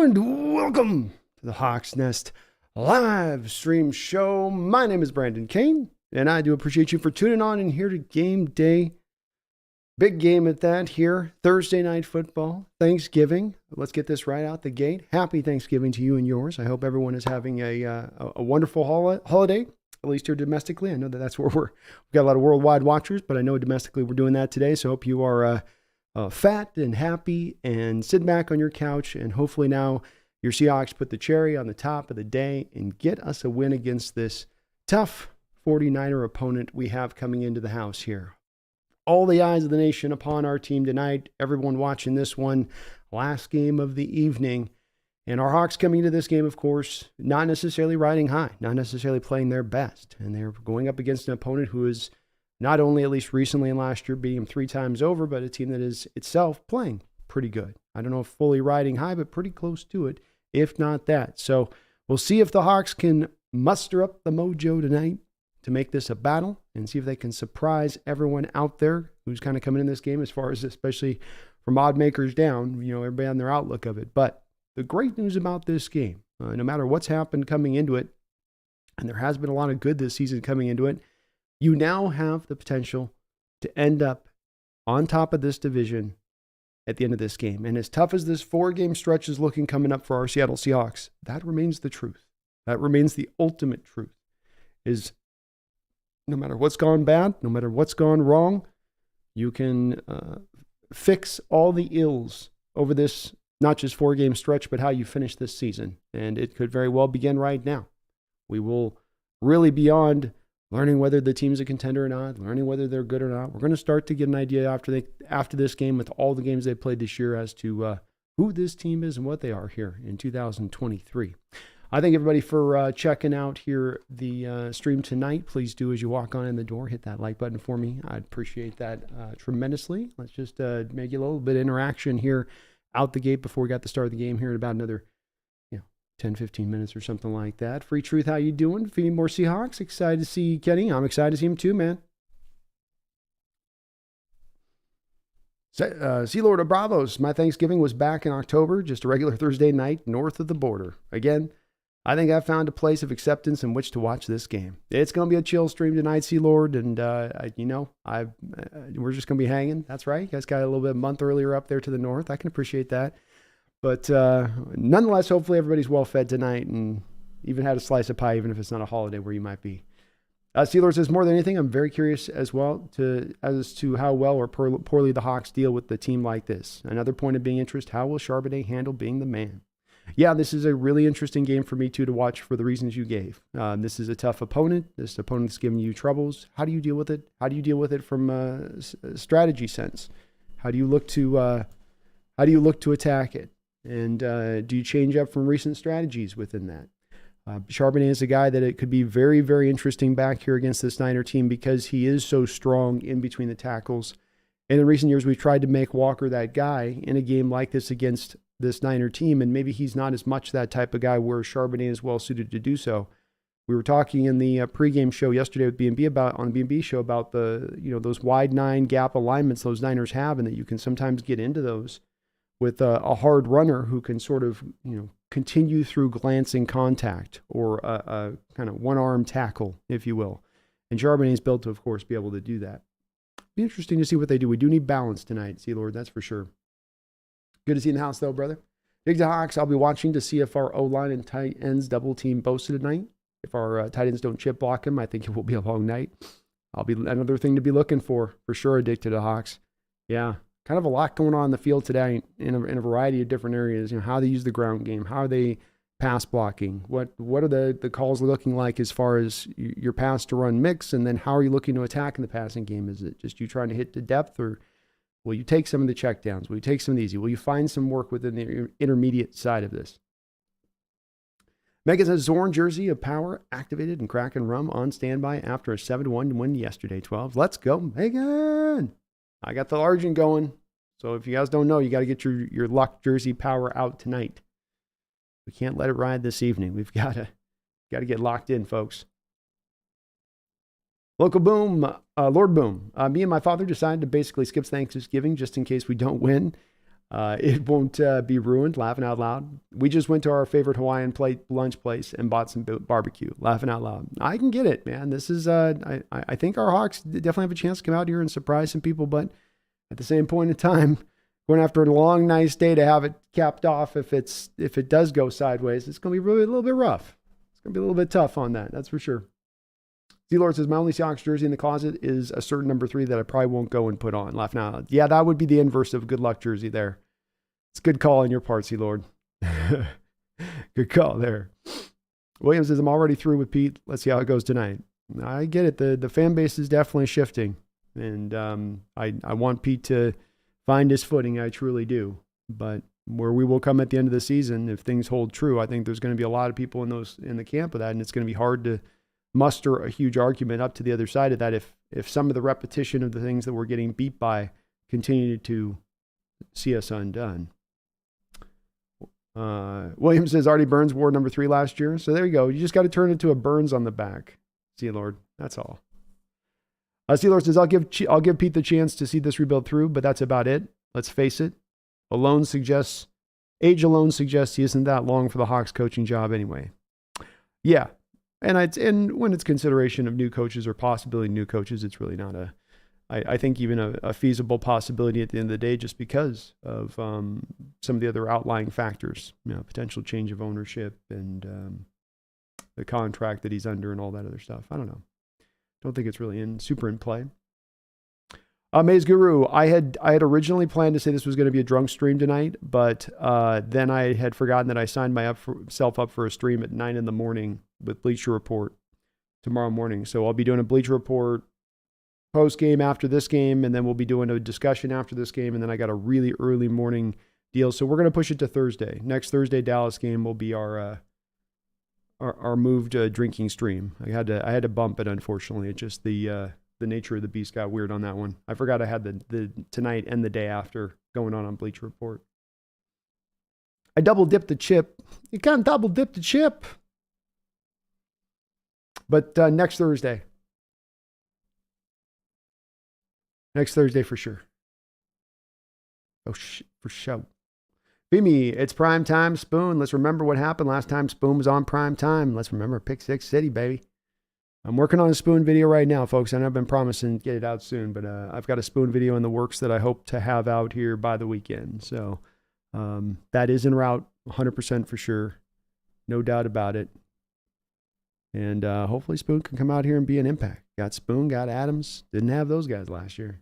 And welcome to the Hawks Nest live stream show. My name is Brandon Kane, and I do appreciate you for tuning on in here to game day. Big game at that here. Thursday night football, Thanksgiving. Let's get this right out the gate. Happy Thanksgiving to you and yours. I hope everyone is having a wonderful holiday, at least here domestically. I know that's where we've got a lot of worldwide watchers, but I know domestically we're doing that today. So I hope you are fat and happy and sit back on your couch, and hopefully now your Seahawks put the cherry on the top of the day and get us a win against this tough 49er opponent we have coming into the house here. All the eyes of the nation upon our team tonight, everyone watching this one, last game of the evening. And our Hawks coming into this game, of course, not necessarily riding high, not necessarily playing their best. And they're going up against an opponent who is not only, at least recently and last year, beating them 3 times over, but a team that is itself playing pretty good. I don't know if fully riding high, but pretty close to it, if not that. So we'll see if the Hawks can muster up the mojo tonight to make this a battle and see if they can surprise everyone out there who's kind of coming in this game, as far as especially from odd makers down, everybody on their outlook of it. But the great news about this game, no matter what's happened coming into it, and there has been a lot of good this season coming into it, you now have the potential to end up on top of this division at the end of this game. And as tough as this 4-game stretch is looking coming up for our Seattle Seahawks, that remains the truth. That remains the ultimate truth, is no matter what's gone bad, no matter what's gone wrong, you can fix all the ills over this, not just 4-game stretch, but how you finish this season. And it could very well begin right now. We will really beyond learning whether the team's a contender or not, learning whether they're good or not. We're going to start to get an idea after this game, with all the games they've played this year, as to who this team is and what they are here in 2023. I thank everybody for checking out here the stream tonight. Please do, as you walk on in the door, hit that like button for me. I'd appreciate that tremendously. Let's just make a little bit of interaction here out the gate before we got the start of the game here in about another 10, 15 minutes or something like that. Free Truth, how you doing? Feeding more Seahawks. Excited to see Kenny. I'm excited to see him too, man. Sea Lord of Bravos. My Thanksgiving was back in October, just a regular Thursday night north of the border. Again, I think I've found a place of acceptance in which to watch this game. It's going to be a chill stream tonight, Sea Lord, and we're just going to be hanging. That's right. You guys got a little bit a month earlier up there to the north. I can appreciate that. But nonetheless, hopefully everybody's well fed tonight and even had a slice of pie, even if it's not a holiday where you might be. Steelers says, more than anything, I'm very curious as well as to how well or poorly the Hawks deal with the team like this. Another point of being interest, how will Charbonnet handle being the man? Yeah, this is a really interesting game for me, too, to watch for the reasons you gave. This is a tough opponent. This opponent's giving you troubles. How do you deal with it? How do you deal with it from a strategy sense? How do you look to attack it? And do you change up from recent strategies within that? Charbonnet is a guy that it could be very, very interesting back here against this Niner team, because he is so strong in between the tackles. And in recent years, we've tried to make Walker that guy in a game like this against this Niner team, and maybe he's not as much that type of guy, where Charbonnet is well suited to do so. We were talking in the pregame show yesterday with B&B on the B&B show about those wide 9 gap alignments those Niners have, and that you can sometimes get into those with a hard runner who can sort of, continue through glancing contact, or a kind of one-arm tackle, if you will. And Charbonnet is built to, of course, be able to do that. Be interesting to see what they do. We do need balance tonight, Sea Lord, that's for sure. Good to see you in the house, though, brother. Big the Hawks, I'll be watching to see if our O-line and tight ends double team Bosa tonight. If our tight ends don't chip block him, I think it will be a long night. I'll be another thing to be looking for sure, addicted to Hawks. Yeah. Kind of a lot going on in the field today in a variety of different areas. How they use the ground game, how are they pass blocking, what are the calls looking like as far as your pass to run mix, and then how are you looking to attack in the passing game? Is it just you trying to hit to depth, or will you take some of the checkdowns? Will you take some of the easy? Will you find some work within the intermediate side of this? Megan says, Zorn jersey of power activated and Kraken rum on standby after a 7-1 win yesterday. 12. Let's go, Megan. I got the Argent going. So if you guys don't know, you got to get your luck jersey power out tonight. We can't let it ride this evening. We've got to get locked in, folks. Local Boom, Lord Boom. Me and my father decided to basically skip Thanksgiving just in case we don't win. It won't be ruined. Laughing out loud. We just went to our favorite Hawaiian lunch place and bought some barbecue. Laughing out loud. I can get it, man. This is, I think our Hawks definitely have a chance to come out here and surprise some people, but at the same point in time, going after a long, nice day to have it capped off, if it does go sideways, it's going to be really a little bit rough. It's going to be a little bit tough on that. That's for sure. Z-Lord says, my only Seahawks jersey in the closet is a certain number 3 that I probably won't go and put on. Laughing out loud. Yeah, that would be the inverse of good luck jersey there. It's a good call on your part, Z-Lord. Good call there. Williams says, I'm already through with Pete. Let's see how it goes tonight. I get it. The fan base is definitely shifting. And I want Pete to find his footing. I truly do. But where we will come at the end of the season, if things hold true, I think there's going to be a lot of people in the camp of that, and it's going to be hard to muster a huge argument up to the other side of that if some of the repetition of the things that we're getting beat by continue to see us undone. Williams says Artie Burns wore number 3 last year. So there you go. You just got to turn it to a Burns on the back. See, Lord. That's all. Sealor says, I'll give Pete the chance to see this rebuild through, but that's about it. Let's face it. Age alone suggests he isn't that long for the Hawks coaching job anyway. Yeah. And when it's consideration of new coaches or possibility of new coaches, it's really not I think even a feasible possibility at the end of the day, just because of some of the other outlying factors, potential change of ownership and the contract that he's under and all that other stuff. I don't know. Don't think it's really super in play. Maze Guru, I had originally planned to say this was going to be a drunk stream tonight, but then I had forgotten that I signed myself up for a stream at 9 a.m. with Bleacher Report tomorrow morning. So I'll be doing a Bleacher Report post game after this game, and then we'll be doing a discussion after this game, and then I got a really early morning deal. So we're going to push it to Thursday. Next Thursday Dallas game will be our moved drinking stream. I had to bump it, unfortunately. It just the nature of the beast got weird on that one. I forgot I had the tonight and the day after going on Bleacher Report. I double dipped the chip. You can't double dip the chip. But next Thursday. Next Thursday for sure. Oh, for sure. Bimmy, it's prime time, Spoon. Let's remember what happened last time Spoon was on prime time. Let's remember Pick 6 City, baby. I'm working on a Spoon video right now, folks. I know I've been promising to get it out soon, but I've got a Spoon video in the works that I hope to have out here by the weekend. So that is en route, 100% for sure. No doubt about it. And hopefully Spoon can come out here and be an impact. Got Spoon, got Adams. Didn't have those guys last year.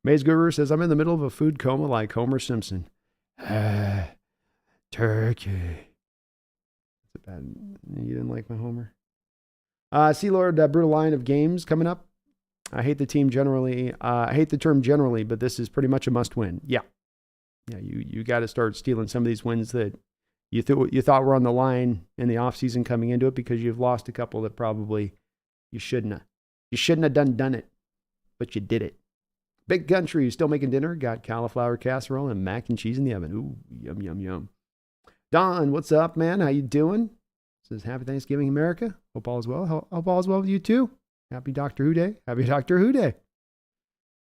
Maze Guru says, I'm in the middle of a food coma like Homer Simpson. Turkey. That's a bad. You didn't like my Homer? Sea-Lord, Brutal Line of Games coming up. I hate the team generally. I hate the term generally, but this is pretty much a must win. Yeah. Yeah, you got to start stealing some of these wins that you thought were on the line in the offseason coming into it, because you've lost a couple that probably you shouldn't have. You shouldn't have done it, but you did it. Big Country, still making dinner. Got cauliflower casserole and mac and cheese in the oven. Ooh, yum, yum, yum. Don, what's up, man? How you doing? Says, happy Thanksgiving, America. Hope all is well. Hope all is well with you, too. Happy Doctor Who Day. Happy Doctor Who Day.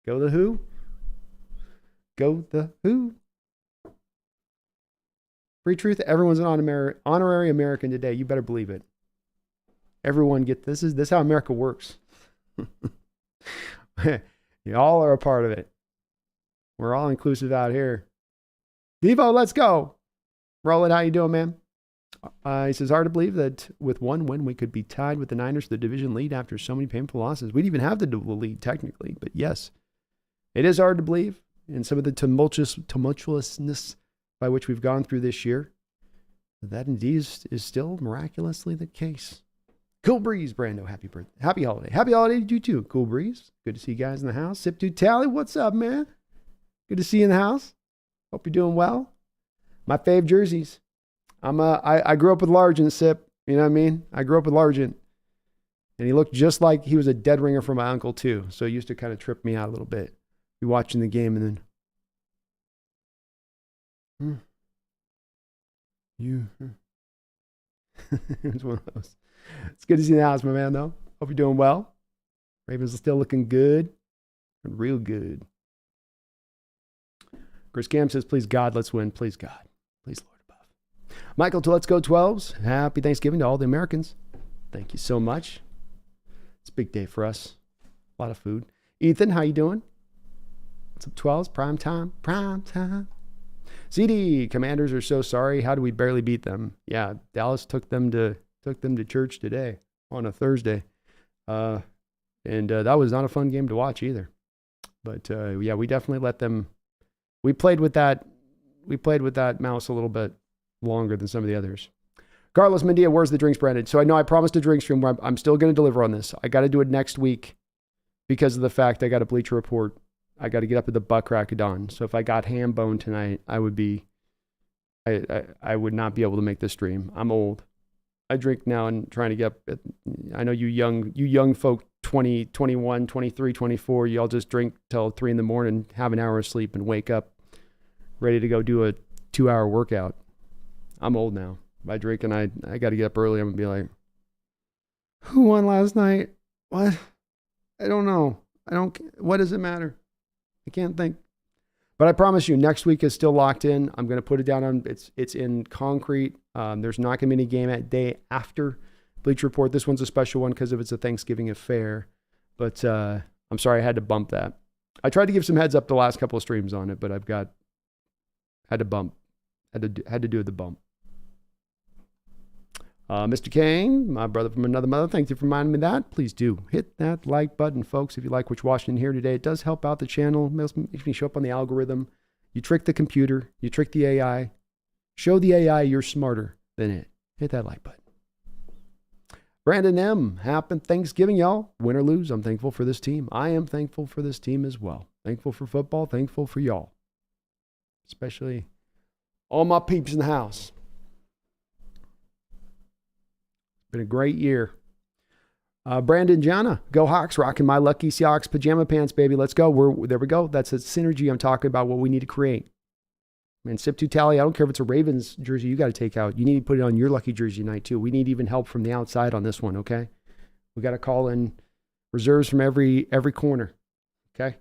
Go the Who. Go the Who. Free truth. Everyone's an honorary American today. You better believe it. Everyone get this. This is how America works. You all are a part of it. We're all inclusive out here. Devo, let's go. Roland, how you doing, man? He says, hard to believe that with one win, we could be tied with the Niners for the division lead after so many painful losses. We'd even have the lead technically, but yes, it is hard to believe. And some of the tumultuousness by which we've gone through this year, that indeed is still miraculously the case. Cool Breeze, Brando, happy birthday. Happy holiday. Happy holiday to you too, Cool Breeze. Good to see you guys in the house. Sip to Tally, what's up, man? Good to see you in the house. Hope you're doing well. My fave jerseys. I grew up with Largent, Sip. You know what I mean? I grew up with Largent. And he looked just like he was a dead ringer for my uncle too. So it used to kind of trip me out a little bit. Be watching the game and then it was one of those. It's good to see you in the house, my man, though. Hope you're doing well. Ravens are still looking good. Real good. Chris Cam says, please God, let's win. Please God. Please Lord above. Michael to Let's Go 12s. Happy Thanksgiving to all the Americans. Thank you so much. It's a big day for us. A lot of food. Ethan, how you doing? What's up, 12s? Prime time. Prime time. CD, Commanders are so sorry. How do we barely beat them? Yeah, Dallas took them to church today on a Thursday. And that was not a fun game to watch either. But yeah, we definitely let them. We played with that mouse a little bit longer than some of the others. Carlos Mendia, where's the drinks, Brandon? So I know I promised a drink stream. I'm still going to deliver on this. I got to do it next week because of the fact I got a Bleacher Report. I got to get up at the butt crack of dawn. So if I got ham bone tonight, I would not be able to make this stream. I'm old. I drink now and trying to get up. I know you young folk, 20, 21, 23, 24, y'all just drink till 3 a.m, have an hour of sleep and wake up ready to go do a 2-hour workout. I'm old now. By drinking, I got to get up early. I'm going to be like, who won last night? What? I don't know. What does it matter? I can't think. But I promise you, next week is still locked in. I'm going to put it down on, it's in concrete. There's not going to be any game at day after Bleacher Report. This one's a special one because it's a Thanksgiving affair. But I'm sorry I had to bump that. I tried to give some heads up the last couple of streams on it, but had to do the bump. Mr. Kane, my brother from another mother, thank you for reminding me of that. Please do hit that like button, folks, if you like what you're watching here today. It does help out the channel. Makes me show up on the algorithm. You trick the computer. You trick the AI. Show the AI you're smarter than it. Hit that like button. Brandon M., happy Thanksgiving, y'all. Win or lose, I'm thankful for this team. I am thankful for this team as well. Thankful for football. Thankful for y'all. Especially all my peeps in the house. Been a great year. Brandon Jana, go Hawks, rocking my lucky Seahawks pajama pants, baby. Let's go. There we go. That's a synergy I'm talking about, what we need to create. Man, Sip to Tally, I don't care if it's a Ravens jersey you got to take out. You need to put it on your lucky jersey tonight, too. We need even help from the outside on this one, okay? We got to call in reserves from every corner, okay?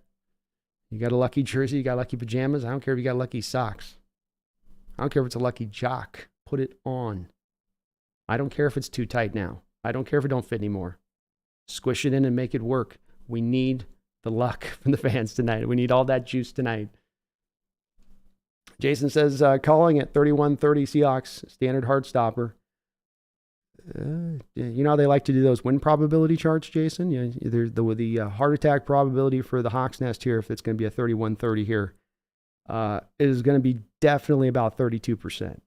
You got a lucky jersey, you got lucky pajamas. I don't care if you got lucky socks. I don't care if it's a lucky jock. Put it on. I don't care if it's too tight now. I don't care if it don't fit anymore. Squish it in and make it work. We need the luck from the fans tonight. We need all that juice tonight. Jason says, calling it 31-30 Seahawks, standard hard stopper. You know how they like to do those win probability charts, Jason? You know, the heart attack probability for the Hawks Nest here, if it's going to be a 31-30 here, is going to be definitely about 32%.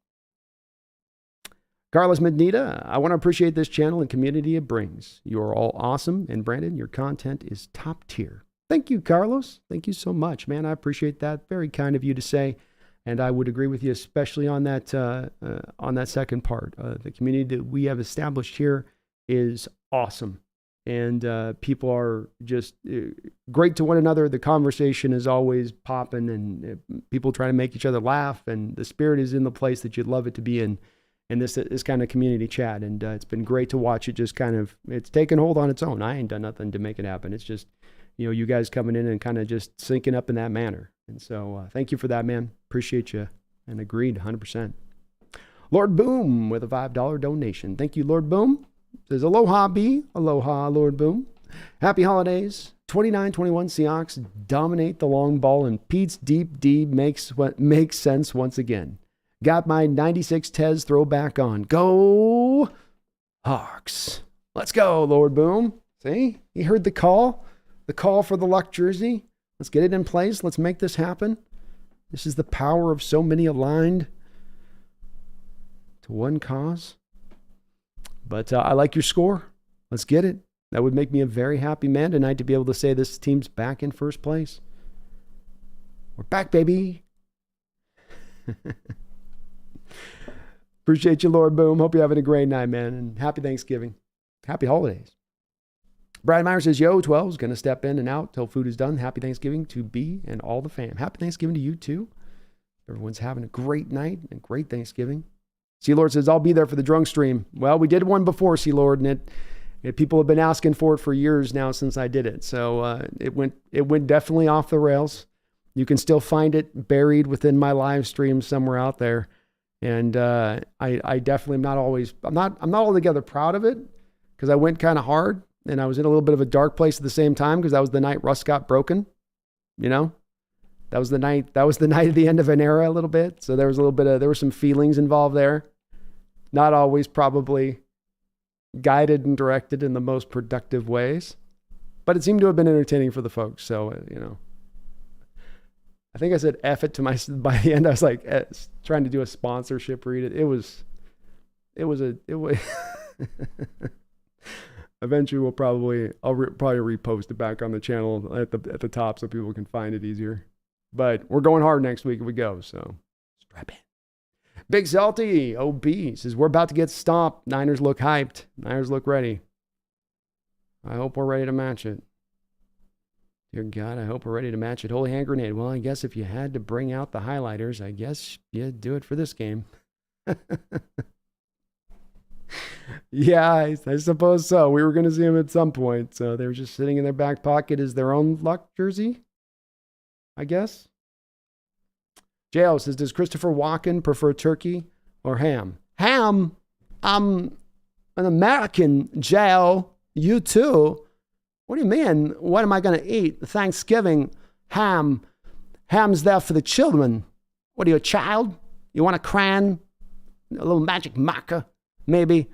Carlos Mednita, I want to appreciate this channel and community it brings. You are all awesome. And Brandon, your content is top tier. Thank you, Carlos. Thank you so much, man. I appreciate that. Very kind of you to say. And I would agree with you, especially on that second part. The community that we have established here is awesome. And people are just great to one another. The conversation is always popping and people trying to make each other laugh. And the spirit is in the place that you'd love it to be in this kind of community chat. And it's been great to watch it just kind of, it's taken hold on its own. I ain't done nothing to make it happen. It's just, you guys coming in and kind of just syncing up in that manner. And so thank you for that, man. Appreciate you. And agreed 100%. Lord Boom with a $5 donation. Thank you, Lord Boom. Says, aloha, B. Aloha, Lord Boom. Happy holidays. 29-21 Seahawks dominate the long ball, and Pete's deep D makes what makes sense once again. Got my 96 Tez throwback on. Go Hawks. Let's go, Lord Boom. See? He heard the call for the luck jersey. Let's get it in place. Let's make this happen. This is the power of so many aligned to one cause. But I like your score. Let's get it. That would make me a very happy man tonight to be able to say this team's back in first place. We're back, baby. Appreciate you, Lord Boom. Hope you're having a great night, man. And happy Thanksgiving. Happy holidays. Brad Meyer says, yo, 12 is going to step in and out till food is done. Happy Thanksgiving to B and all the fam. Happy Thanksgiving to you, too. Everyone's having a great night and a great Thanksgiving. C-Lord says, I'll be there for the drunk stream. Well, we did one before, C-Lord, and people have been asking for it for years now since I did it. So it went definitely off the rails. You can still find it buried within my live stream somewhere out there. And I definitely am not always, I'm not altogether proud of it because I went kind of hard and I was in a little bit of a dark place at the same time because that was the night Russ got broken, you know? That was the night of the end of an era a little bit. So there were some feelings involved there. Not always probably guided and directed in the most productive ways, but it seemed to have been entertaining for the folks. So, I think I said F it to by the end. I was like trying to do a sponsorship read. It was eventually I'll probably repost it back on the channel at the top so people can find it easier. But we're going hard next week if we go, so strap in. Big Salty OB says, we're about to get stomped. Niners look hyped. Niners look ready. I hope we're ready to match it. Dear God, I hope we're ready to match it. Holy hand grenade. Well, I guess if you had to bring out the highlighters, I guess you'd do it for this game. Yeah, I suppose so. We were going to see them at some point. So they were just sitting in their back pocket as their own luck jersey, I guess. JL says, does Christopher Walken prefer turkey or ham? Ham? I'm an American, JL. You too. What do you mean? What am I going to eat? Thanksgiving ham. Ham's there for the children. What are you, a child? You want a crayon? A little magic marker? Maybe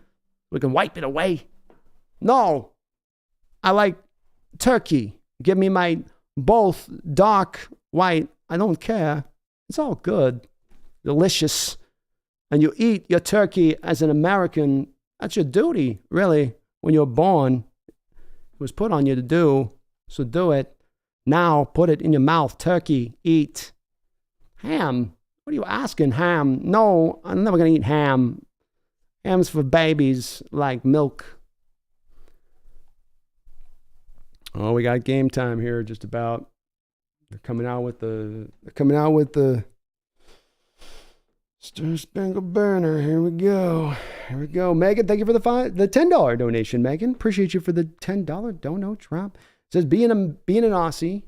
we can wipe it away. No. I like turkey. Give me my both dark, white. I don't care. It's all good. Delicious. And you eat your turkey as an American. That's your duty, really, when you're born. It was put on you to do, so do it. Now put it in your mouth. Turkey, eat. Ham? What are you asking, ham? No, I'm never going to eat ham. Ham's for babies like milk. Oh, we got game time here just about. They're coming out with the Star Spangled Banner. Here we go. Megan, thank you for the $10 donation, Megan. Appreciate you for the $10 dono drop. It says, being an Aussie,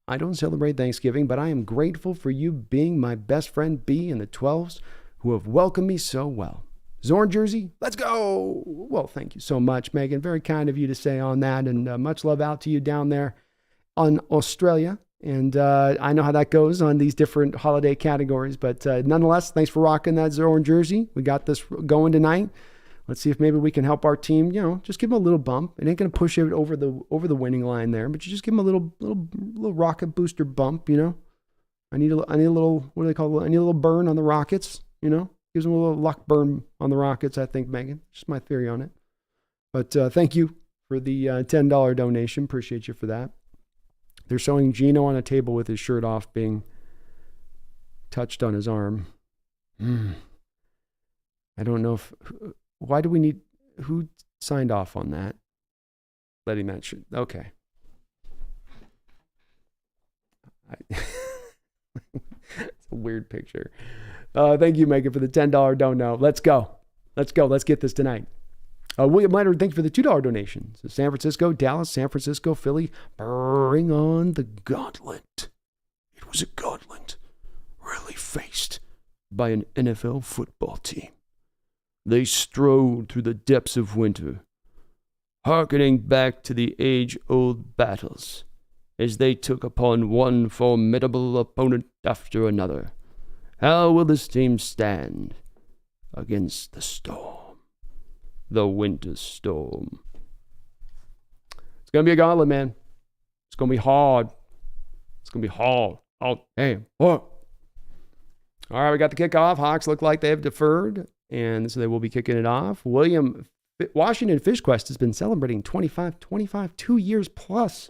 I don't celebrate Thanksgiving, but I am grateful for you being my best friend B and the 12s who have welcomed me so well. Zorn jersey, let's go. Well, thank you so much, Megan. Very kind of you to say on that, and much love out to you down there on Australia. And I know how that goes on these different holiday categories. But nonetheless, thanks for rocking that Zorn jersey. We got this going tonight. Let's see if maybe we can help our team, just give them a little bump. It ain't going to push it over the winning line there, but you just give them a little rocket booster bump, I need a little, what do they call it? I need a little burn on the Rockets, Gives them a little luck burn on the Rockets, I think, Megan. Just my theory on it. But thank you for the $10 donation. Appreciate you for that. They're showing Gino on a table with his shirt off being touched on his arm. I don't know why do we need, who signed off on that? Letting that shirt, okay. It's a weird picture. Thank you, Megan, for the $10 dono. Let's go. Let's get this tonight. William Leonard, thank you for the $2 donation. So San Francisco, Dallas, San Francisco, Philly, bring on the gauntlet. It was a gauntlet really faced by an NFL football team. They strode through the depths of winter, hearkening back to the age-old battles as they took upon one formidable opponent after another. How will this team stand against the storm? The winter storm. It's going to be a gauntlet, man. It's going to be hard. It's going to be hard. Oh, damn. Oh. All right, we got the kickoff. Hawks look like they have deferred, and so they will be kicking it off. Washington Fish Quest has been celebrating 25, 2 years plus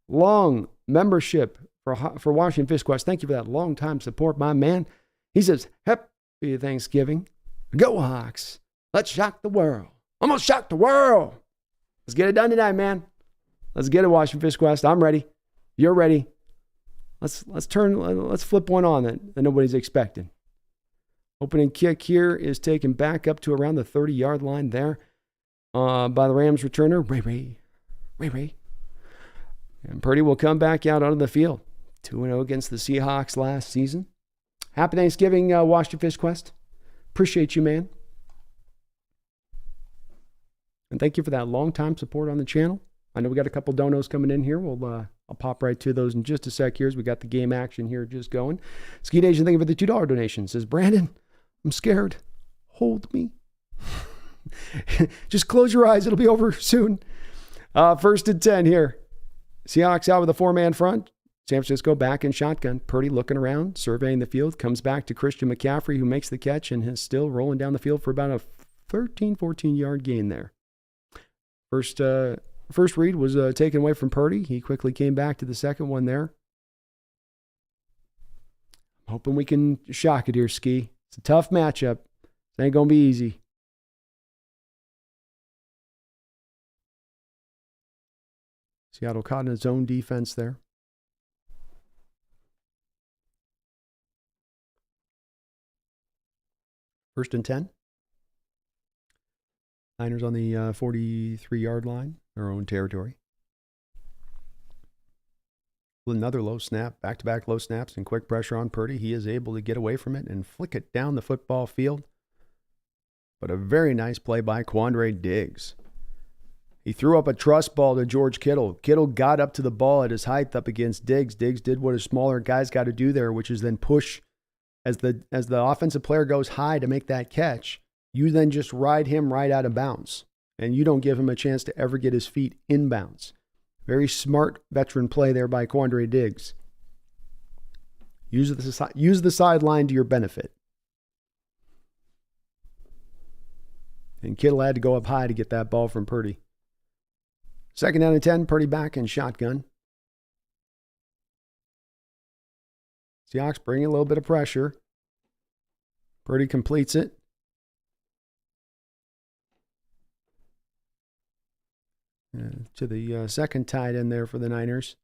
long membership for Washington Fish Quest. Thank you for that long-time support, my man. He says, happy Thanksgiving. Go Hawks. Let's shock the world. Almost shocked the world. Let's get it done tonight, man. Let's get it, Washington Fish Quest. I'm ready. You're ready. Let's flip one on that nobody's expecting. Opening kick here is taken back up to around the 30-yard line there by the Rams returner, Ray. And Purdy will come back out onto the field. 2-0 against the Seahawks last season. Happy Thanksgiving, Washington Fish Quest. Appreciate you, man. And thank you for that long-time support on the channel. I know we got a couple donos coming in here. I'll pop right to those in just a sec here as we got the game action here just going. Skeet Asian, thank you for the $2 donation. Says, Brandon, I'm scared. Hold me. Just close your eyes. It'll be over soon. 1st and 10 here. Seahawks out with a 4-man front. San Francisco back in shotgun. Purdy looking around, surveying the field. Comes back to Christian McCaffrey, who makes the catch and is still rolling down the field for about a 13, 14-yard gain there. First read was taken away from Purdy. He quickly came back to the second one there. I'm hoping we can shock it here, Ski. It's a tough matchup. It ain't going to be easy. Seattle caught in its own defense there. First and 10. Niners on the 43-yard line, their own territory. Another low snap, back-to-back low snaps and quick pressure on Purdy. He is able to get away from it and flick it down the football field. But a very nice play by Quandre Diggs. He threw up a trust ball to George Kittle. Kittle got up to the ball at his height up against Diggs. Diggs did what a smaller guy's got to do there, which is then push as the offensive player goes high to make that catch. You then just ride him right out of bounds, and you don't give him a chance to ever get his feet in bounds. Very smart veteran play there by Quandre Diggs. Use the sideline to your benefit. And Kittle had to go up high to get that ball from Purdy. 2nd down and 10, Purdy back in shotgun. Seahawks bring a little bit of pressure. Purdy completes it. To the second tight end there for the Niners.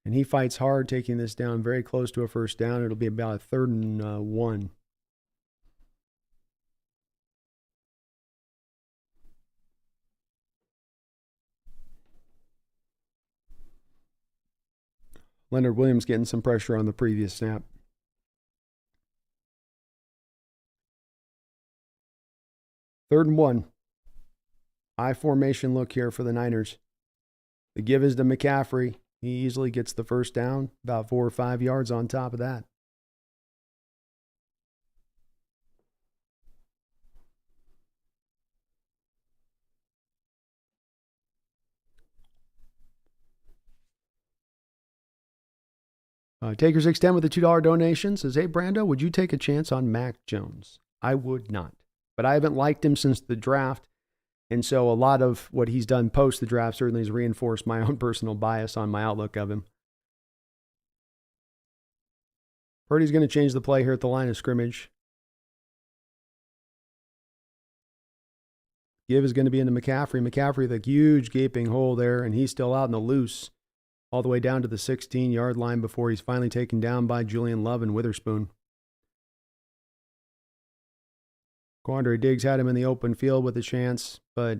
And he fights hard, taking this down very close to a first down. It'll be about a 3rd and 1. Leonard Williams getting some pressure on the previous snap. Third and 1. I formation look here for the Niners. The give is to McCaffrey. He easily gets the first down, about 4 or 5 yards on top of that. Taker 610 with a $2 donation says, hey, Brando, would you take a chance on Mac Jones? I would not. But I haven't liked him since the draft. And so a lot of what he's done post the draft certainly has reinforced my own personal bias on my outlook of him. Purdy's going to change the play here at the line of scrimmage. Give is going to be into McCaffrey. McCaffrey, the huge gaping hole there, and he's still out in the loose all the way down to the 16-yard line before he's finally taken down by Julian Love and Witherspoon. Quandre Diggs had him in the open field with a chance, but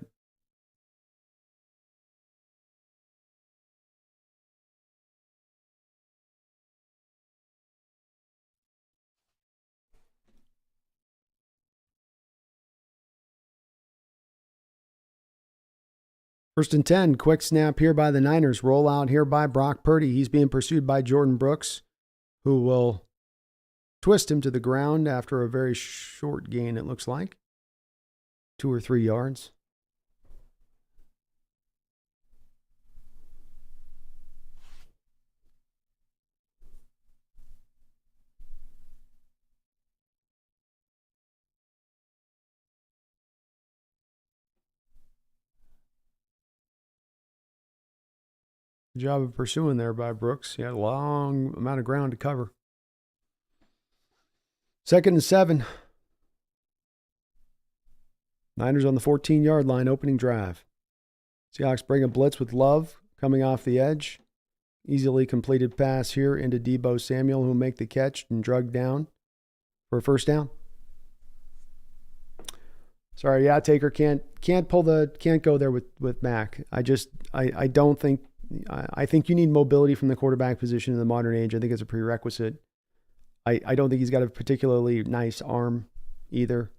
First and 10, quick snap here by the Niners. Roll out here by Brock Purdy. He's being pursued by Jordan Brooks, who will twist him to the ground after a very short gain, it looks like. 2 or 3 yards. Good job of pursuing there by Brooks. He had a long amount of ground to cover. 2nd and 7. Niners on the 14-yard line, opening drive. Seahawks bring a blitz with Love coming off the edge. Easily completed pass here into Deebo Samuel, who will make the catch and drug down for a first down. Sorry, yeah, Taker can't go there with Mac. I don't think I think you need mobility from the quarterback position in the modern age. I think it's a prerequisite. I don't think he's got a particularly nice arm either.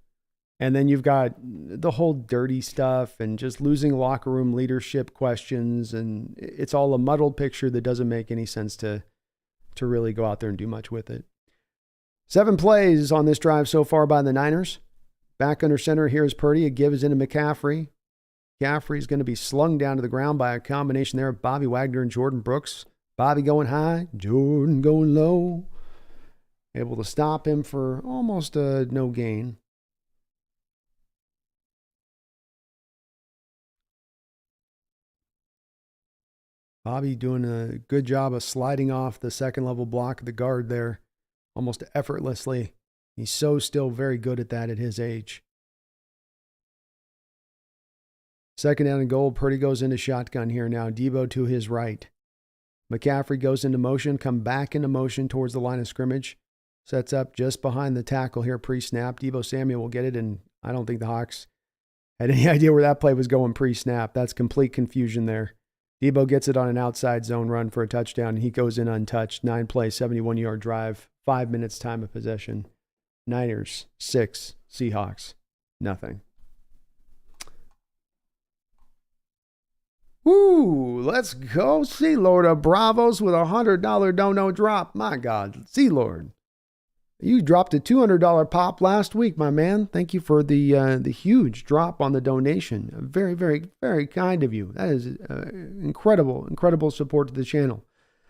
And then you've got the whole dirty stuff and just losing locker room leadership questions. And it's all a muddled picture that doesn't make any sense to really go out there and do much with it. 7 plays on this drive so far by the Niners. Back under center, here's Purdy. A give is into McCaffrey. McCaffrey's going to be slung down to the ground by a combination there of Bobby Wagner and Jordan Brooks. Bobby going high, Jordan going low. Able to stop him for almost no gain. Bobby doing a good job of sliding off the second level block of the guard there almost effortlessly. He's still very good at that at his age. Second down and goal. Purdy goes into shotgun here now. Debo to his right. McCaffrey goes into motion, come back into motion towards the line of scrimmage. Sets up just behind the tackle here pre-snap. Debo Samuel will get it, and I don't think the Hawks had any idea where that play was going pre-snap. That's complete confusion there. Debo gets it on an outside zone run for a touchdown, and he goes in untouched. 9-play, 71-yard drive, 5 minutes time of possession. Niners, 6. Seahawks, nothing. Woo, let's go. Sea-Lord of Bravos with a $100 dono drop. My God, Sea-Lord. You dropped a $200 pop last week, my man. Thank you for the huge drop on the donation. Very, very, very kind of you. That is incredible support to the channel.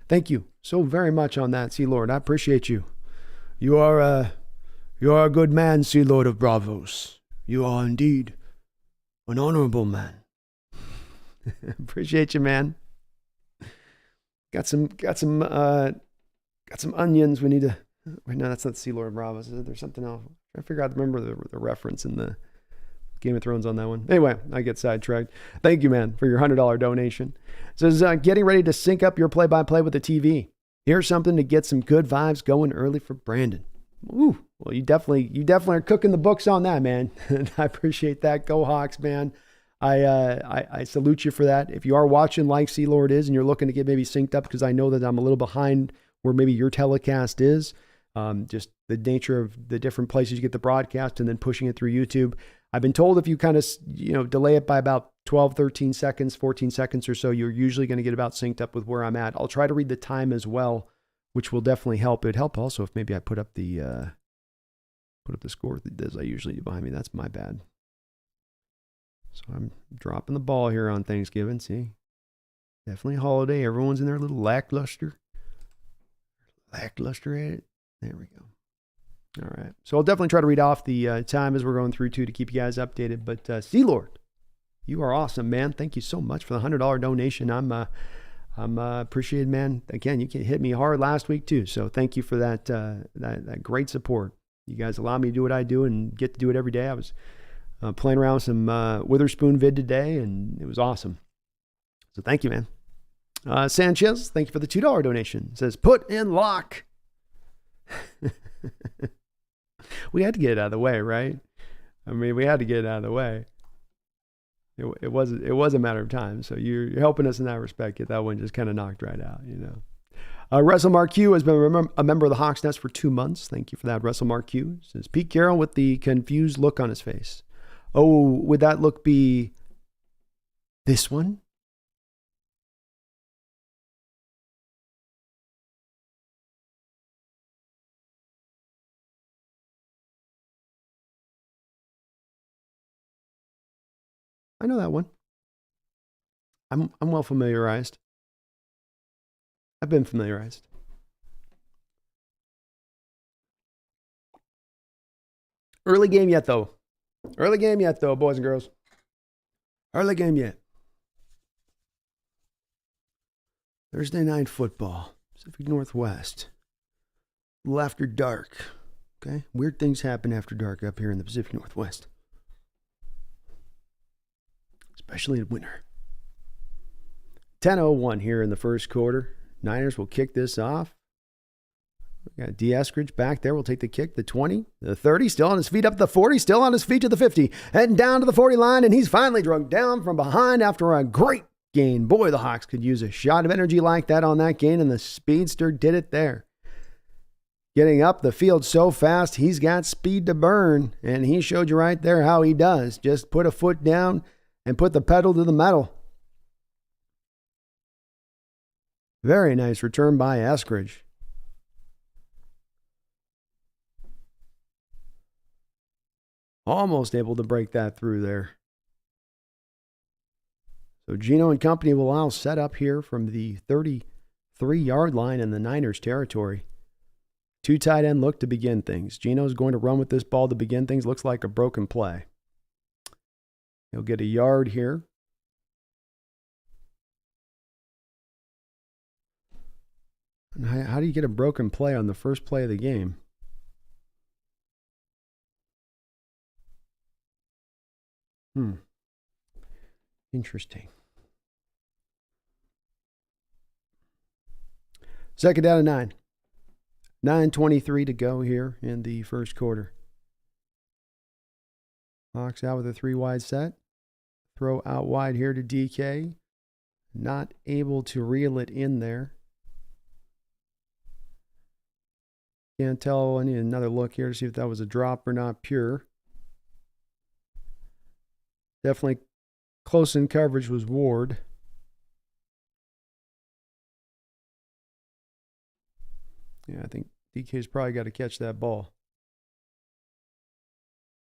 Thank you so very much on that, Sea Lord. I appreciate you. You are a good man, Sea Lord of Bravos. You are indeed an honorable man. Appreciate you, man. Got some onions we need to. Wait, no, that's not Sea Lord Bravos. There's something else. I figure out remember the reference in the Game of Thrones on that one. Anyway, I get sidetracked. Thank you, man, for your $100 donation. It says, getting ready to sync up your play-by-play with the TV. Here's something to get some good vibes going early for Brandon. Ooh, well, you definitely are cooking the books on that, man. I appreciate that. Go Hawks, man. I salute you for that. If you are watching like Sea Lord is and you're looking to get maybe synced up, because I know that I'm a little behind where maybe your telecast is, just the nature of the different places you get the broadcast and then pushing it through YouTube. I've been told if you kind of, delay it by about 12, 13 seconds, 14 seconds or so, you're usually going to get about synced up with where I'm at. I'll try to read the time as well, which will definitely help. It'd help also if maybe I put up the score as I usually do behind me. That's my bad. So I'm dropping the ball here on Thanksgiving. See, definitely a holiday. Everyone's in their little lackluster at it. There we go. All right. So I'll definitely try to read off the time as we're going through too to keep you guys updated. But Sea Lord, you are awesome, man. Thank you so much for the $100 donation. I'm appreciated, man. Again, you hit me hard last week too. So thank you for that great support. You guys allow me to do what I do and get to do it every day. I was playing around with some Witherspoon vid today, and it was awesome. So thank you, man. Sanchez, thank you for the $2 donation. It says, put in lock. We had to get it out of the way, right? I mean, we had to get it out of the way. It was a matter of time. So you're helping us in that respect. Get that one just kind of knocked right out, Wrestle Mark Q has been a member of the Hawks Nest for 2 months. Thank you for that, Wrestle Mark Q. Says Pete Carroll with the confused look on his face. Oh, would that look be this one? I know that one. I'm well familiarized. I've been familiarized. Early game yet, though, boys and girls. Early game yet. Thursday night football, Pacific Northwest. A little after dark. Okay? Weird things happen after dark up here in the Pacific Northwest. Especially in winter. 10:01 here in the first quarter. Niners will kick this off. We got D. Eskridge back there. We'll take the kick, the 20, the 30, still on his feet up to the 40, still on his feet to the 50, heading down to the 40 line, and he's finally dragged down from behind after a great gain. Boy, the Hawks could use a shot of energy like that on that gain, and the speedster did it there. Getting up the field so fast, he's got speed to burn, and he showed you right there how he does. Just put a foot down and put the pedal to the metal. Very nice return by Eskridge. Almost able to break that through there. So Gino and company will now set up here from the 33-yard line in the Niners territory. Two tight end look to begin things. Gino's going to run with this ball to begin things. Looks like a broken play. He'll get a yard here. And how do you get a broken play on the first play of the game? Interesting. Second down and 9. 9:23 to go here in the first quarter. Hawks out with a 3-wide set. Throw out wide here to DK. Not able to reel it in there. Can't tell. I need another look here to see if that was a drop or not pure. Definitely close in coverage was Ward. Yeah, I think DK's probably got to catch that ball.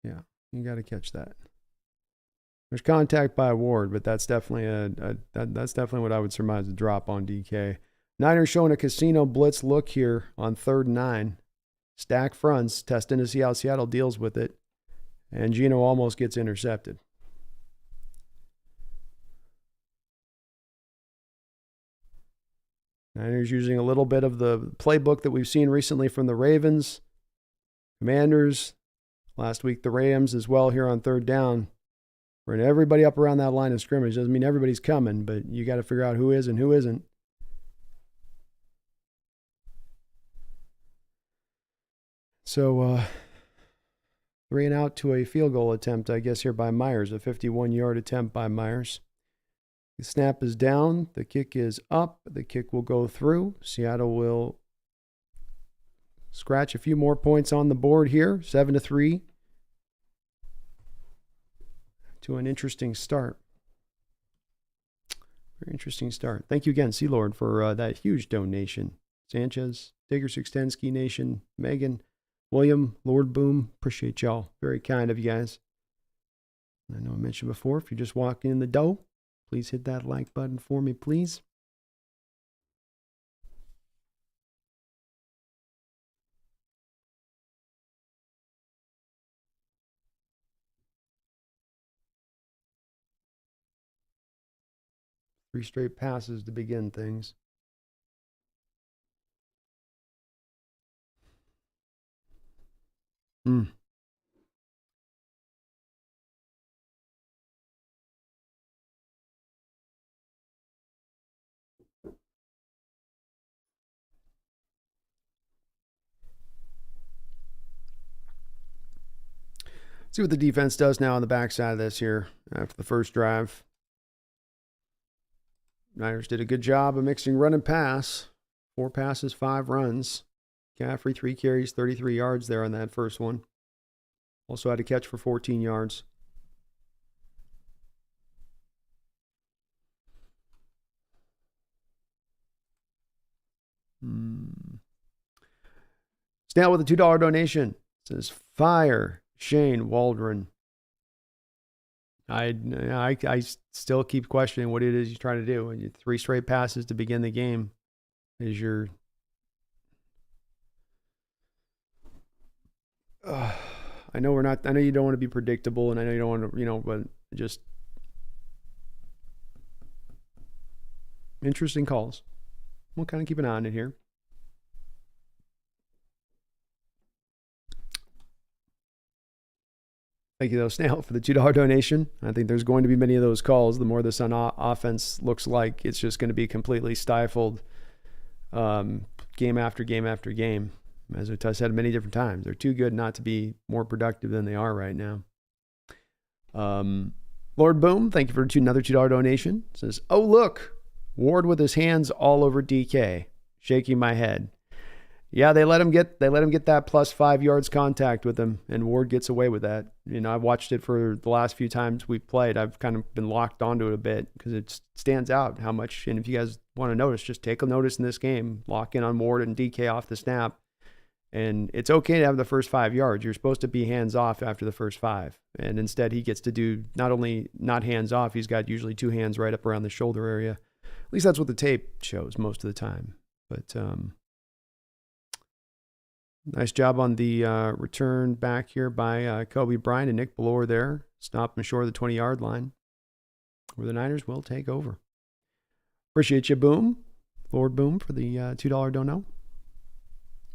Yeah, you got to catch that. There's contact by Ward, but that's definitely that's definitely what I would surmise a drop on DK. Niners showing a casino blitz look here on 3rd and 9. Stack fronts, testing to see how Seattle deals with it. And Gino almost gets intercepted. Niners using a little bit of the playbook that we've seen recently from the Ravens. Commanders, last week the Rams as well here on 3rd down. Bring everybody up around that line of scrimmage. Doesn't mean everybody's coming, but you got to figure out who is and who isn't. So 3 and out to a field goal attempt, I guess, here by Myers. A 51-yard attempt by Myers. The snap is down. The kick is up. The kick will go through. Seattle will scratch a few more points on the board here. 7-3. To an interesting start. Very interesting start. Thank you again, Sea Lord, for that huge donation. Sanchez, Digger Sixtensky Nation, Megan, William, Lord Boom. Appreciate y'all. Very kind of you guys. I know I mentioned before, if you're just walking in the door, please hit that like button for me, please. Three straight passes to begin things. See what the defense does now on the backside of this here after the first drive. Niners did a good job of mixing run and pass. 4 passes, 5 runs. Caffrey, 3 carries, 33 yards there on that first one. Also had a catch for 14 yards. Snell with a $2 donation. It says, fire Shane Waldron. I still keep questioning what it is he's trying to do. 3 straight passes to begin the game is your... I know you don't want to be predictable, and I know you don't want to, but just interesting calls. We'll kind of keep an eye on it here. Thank you, though, Snail, for the $2 donation. I think there's going to be many of those calls. The more this offense looks like it's just going to be completely stifled game after game after game. As I said many different times, they're too good not to be more productive than they are right now. Lord Boom, thank you for another $2 donation. Says, oh, look, Ward with his hands all over DK. Shaking my head. Yeah, they let him get that plus 5 yards contact with him, and Ward gets away with that. You know, I've watched it for the last few times we've played. I've kind of been locked onto it a bit because it stands out how much. And if you guys want to notice, just take a notice in this game. Lock in on Ward and DK off the snap. And it's okay to have the first 5 yards. You're supposed to be hands off after the first 5. And instead, he gets to do not only not hands off, he's got usually 2 hands right up around the shoulder area. At least that's what the tape shows most of the time. But nice job on the return back here by Kobe Bryant and Nick Ballore there. Stopped him short of the 20-yard line, where the Niners will take over. Appreciate you, Boom. Lord Boom, for the $2 dono.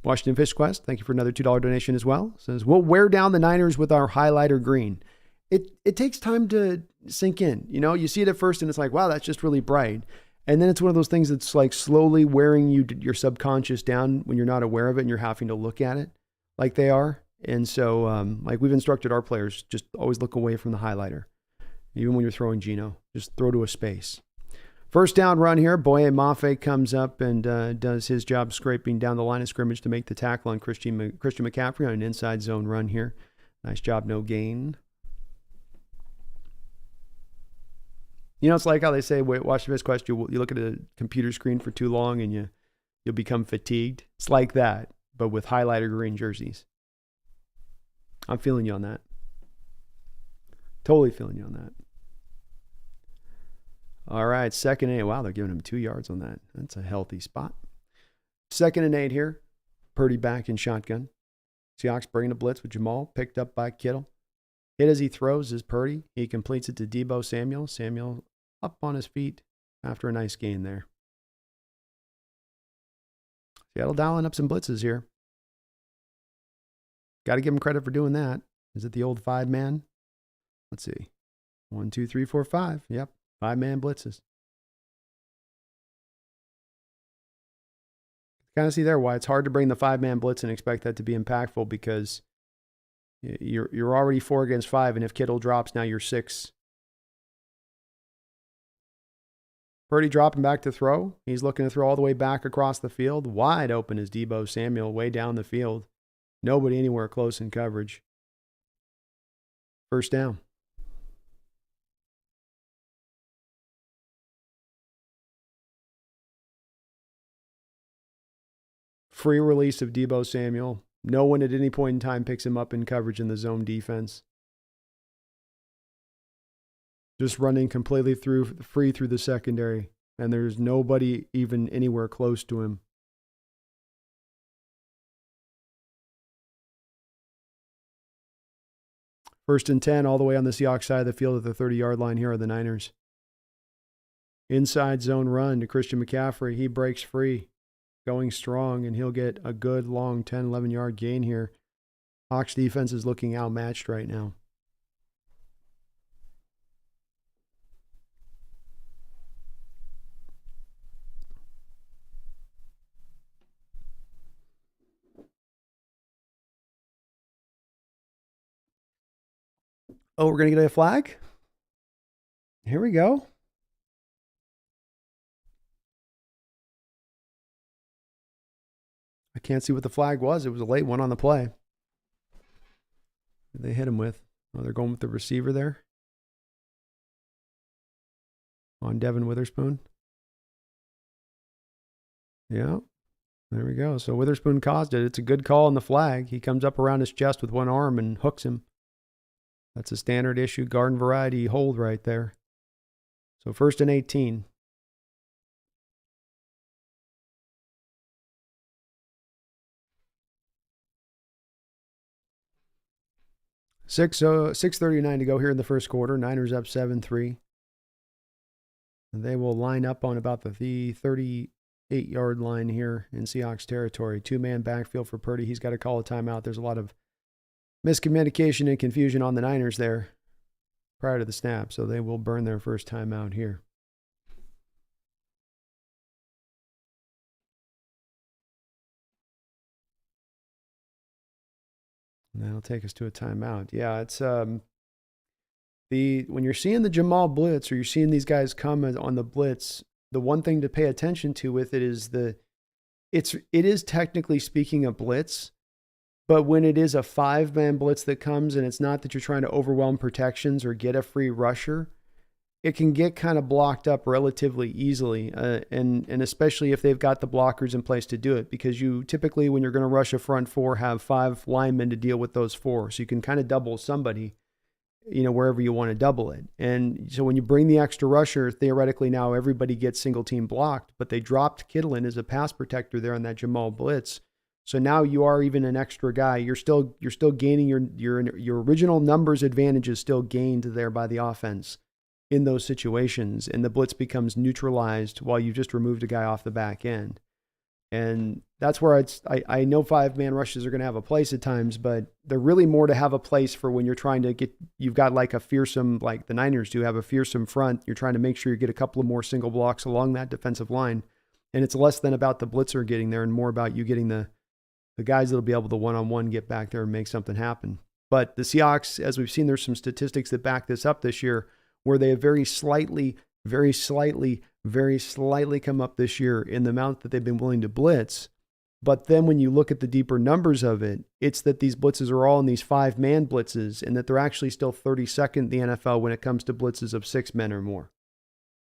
Washington Fish Quest, thank you for another $2 donation as well. Says, we'll wear down the Niners with our highlighter green. It takes time to sink in. You know, you see it at first and it's like, wow, that's just really bright. And then it's one of those things that's like slowly wearing your subconscious down when you're not aware of it and you're having to look at it like they are. And so like we've instructed our players, just always look away from the highlighter. Even when you're throwing Geno, just throw to a space. First down run here. Boye Mafe comes up and does his job scraping down the line of scrimmage to make the tackle on Christian McCaffrey on an inside zone run here. Nice job, no gain. You know, it's like how they say, watch this question. You look at a computer screen for too long and you'll become fatigued. It's like that, but with highlighter green jerseys. I'm feeling you on that. Totally feeling you on that. All right, 2nd and 8. Wow, they're giving him 2 yards on that. That's a healthy spot. 2nd and 8 here. Purdy back in shotgun. Seahawks bringing a blitz with Jamal, picked up by Kittle. Hit as he throws is Purdy. He completes it to Deebo Samuel. Samuel up on his feet after a nice gain there. Seattle dialing up some blitzes here. Got to give him credit for doing that. Is it the old 5-man? Let's see. 1, 2, 3, 4, 5. Yep. 5-man blitzes. Kind of see there why it's hard to bring the 5-man blitz and expect that to be impactful because you're already 4 against 5, and if Kittle drops, now you're 6. Purdy dropping back to throw. He's looking to throw all the way back across the field. Wide open is Deebo Samuel way down the field. Nobody anywhere close in coverage. First down. Free release of Deebo Samuel. No one at any point in time picks him up in coverage in the zone defense. Just running completely free through the secondary, and there's nobody even anywhere close to him. First and 10, all the way on the Seahawks side of the field at the 30-yard line. Here are the Niners. Inside zone run to Christian McCaffrey. He breaks free, going strong, and he'll get a good long 10, 11-yard gain here. Hawks defense is looking outmatched right now. Oh, we're going to get a flag? Here we go. I can't see what the flag was. It was a late one on the play. What did they hit him with? Oh, they're going with the receiver there. On Devin Witherspoon. Yeah, there we go. So Witherspoon caused it. It's a good call on the flag. He comes up around his chest with one arm and hooks him. That's a standard issue garden variety hold right there. So 1st and 18. Six 6:39 to go here in the first quarter. Niners up 7-3. They will line up on about the 38-yard line here in Seahawks territory. 2-man backfield for Purdy. He's got to call a timeout. There's a lot of miscommunication and confusion on the Niners there prior to the snap, so they will burn their first timeout here. And that'll take us to a timeout. Yeah, it's when you're seeing the Jamal blitz or you're seeing these guys come on the blitz, the one thing to pay attention to with it is it is technically speaking a blitz, but when it is a 5-man blitz that comes and it's not that you're trying to overwhelm protections or get a free rusher, it can get kind of blocked up relatively easily, and especially if they've got the blockers in place to do it, because you typically, when you're going to rush a front 4, have 5 linemen to deal with those 4, so you can kind of double somebody, wherever you want to double it. And so when you bring the extra rusher, theoretically now everybody gets single team blocked, but they dropped Kittle in as a pass protector there on that Jamal blitz. So now you are even an extra guy. You're still gaining your original numbers advantage is still gained there by the offense in those situations, and the blitz becomes neutralized while you just removed a guy off the back end. And that's where I know 5-man rushes are going to have a place at times, but they're really more to have a place for when you're trying to you've got like a fearsome, like the Niners do have a fearsome front. You're trying to make sure you get a couple of more single blocks along that defensive line. And it's less than about the blitzer getting there and more about you getting the guys that'll be able to one-on-one get back there and make something happen. But the Seahawks, as we've seen, there's some statistics that back this up this year, where they have very slightly come up this year in the amount that they've been willing to blitz. But then when you look at the deeper numbers of it, it's that these blitzes are all in these 5-man blitzes, and that they're actually still 32nd in the NFL when it comes to blitzes of 6 men or more.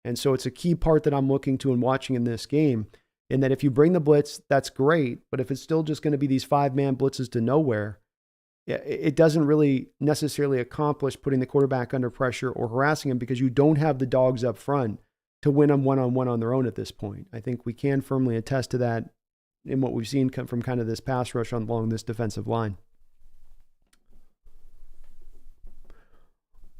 And so it's a key part that I'm looking to and watching in this game, in that if you bring the blitz, that's great. But if it's still just going to be these 5-man blitzes to nowhere, it doesn't really necessarily accomplish putting the quarterback under pressure or harassing him, because you don't have the dogs up front to win them one-on-one on their own at this point. I think we can firmly attest to that in what we've seen come from kind of this pass rush along this defensive line.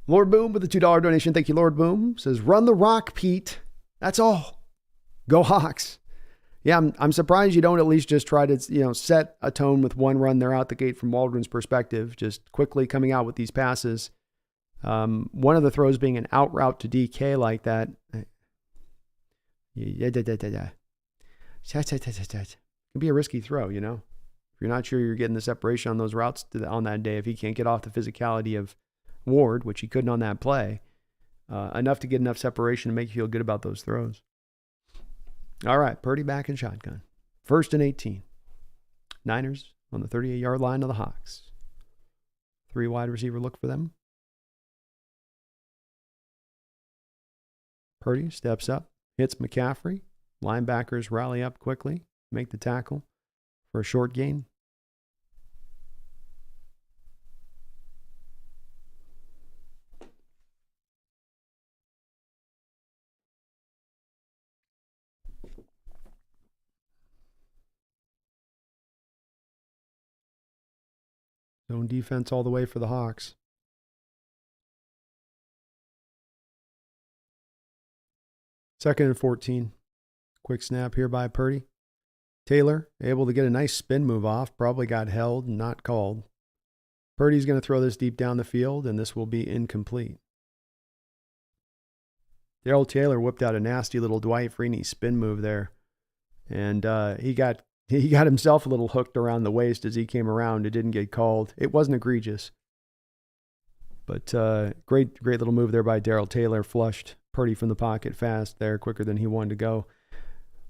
Lord Boom with a $2 donation. Thank you, Lord Boom. Says, run the rock, Pete. That's all. Go Hawks. Yeah, I'm surprised you don't at least just try to, set a tone with one run there out the gate from Waldron's perspective, just quickly coming out with these passes. One of the throws being an out route to DK like that. It can be a risky throw, If you're not sure you're getting the separation on those routes on that day, if he can't get off the physicality of Ward, which he couldn't on that play, enough to get enough separation to make you feel good about those throws. All right, Purdy back in shotgun. 1st and 18. Niners on the 38-yard line of the Hawks. 3 wide receiver look for them. Purdy steps up, hits McCaffrey. Linebackers rally up quickly, make the tackle for a short gain. Zone defense all the way for the Hawks. 2nd and 14. Quick snap here by Purdy. Taylor able to get a nice spin move off. Probably got held and not called. Purdy's going to throw this deep down the field, and this will be incomplete. Darrell Taylor whipped out a nasty little Dwight Freeney spin move there. And he got himself a little hooked around the waist as he came around. It didn't get called. It wasn't egregious. But great little move there by Darrell Taylor. Flushed Purdy from the pocket fast there, quicker than he wanted to go.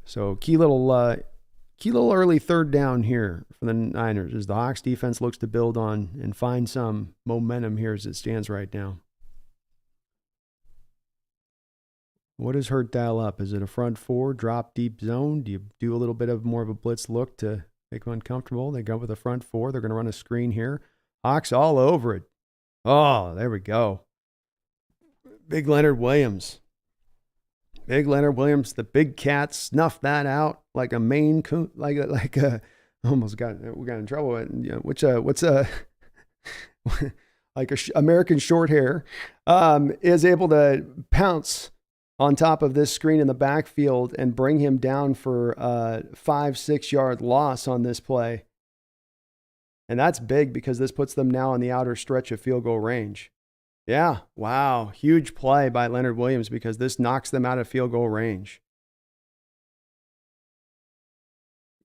So key little early 3rd down here for the Niners as the Hawks defense looks to build on and find some momentum here as it stands right now. What does Hurt dial up? Is it a front 4, drop deep zone? Do you do a little bit of more of a blitz look to make them uncomfortable? They go with a front 4. They're going to run a screen here. Hawks all over it. Oh, there we go. Big Leonard Williams. The big cat snuffed that out like a Maine coon, we got in trouble with, like a American short hair, is able to pounce on top of this screen in the backfield and bring him down for a 5-6 yard loss on this play. And that's big because this puts them now on the outer stretch of field goal range. Yeah, wow, huge play by Leonard Williams because this knocks them out of field goal range.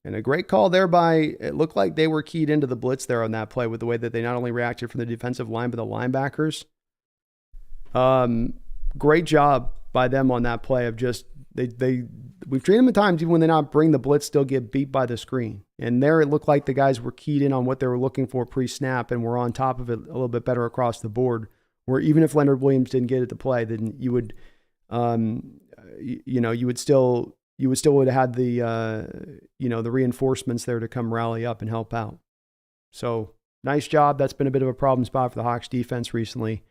And a great call there it looked like they were keyed into the blitz there on that play with the way that they not only reacted from the defensive line, but the linebackers. Great job by them on that play of just we've treated them at times even when they not bring the blitz, still get beat by the screen. And there it looked like the guys were keyed in on what they were looking for pre-snap and were on top of it a little bit better across the board. Where even if Leonard Williams didn't get it to play, then you would, you would have had the the reinforcements there to come rally up and help out. So nice job. That's been a bit of a problem spot for the Hawks defense recently.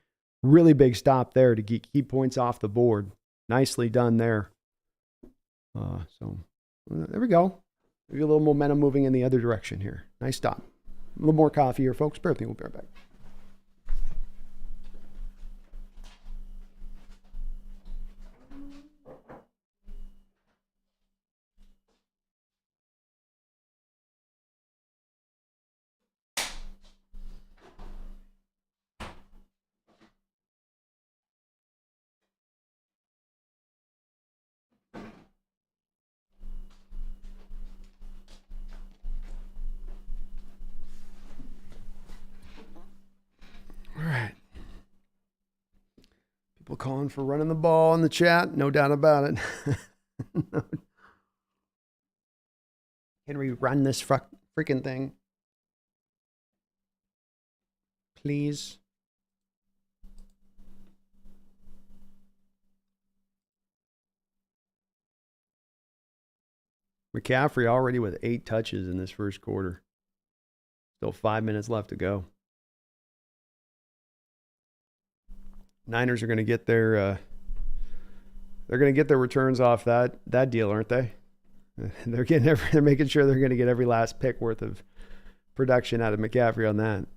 Really big stop there to keep points off the board. Nicely done there. So there we go. Maybe a little momentum moving in the other direction here. Nice stop. A little more coffee here, folks. Bear with me. We'll be right back. All right. People calling for running the ball in the chat. No doubt about it. Henry, run this freaking thing. Please. McCaffrey already with 8 touches in this first quarter. Still 5 minutes left to go. Niners are going to get their returns off that deal, aren't they? They're making sure they're going to get every last pick worth of production out of McCaffrey on that.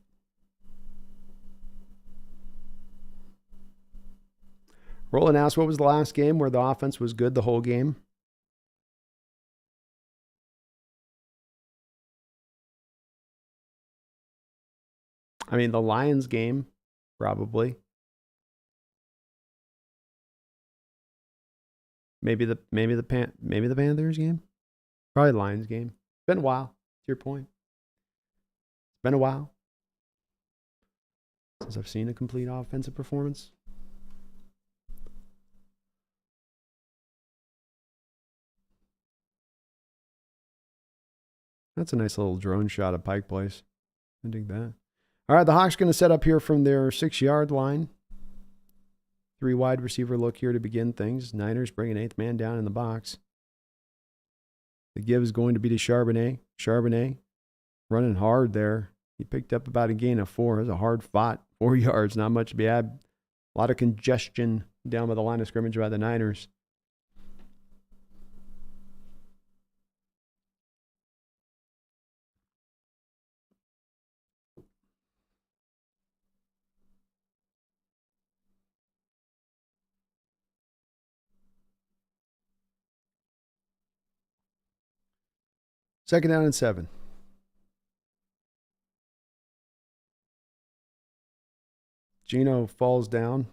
Roland asked, what was the last game where the offense was good the whole game? I mean, the Lions game, probably. Maybe the Panthers game. Probably the Lions game. It's been a while. To your point, it's been a while since I've seen a complete offensive performance. That's a nice little drone shot of Pike Place. I dig that. All right, the Hawks going to set up here from their 6-yard line. 3 wide receiver look here to begin things. Niners bring an 8th man down in the box. The give is going to be to Charbonnet. Charbonnet running hard there. He picked up about a gain of 4. It was a hard fought 4 yards. Not much to be had. A lot of congestion down by the line of scrimmage by the Niners. Second down and 7. Geno falls down,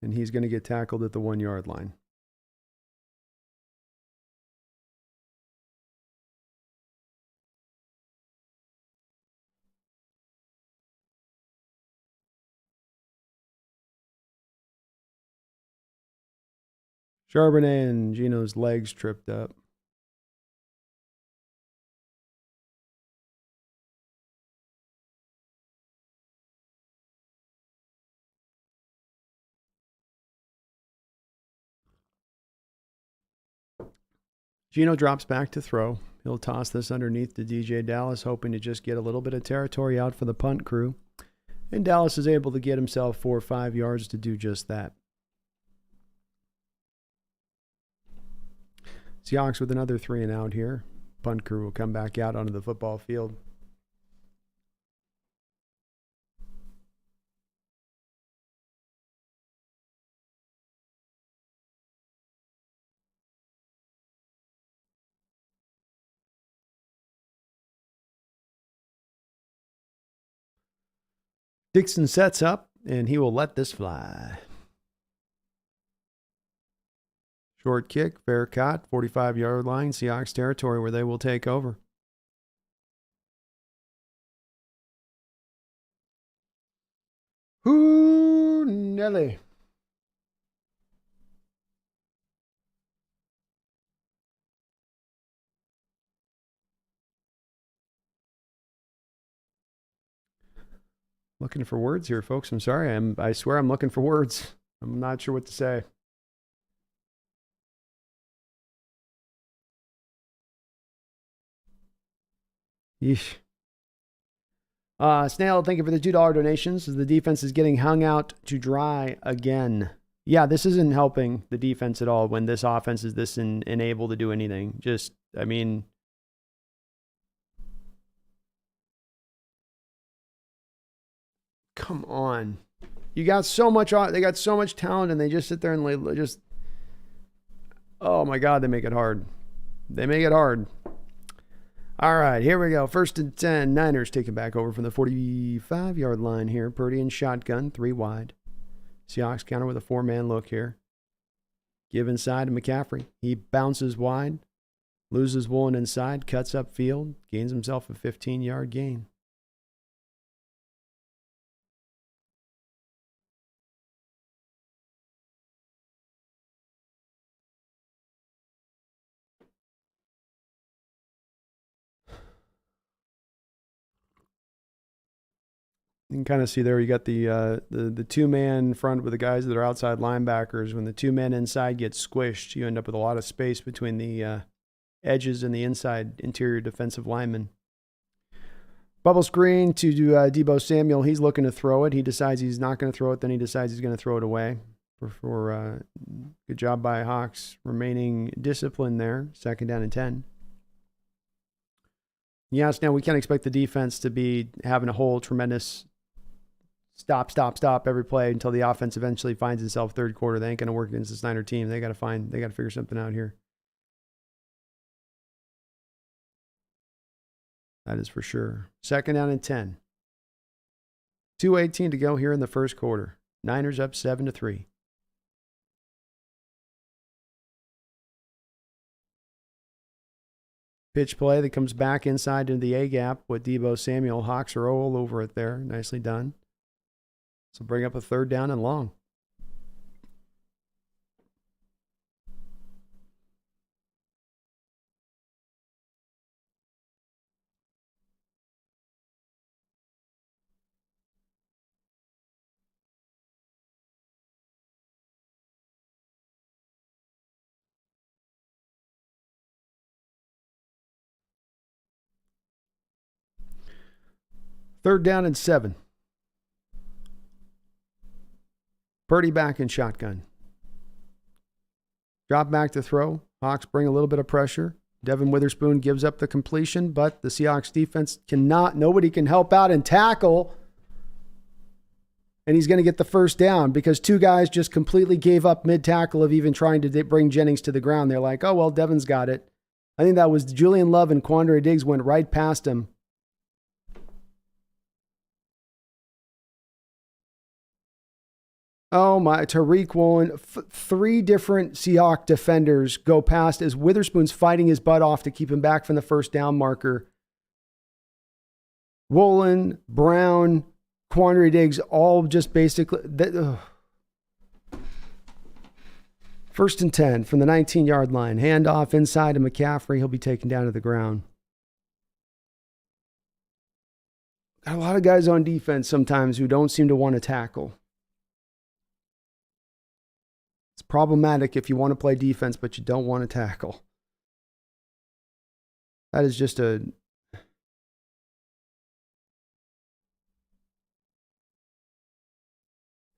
and he's going to get tackled at the 1-yard line. Charbonnet and Geno's legs tripped up. Geno drops back to throw. He'll toss this underneath to DJ Dallas, hoping to just get a little bit of territory out for the punt crew. And Dallas is able to get himself 4 or 5 yards to do just that. Seahawks with another 3 and out here. Punt crew will come back out onto the football field. Dixon sets up, and he will let this fly. Short kick, fair caught, 45-yard line, Seahawks territory where they will take over. Who Nelly. Looking for words here, folks. I'm sorry. I swear I'm looking for words. I'm not sure what to say. Yeesh. Snail, thank you for the $2 donations. The defense is getting hung out to dry again. Yeah, this isn't helping the defense at all when this offense is this unable to do anything. Just, I mean, come on. You got so much, they got so much talent and they just sit there and just, oh my God, they make it hard. They make it hard. All right, here we go. 1st and 10. Niners taking back over from the 45-yard line here. Purdy in shotgun, 3 wide. Seahawks counter with a 4-man look here. Give inside to McCaffrey. He bounces wide, loses Woolen inside, cuts upfield, gains himself a 15-yard gain. You can kind of see there you got the 2-man front with the guys that are outside linebackers. When the 2 men inside get squished, you end up with a lot of space between the edges and the inside interior defensive linemen. Bubble screen to Deebo Samuel. He's looking to throw it. He decides he's not going to throw it. Then he decides he's going to throw it away. For good job by Hawks remaining disciplined there. 2nd down and 10. Yes, now we can't expect the defense to be having a whole tremendous stop every play until the offense eventually finds itself third quarter. They ain't going to work against this Niner team. They got to figure something out here. That is for sure. 2nd down and 10. 2:18 to go here in the first quarter. Niners up 7-3. Pitch play that comes back inside into the A-gap with Deebo Samuel. Hawks are all over it there. Nicely done. So bring up a 3rd down and long. Third down and 7. Purdy back in shotgun. Drop back to throw. Hawks bring a little bit of pressure. Devin Witherspoon gives up the completion, but the Seahawks defense nobody can help out and tackle. And he's going to get the 1st down because 2 guys just completely gave up mid-tackle of even trying to bring Jennings to the ground. They're like, oh, well, Devin's got it. I think that was Julian Love and Quandre Diggs went right past him. Oh my, Tariq Woolen. 3 different Seahawk defenders go past as Witherspoon's fighting his butt off to keep him back from the 1st down marker. Woolen, Brown, Quandre Diggs, all just basically... 1st and 10 from the 19-yard line. Handoff inside to McCaffrey. He'll be taken down to the ground. Got a lot of guys on defense sometimes who don't seem to want to tackle. It's problematic if you want to play defense, but you don't want to tackle. That is just a...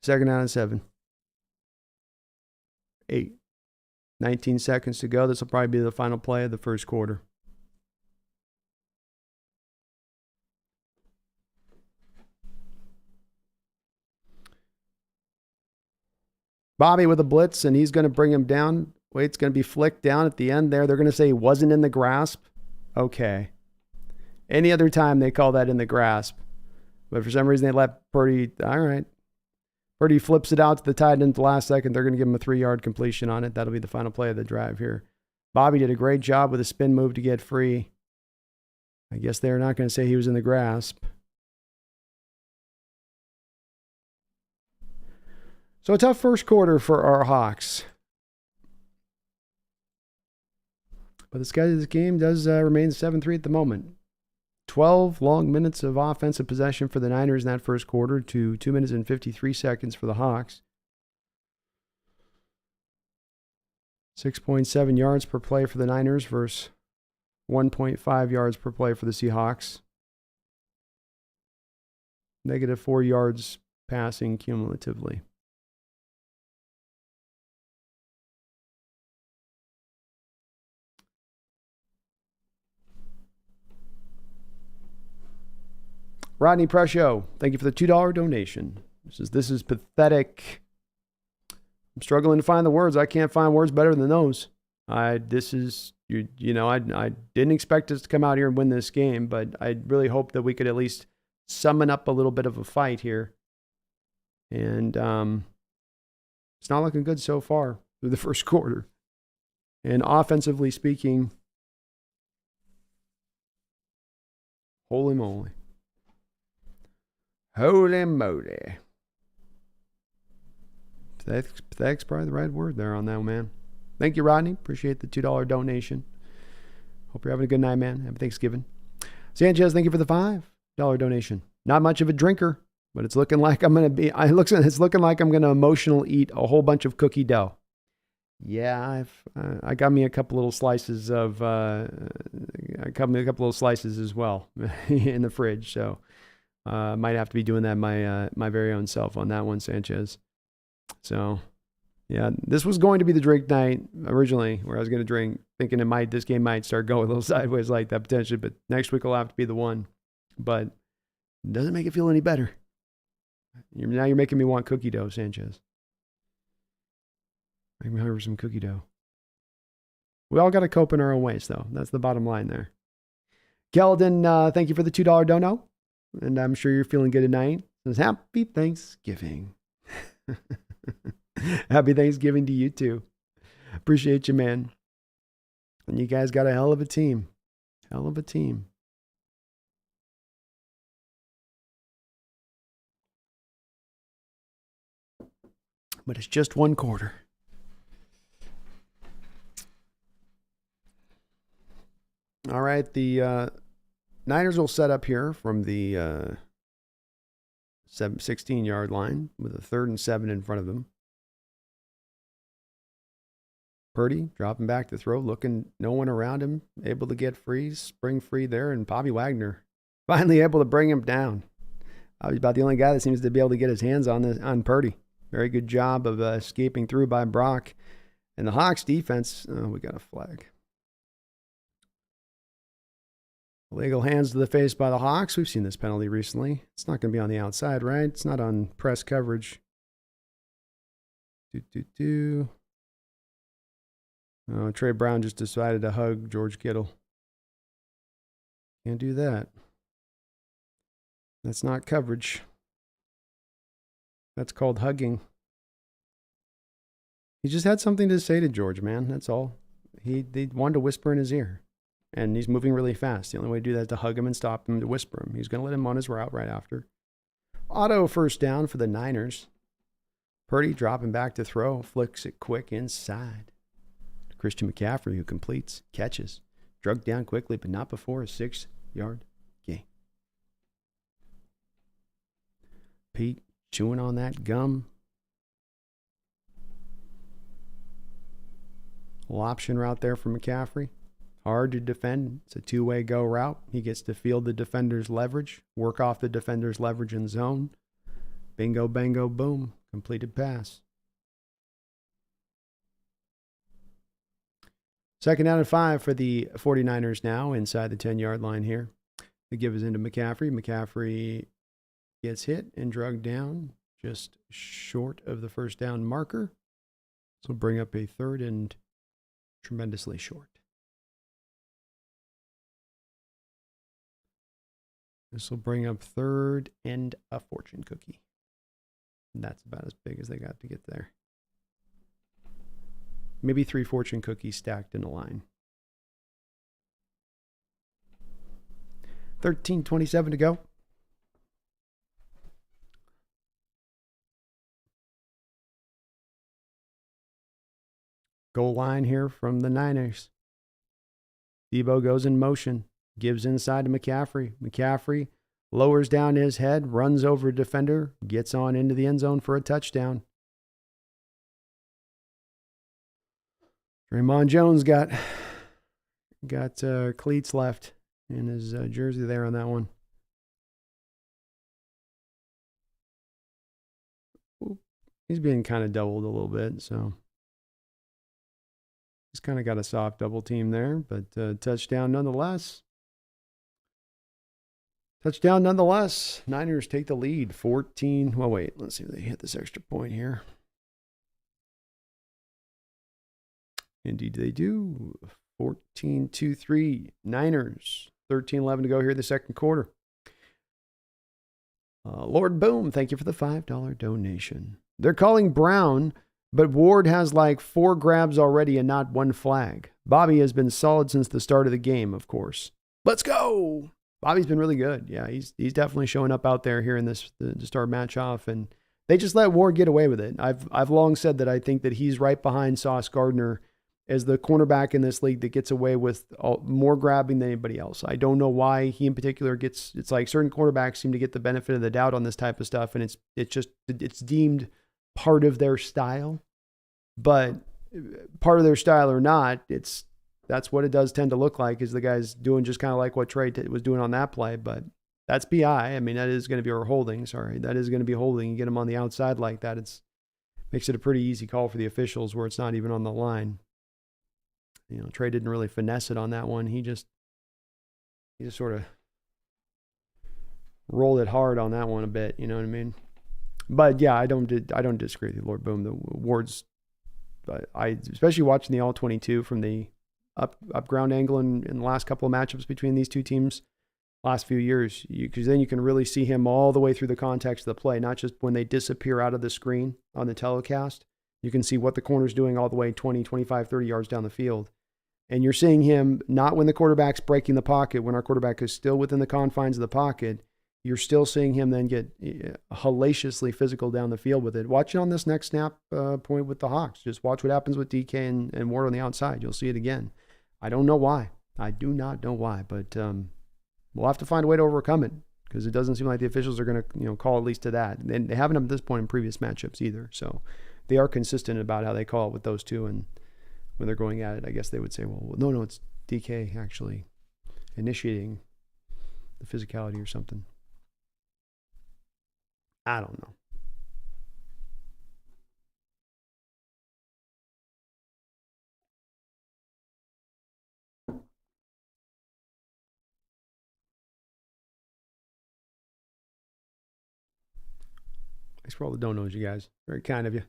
Second down and 7. 8. 19 seconds to go. This will probably be the final play of the first quarter. Bobby with a blitz, and he's going to bring him down. Wait's going to be flicked down at the end there. They're going to say he wasn't in the grasp. Okay. Any other time they call that in the grasp. But for some reason they let Purdy, all right. Purdy flips it out to the tight end at the last second. They're going to give him a 3-yard completion on it. That'll be the final play of the drive here. Bobby did a great job with a spin move to get free. I guess they're not going to say he was in the grasp. So a tough first quarter for our Hawks. But this game does remain 7-3 at the moment. 12 long minutes of offensive possession for the Niners in that first quarter to 2 minutes and 53 seconds for the Hawks. 6.7 yards per play for the Niners versus 1.5 yards per play for the Seahawks. -4 yards passing cumulatively. Rodney Prescio, thank you for the $2 donation. This is pathetic. I'm struggling to find the words. I can't find words better than those. I didn't expect us to come out here and win this game, but I really hope that we could at least summon up a little bit of a fight here. And it's not looking good so far through the first quarter. And offensively speaking, holy moly. Holy moly. Pathetic's probably the right word there on that, man. Thank you, Rodney. Appreciate the $2 donation. Hope you're having a good night, man. Happy Thanksgiving. Sanchez, thank you for the $5 donation. Not much of a drinker, but it's looking like I'm going to be, it's looking like I'm going to emotional eat a whole bunch of cookie dough. Yeah, I got me a couple little slices of, as well in the fridge. So might have to be doing that my very own self on that one, Sanchez. So, yeah, this was going to be the drink night originally, where I was going to drink, thinking this game might start going a little sideways like that potentially, but next week will have to be the one. But it doesn't make it feel any better. Now you're making me want cookie dough, Sanchez. Make me hungry for some cookie dough. We all got to cope in our own ways, though. That's the bottom line there. Keldon, thank you for the $2 dono. And I'm sure you're feeling good tonight. Says, happy Thanksgiving. Happy Thanksgiving to you, too. Appreciate you, man. And you guys got a hell of a team. Hell of a team. But it's just one quarter. All right, the Niners will set up here from the 16-yard line with a 3rd and 7 in front of them. Purdy dropping back to throw, looking, no one around him, able to get free, spring free there, and Bobby Wagner finally able to bring him down. He's about the only guy that seems to be able to get his hands on Purdy. Very good job of escaping through by Brock. And the Hawks defense, we got a flag. Illegal hands to the face by the Hawks. We've seen this penalty recently. It's not going to be on the outside, right? It's not on press coverage. Oh, Trey Brown just decided to hug George Kittle. Can't do that. That's not coverage. That's called hugging. He just had something to say to George, man. That's all. They wanted to whisper in his ear. And he's moving really fast. The only way to do that is to hug him and stop him, to whisper him. He's going to let him on his route right after. Auto first down for the Niners. Purdy dropping back to throw. Flicks it quick inside. Christian McCaffrey, who completes, catches. Drug down quickly, but not before a 6-yard gain. Pete chewing on that gum. Little option route there for McCaffrey. Hard to defend. It's a two-way go route. He gets to field the defender's leverage, work off the defender's leverage in zone. Bingo, bango, boom. Completed pass. 2nd down and 5 for the 49ers now inside the 10-yard line here. The give is into McCaffrey. McCaffrey gets hit and drugged down just short of the first down marker. This will bring up a 3rd and tremendously short. This will bring up 3rd and a fortune cookie. And that's about as big as they got to get there. Maybe 3 fortune cookies stacked in a line. 13:27 to go. Goal line here from the Niners. Debo goes in motion, gives inside to McCaffrey. McCaffrey lowers down his head, runs over a defender, gets on into the end zone for a touchdown. Draymond Jones got cleats left in his jersey there on that one. He's being kind of doubled a little bit, so he's kind of got a soft double team there, but touchdown nonetheless. Touchdown nonetheless. Niners take the lead, 14. Well, wait, let's see if they hit this extra point here. Indeed, they do. 14-2-3. Niners. 13-11 to go here in the second quarter. Lord Boom, thank you for the $5 donation. They're calling Brown, but Ward has like 4 grabs already and not 1 flag. Bobby has been solid since the start of the game, of course. Let's go! Bobby's been really good. Yeah, he's definitely showing up out there here in this to start match off, and they just let Ward get away with it. I've long said that I think that he's right behind Sauce Gardner as the cornerback in this league that gets away with more grabbing than anybody else. I don't know why he in particular gets. It's like certain quarterbacks seem to get the benefit of the doubt on this type of stuff, and it's deemed part of their style. But part of their style or not, that's what it does tend to look like, is the guy's doing just kind of like what Trey was doing on that play. But that's PI. I mean, that is going to be our holding. Sorry, that is going to be holding. You get him on the outside like that, makes it a pretty easy call for the officials where it's not even on the line. You know, Trey didn't really finesse it on that one. He just sort of rolled it hard on that one a bit. You know what I mean? But yeah, I don't disagree with you, Lord Boom. The Wards, I especially watching the all-22 from the up ground angle in the last couple of matchups between these two teams last few years, because then you can really see him all the way through the context of the play, not just when they disappear out of the screen on the telecast. You can see what the corner's doing all the way 20, 25, 30 yards down the field. And you're seeing him not when the quarterback's breaking the pocket, when our quarterback is still within the confines of the pocket. You're still seeing him then get hellaciously physical down the field with it. Watch it on this next snap point with the Hawks. Just watch what happens with DK and Ward on the outside. You'll see it again. I don't know why. I do not know why, but we'll have to find a way to overcome it, because it doesn't seem like the officials are going to call at least to that. And they haven't up to this point in previous matchups either. So they are consistent about how they call it with those two. And when they're going at it, I guess they would say, well, no, it's DK actually initiating the physicality or something. I don't know. Thanks for all the donos, you guys. Very kind of you.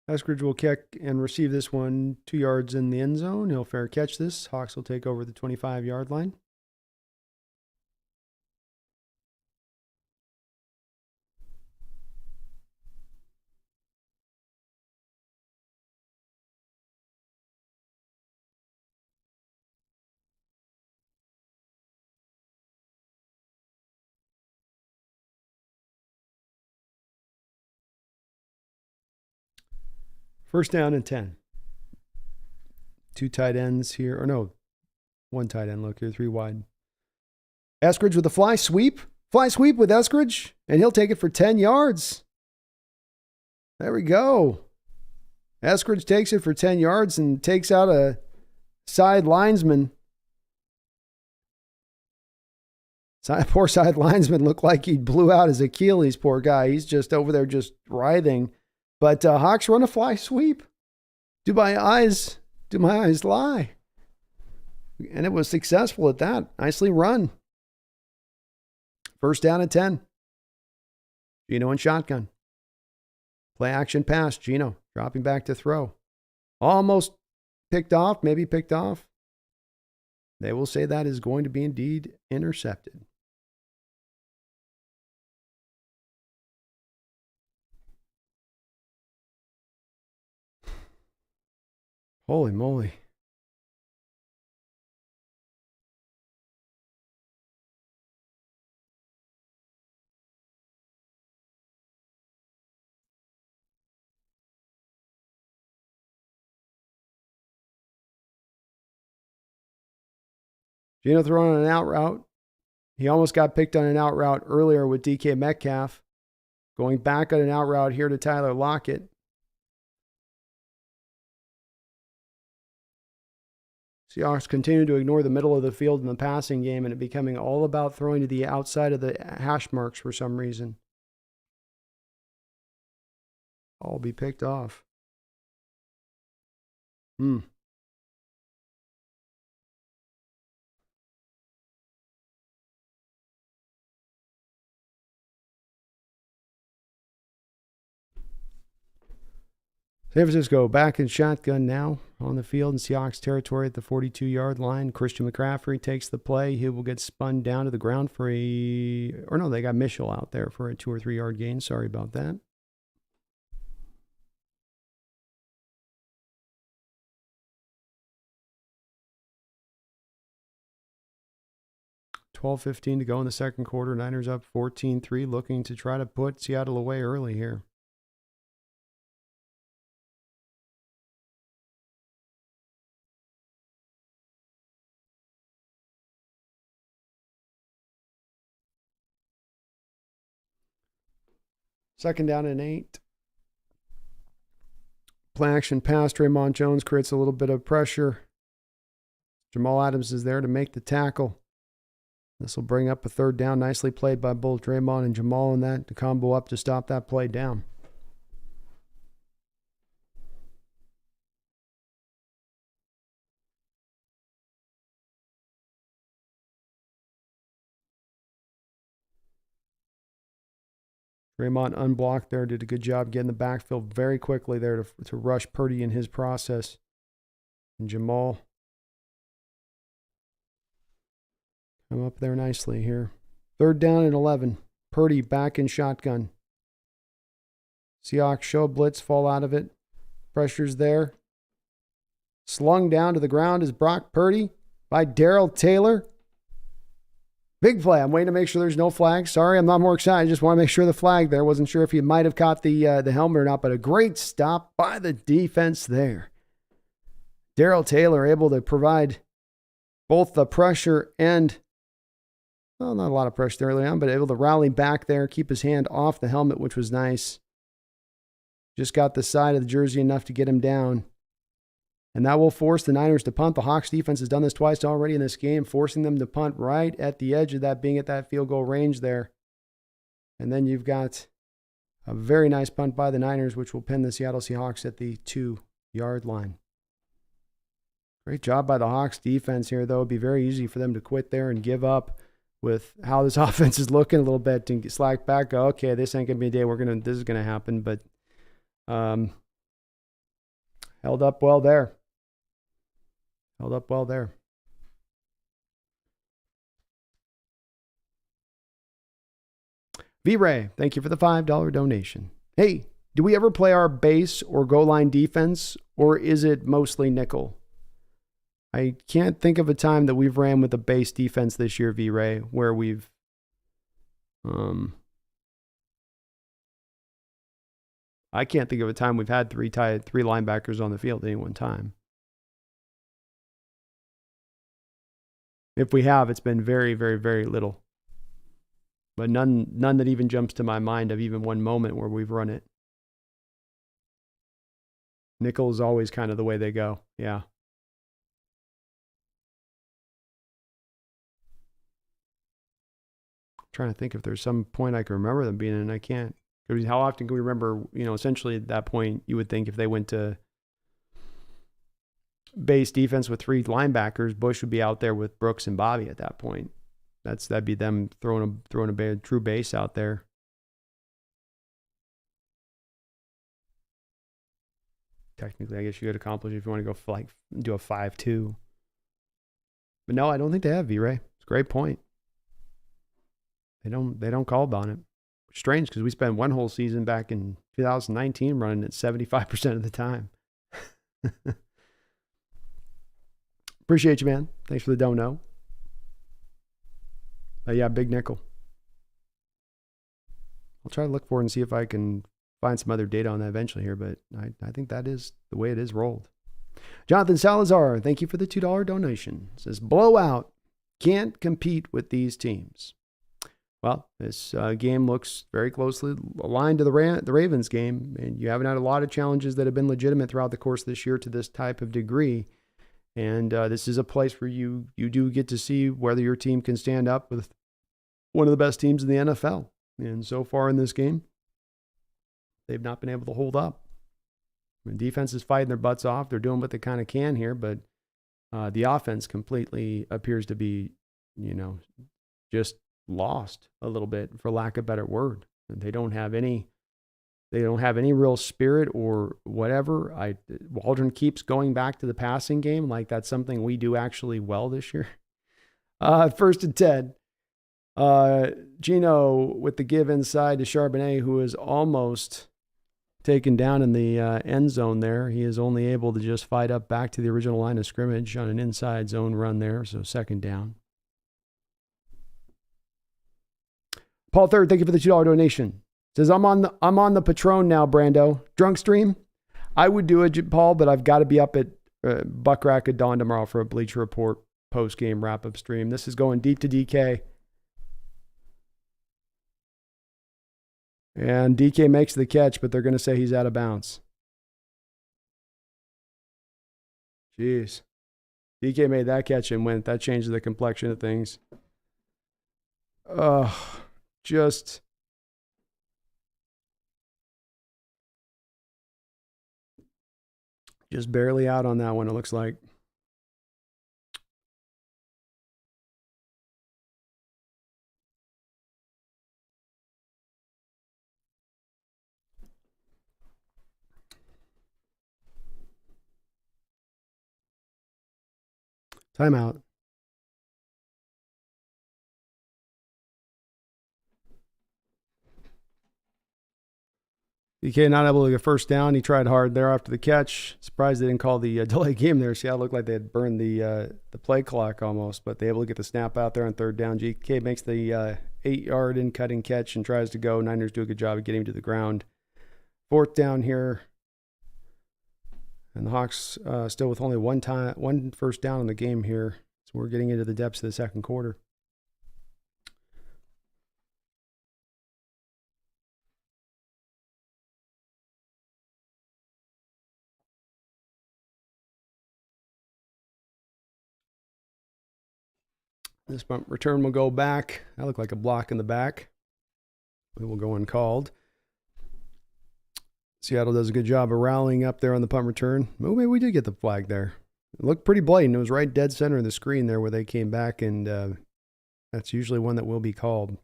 Eskridge will kick and receive this one 2 yards in the end zone. He'll fair catch this. Hawks will take over the 25-yard line. First down and 10. 2 tight ends here. Or no, 1 tight end. Look here, 3 wide. Eskridge with a fly sweep. Fly sweep with Eskridge. And he'll take it for 10 yards. There we go. Eskridge takes it for 10 yards and takes out a side linesman. Poor side linesman looked like he blew out his Achilles, poor guy. He's just over there just writhing. But Hawks run a fly sweep. Do my eyes lie? And it was successful at that. Nicely run. First down and 10. Gino and shotgun. Play action pass. Geno dropping back to throw. Almost picked off, maybe picked off. They will say that is going to be indeed intercepted. Holy moly. Geno throwing on an out route. He almost got picked on an out route earlier with DK Metcalf. Going back on an out route here to Tyler Lockett. Seahawks continue to ignore the middle of the field in the passing game and it becoming all about throwing to the outside of the hash marks for some reason. All be picked off. San Francisco back in shotgun now on the field in Seahawks territory at the 42-yard line. Christian McCaffrey takes the play. He will get spun down to the ground for they got Mitchell out there for a 2 or 3 yard gain. Sorry about that. $12:15 to go in the second quarter. Niners up 14-3, looking to try to put Seattle away early here. Second down and 8. Play action pass. Draymond Jones creates a little bit of pressure. Jamal Adams is there to make the tackle. This will bring up a third down. Nicely played by both Draymond and Jamal in that to combo up to stop that play down. Draymond unblocked there, did a good job getting the backfield very quickly there to rush Purdy in his process. And Jamal come up there nicely here. Third down and 11. Purdy back in shotgun. Seahawks show blitz, fall out of it. Pressure's there. Slung down to the ground is Brock Purdy by Darrell Taylor. Big play. I'm waiting to make sure there's no flag. Sorry, I'm not more excited. I just want to make sure the flag there. Wasn't sure if he might have caught the helmet or not, but a great stop by the defense there. Darrell Taylor able to provide both the pressure and, well, not a lot of pressure early on, but able to rally back there, keep his hand off the helmet, which was nice. Just got the side of the jersey enough to get him down. And that will force the Niners to punt. The Hawks defense has done this twice already in this game, forcing them to punt right at the edge of that, being at that field goal range there. And then you've got a very nice punt by the Niners, which will pin the Seattle Seahawks at the 2-yard line. Great job by the Hawks defense here, though. It'd be very easy for them to quit there and give up with how this offense is looking a little bit and slack back. Go, okay, this ain't gonna be a day this is gonna happen, but held up well there. Held up well there. V-Ray, thank you for the $5 donation. Hey, do we ever play our base or goal line defense, or is it mostly nickel? I can't think of a time that we've ran with a base defense this year, V-Ray, where we've I can't think of a time we've had three linebackers on the field at any one time. If we have, it's been very, very, very little. But none that even jumps to my mind of even one moment where we've run it. Nickel is always kind of the way they go. Yeah. I'm trying to think if there's some point I can remember them being in. I can't. How often can we remember, essentially at that point, you would think if they went to base defense with 3 linebackers, Bush would be out there with Brooks and Bobby at that point. That'd be them throwing a true base out there. technically, I guess you could accomplish if you want to go do a 5-2. But no, I don't think they have, V-Ray. It's a great point. They don't call on it. Strange, because we spent one whole season back in 2019 running it 75% of the time. Appreciate you, man. Thanks for the dono. Yeah, big nickel. I'll try to look for it and see if I can find some other data on that eventually here, but I think that is the way it is rolled. Jonathan Salazar, thank you for the $2 donation. Says, blowout. Can't compete with these teams. Well, this game looks very closely aligned to the Ravens game, and you haven't had a lot of challenges that have been legitimate throughout the course of this year to this type of degree. And this is a place where you do get to see whether your team can stand up with one of the best teams in the NFL. And so far in this game, they've not been able to hold up. The defense is fighting their butts off. They're doing what they kind of can here, but the offense completely appears to be, just lost a little bit, for lack of a better word. They don't have any real spirit or whatever. Waldron keeps going back to the passing game like that's something we do actually well this year. 1st and 10. Gino with the give inside to Charbonnet, who is almost taken down in the end zone there. He is only able to just fight up back to the original line of scrimmage on an inside zone run there, so 2nd down. Paul Third, thank you for the $2 donation. Says, I'm on the Patron now, Brando. Drunk stream? I would do it, Paul, but I've got to be up at buck rack at dawn tomorrow for a Bleacher Report post-game wrap-up stream. This is going deep to DK. And DK makes the catch, but they're going to say he's out of bounds. Jeez. DK made that catch and went. That changed the complexion of things. Just barely out on that one, it looks like. Timeout. DK not able to get first down. He tried hard there after the catch. Surprised they didn't call the delay game there. See, it looked like they had burned the play clock almost, but they able to get the snap out there on 3rd down. DK makes the 8-yard in-cutting catch and tries to go. Niners do a good job of getting him to the ground. 4th down here. And the Hawks still with only one first down in the game here. So we're getting into the depths of the 2nd quarter. This punt return will go back. That looked like a block in the back. It will go uncalled. Seattle does a good job of rallying up there on the punt return. Well, maybe we did get the flag there. It looked pretty blatant. It was right dead center of the screen there where they came back, and that's usually one that will be called.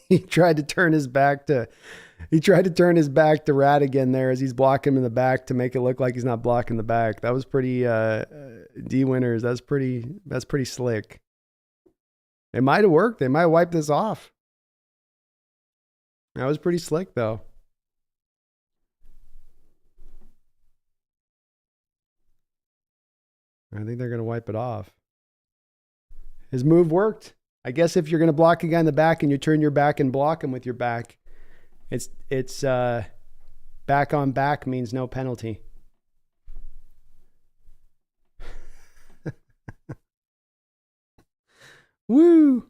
He tried to turn his back to Radigan there as he's blocking him in the back to make it look like he's not blocking the back. That was pretty D Winners. That's pretty slick. It might have worked. They might have wiped this off. That was pretty slick though. I think they're going to wipe it off. His move worked. I guess if you're going to block a guy in the back and you turn your back and block him with your back, it's back on back means no penalty. Woo!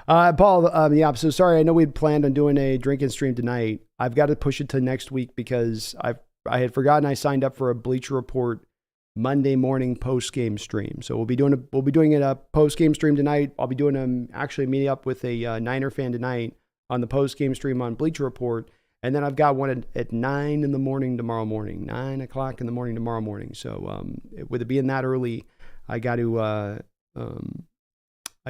Paul, yeah, so sorry. I know we'd planned on doing a drinking stream tonight. I've got to push it to next week because I had forgotten I signed up for a Bleacher Report Monday morning post-game stream. So we'll be doing a post-game stream tonight. I'll be doing actually meeting up with a Niner fan tonight on the post-game stream on Bleacher Report. And then I've got one at 9 in the morning tomorrow morning, 9 o'clock in the morning tomorrow morning. So with it being that early, I got to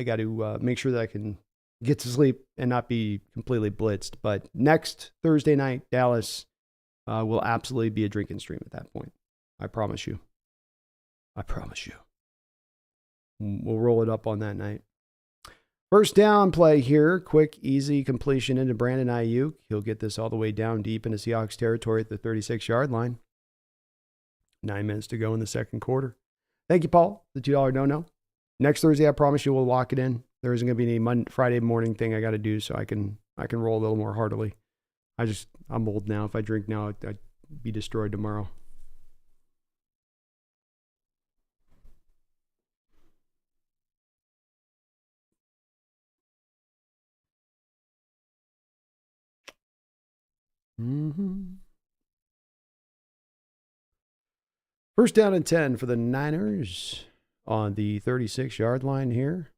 I got to make sure that I can get to sleep and not be completely blitzed. But next Thursday night, Dallas will absolutely be a drinking stream at that point. I promise you. I promise you. We'll roll it up on that night. First down play here. Quick, easy completion into Brandon Ayuk. He'll get this all the way down deep into Seahawks territory at the 36-yard line. 9 minutes to go in the second quarter. Thank you, Paul, the $2 no-no. Next Thursday, I promise you we'll lock it in. There isn't going to be any Friday morning thing I got to do, so I can roll a little more heartily. I'm old now. If I drink now, I'd be destroyed tomorrow. First down and 10 for the Niners on the 36-yard line here.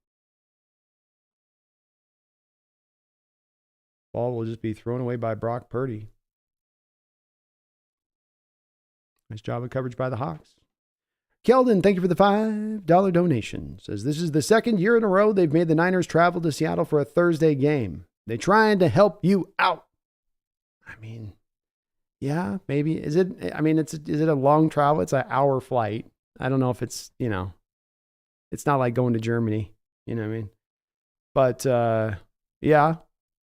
Ball will just be thrown away by Brock Purdy. Nice job of coverage by the Hawks. Keldon, thank you for the $5 donation. Says, this is the second year in a row they've made the Niners travel to Seattle for a Thursday game. They're trying to help you out. I mean, yeah, maybe. Is it a long travel? It's an hour flight. I don't know if it's, it's not like going to Germany. You know what I mean? But, yeah.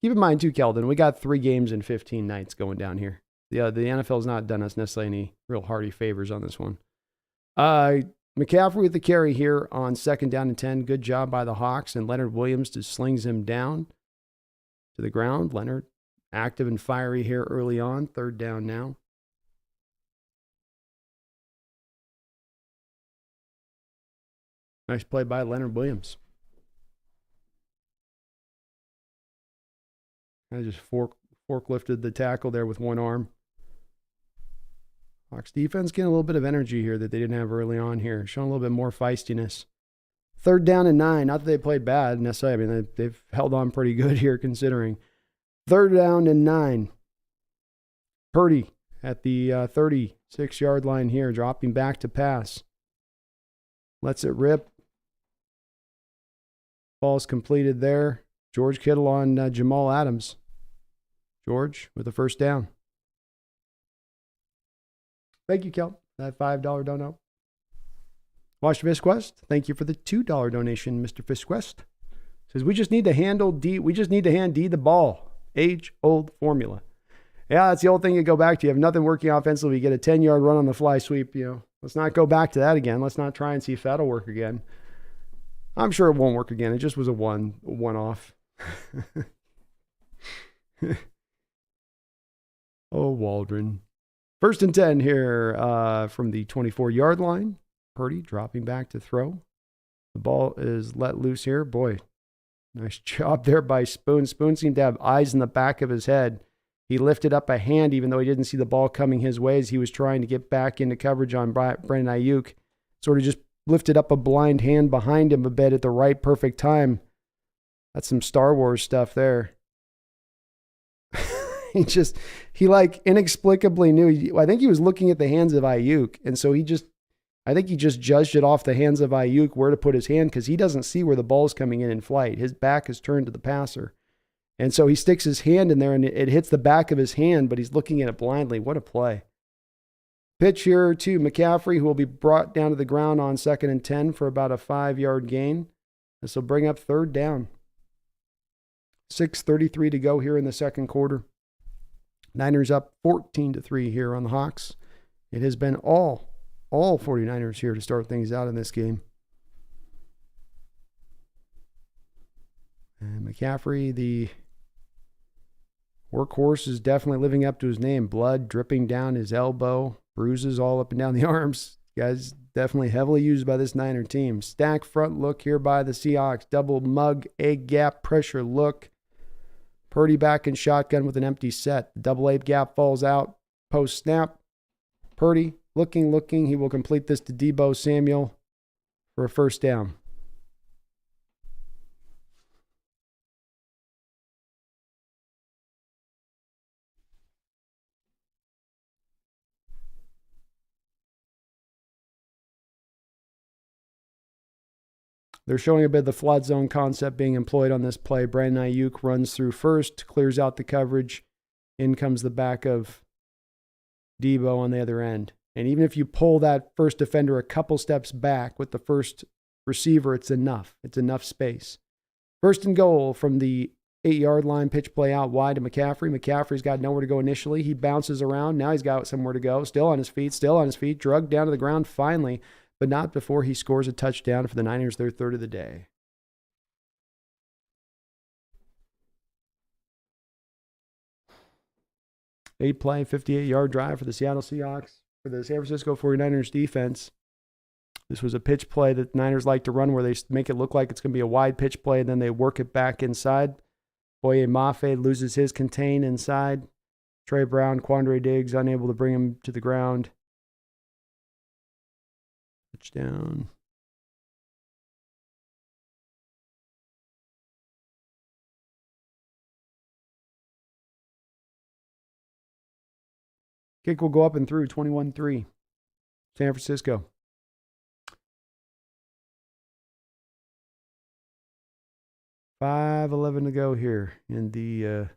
Keep in mind, too, Keldon, we got 3 games in 15 nights going down here. The NFL's not done us necessarily any real hearty favors on this one. McCaffrey with the carry here on second down and 10. Good job by the Hawks, and Leonard Williams just slings him down to the ground. Leonard active and fiery here early on. Third down now. Nice play by Leonard Williams. I just forklifted the tackle there with one arm. Hawks defense getting a little bit of energy here that they didn't have early on here. Showing a little bit more feistiness. Third down and 9. Not that they played bad necessarily. I mean, they've held on pretty good here considering. Third down and 9. Purdy at the 36-yard line here, dropping back to pass. Lets it rip. Ball's completed there. George Kittle on Jamal Adams. George with the first down. Thank you, Kel. That $5 dono. Watch Fisquest. Thank you for the $2 donation, Mr. Fisquest. Says we just need to hand D the ball. Age-old formula. Yeah, that's the old thing you go back to. You have nothing working offensively. You get a 10-yard run on the fly sweep. Let's not go back to that again. Let's not try and see if that'll work again. I'm sure it won't work again. It just was a one-off. Oh, Waldron. First and 10 here from the 24-yard line. Purdy dropping back to throw. The ball is let loose here. Boy, nice job there by Spoon. Spoon seemed to have eyes in the back of his head. He lifted up a hand even though he didn't see the ball coming his way as he was trying to get back into coverage on Brandon Ayuk. Sort of just lifted up a blind hand behind him a bit at the right perfect time. That's some Star Wars stuff there. He inexplicably knew. I think he was looking at the hands of Ayuk. And so I think he just judged it off the hands of Ayuk where to put his hand because he doesn't see where the ball's coming in flight. His back is turned to the passer. And so he sticks his hand in there and it hits the back of his hand, but he's looking at it blindly. What a play. Pitch here to McCaffrey, who will be brought down to the ground on second and 10 for about a 5-yard gain. This will bring up third down. 6:33 to go here in the second quarter. Niners up 14-3 here on the Hawks. It has been all 49ers here to start things out in this game. And McCaffrey, the workhorse, is definitely living up to his name. Blood dripping down his elbow, bruises all up and down the arms. Guys, definitely heavily used by this Niner team. Stack front look here by the Seahawks. Double mug, egg gap, pressure look. Purdy back in shotgun with an empty set. The double A gap falls out. Post snap. Purdy looking. He will complete this to Deebo Samuel for a first down. They're showing a bit of the flood zone concept being employed on this play. Brandon Ayuk runs through first, clears out the coverage. In comes the back of Debo on the other end. And even if you pull that first defender a couple steps back with the first receiver, it's enough. It's enough space. First and goal from the 8-yard line, pitch play out wide to McCaffrey. McCaffrey's got nowhere to go initially. He bounces around. Now he's got somewhere to go. Still on his feet, drugged down to the ground finally, but not before he scores a touchdown for the Niners, their third of the day. Eight-play, 58-yard drive for the Seattle Seahawks. For the San Francisco 49ers defense, this was a pitch play that the Niners like to run where they make it look like it's going to be a wide pitch play, and then they work it back inside. Boye Mafe loses his contain inside. Trey Brown, Quandre Diggs, unable to bring him to the ground. Touchdown. Kick will go up and through, 21-3. San Francisco. $5:11 to go here in the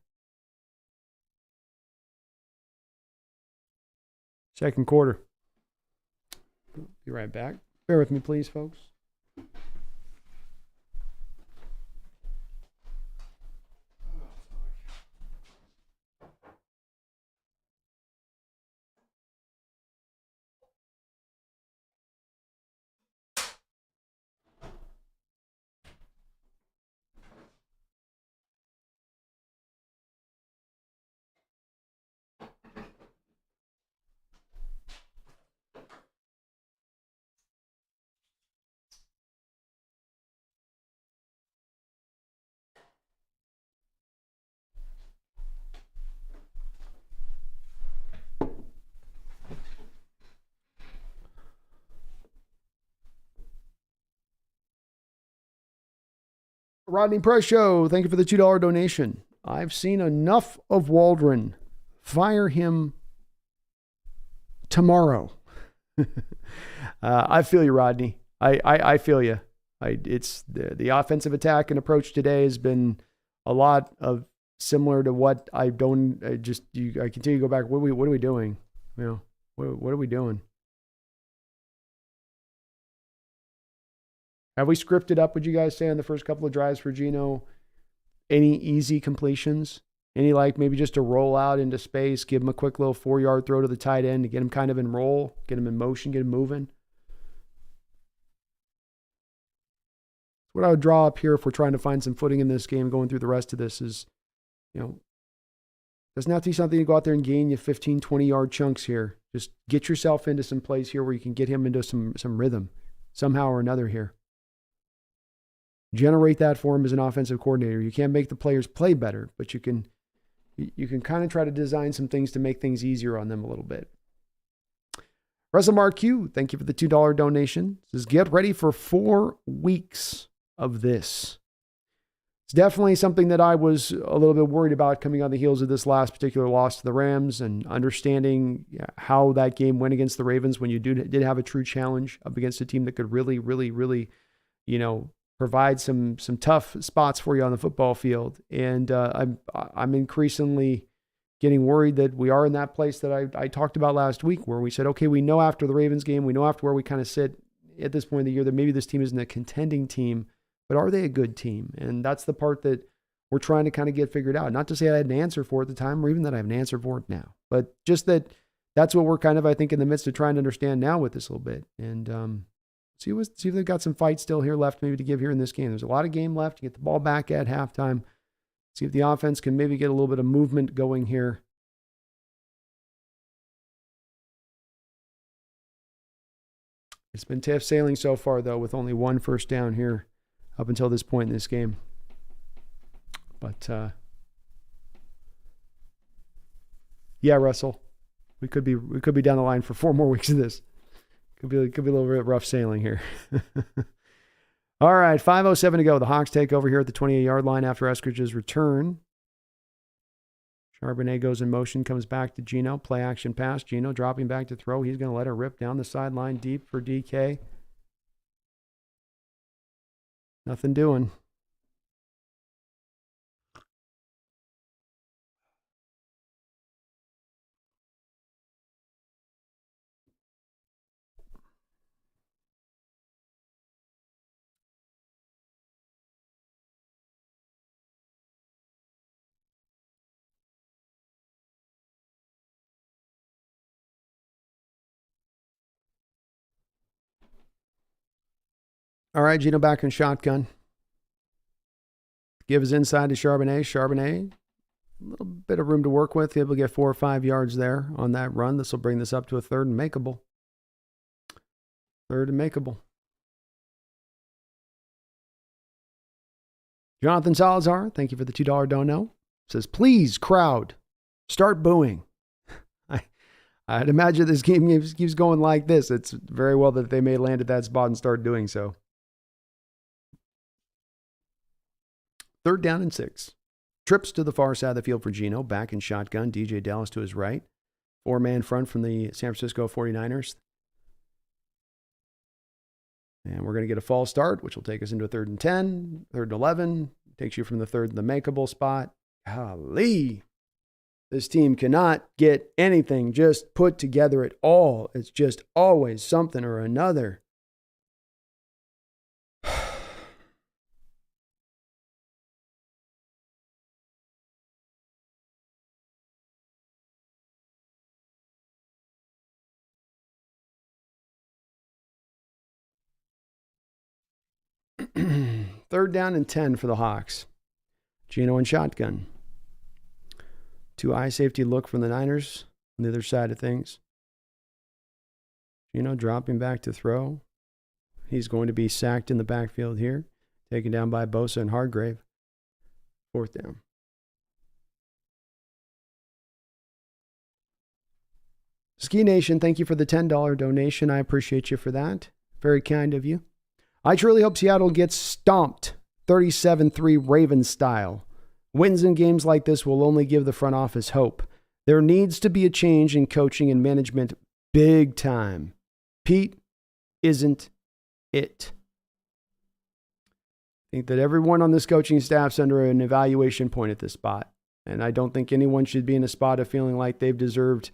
second quarter. Be right back. Bear with me, please, folks. Rodney Price Show, thank you for the $2 donation. I've seen enough of Waldron. Fire him tomorrow. I feel you, Rodney. I feel you. It's the offensive attack and approach today has been a lot of similar to what I continue to go back. What are we doing? You know, what are we doing? Have we scripted up, would you guys say, on the first couple of drives for Geno? Any easy completions? Any maybe just a roll out into space, give him a quick little 4-yard throw to the tight end to get him kind of in roll, get him in motion, get him moving? What I would draw up here if we're trying to find some footing in this game going through the rest of this is, doesn't have to be something to go out there and gain you 15, 20-yard chunks here. Just get yourself into some plays here where you can get him into some rhythm somehow or another here. Generate that for him as an offensive coordinator. You can't make the players play better, but you can kind of try to design some things to make things easier on them a little bit. Russell Mark Q, thank you for the $2 donation. Says, get ready for 4 weeks of this. It's definitely something that I was a little bit worried about coming on the heels of this last particular loss to the Rams and understanding how that game went against the Ravens when you did have a true challenge up against a team that could really, really, really, provide some tough spots for you on the football field. And I'm increasingly getting worried that we are in that place that I talked about last week where we said, okay, we know after the Ravens game, we know after where we kind of sit at this point in the year that maybe this team isn't a contending team, but are they a good team? And that's the part that we're trying to kind of get figured out. Not to say I had an answer for it at the time or even that I have an answer for it now, but just that's what we're kind of, I think, in the midst of trying to understand now with this a little bit. And see if they've got some fight still here left maybe to give here in this game. There's a lot of game left to get the ball back at halftime. See if the offense can maybe get a little bit of movement going here. It's been tough sailing so far, though, with only 1 first down here up until this point in this game. But, yeah, Russell, we could be down the line for 4 more weeks of this. Could be a little bit rough sailing here. All right, 5:07 to go. The Hawks take over here at the 28-yard line after Eskridge's return. Charbonnet goes in motion, comes back to Geno. Play action pass. Geno dropping back to throw. He's going to let her rip down the sideline deep for DK. Nothing doing. All right, Gino back in shotgun. Give his inside to Charbonnet. Charbonnet, a little bit of room to work with. Able to get 4 or 5 yards there on that run. This will bring this up to a third and makeable. Third and makeable. Jonathan Salazar, thank you for the $2 dono. Says, please, crowd, start booing. I'd imagine this game keeps going like this. It's very well that they may land at that spot and start doing so. 3rd down and 6. Trips to the far side of the field for Gino. Back in shotgun. DJ Dallas to his right. 4-man front from the San Francisco 49ers. And we're going to get a false start, which will take us into a 3rd and 10, 3rd and 11. Takes you from the 3rd to the makeable spot. Golly. This team cannot get anything just put together at all. It's just always something or another. Third down and 10 for the Hawks. Gino and shotgun. 2-eye safety look from the Niners on the other side of things. Gino dropping back to throw. He's going to be sacked in the backfield here. Taken down by Bosa and Hargrave. 4th down. Ski Nation, thank you for the $10 donation. I appreciate you for that. Very kind of you. I truly hope Seattle gets stomped 37-3 Ravens style. Wins in games like this will only give the front office hope. There needs to be a change in coaching and management big time. Pete isn't it. I think that everyone on this coaching staff's under an evaluation point at this spot. And I don't think anyone should be in a spot of feeling like they've deserved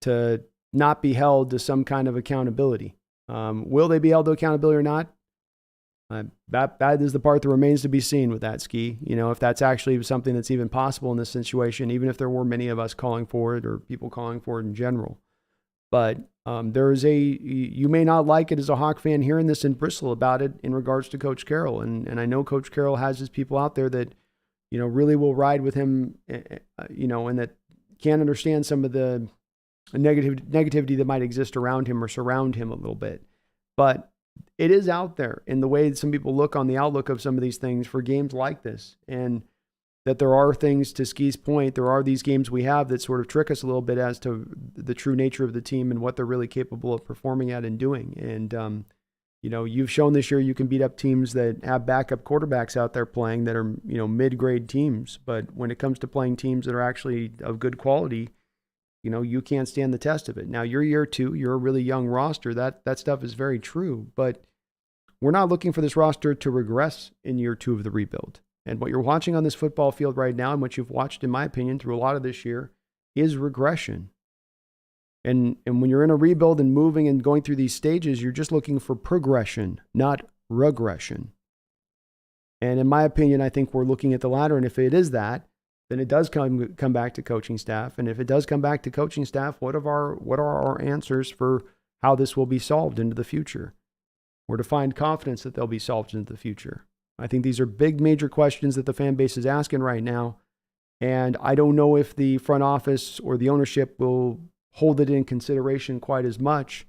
to not be held to some kind of accountability. Will they be held to accountability or not? That is the part that remains to be seen with that, Ski. You know, if that's actually something that's even possible in this situation, even if there were many of us calling for it or people calling for it in general. But you may not like it as a Hawk fan hearing this in Bristol about it in regards to Coach Carroll. And I know Coach Carroll has his people out there that, you know, really will ride with him, you know, and that can't understand some of the negativity that might exist around him or surround him a little bit. But it is out there in the way that some people look on the outlook of some of these things for games like this. And that there are things, to Ski's point, there are these games we have that sort of trick us a little bit as to the true nature of the team and what they're really capable of performing at and doing. And, you know, you've shown this year you can beat up teams that have backup quarterbacks out there playing that are, you know, mid-grade teams. But when it comes to playing teams that are actually of good quality, you know, you can't stand the test of it. Now, you're year 2, you're a really young roster. That stuff is very true. But we're not looking for this roster to regress in year 2 of the rebuild. And what you're watching on this football field right now, and what you've watched, in my opinion, through a lot of this year, is regression. And when you're in a rebuild and moving and going through these stages, you're just looking for progression, not regression. And in my opinion, I think we're looking at the latter. And if it is that, then it does come back to coaching staff. And if it does come back to coaching staff, what are our answers for how this will be solved into the future? Or to find confidence that they'll be solved into the future. I think these are big, major questions that the fan base is asking right now. And I don't know if the front office or the ownership will hold it in consideration quite as much,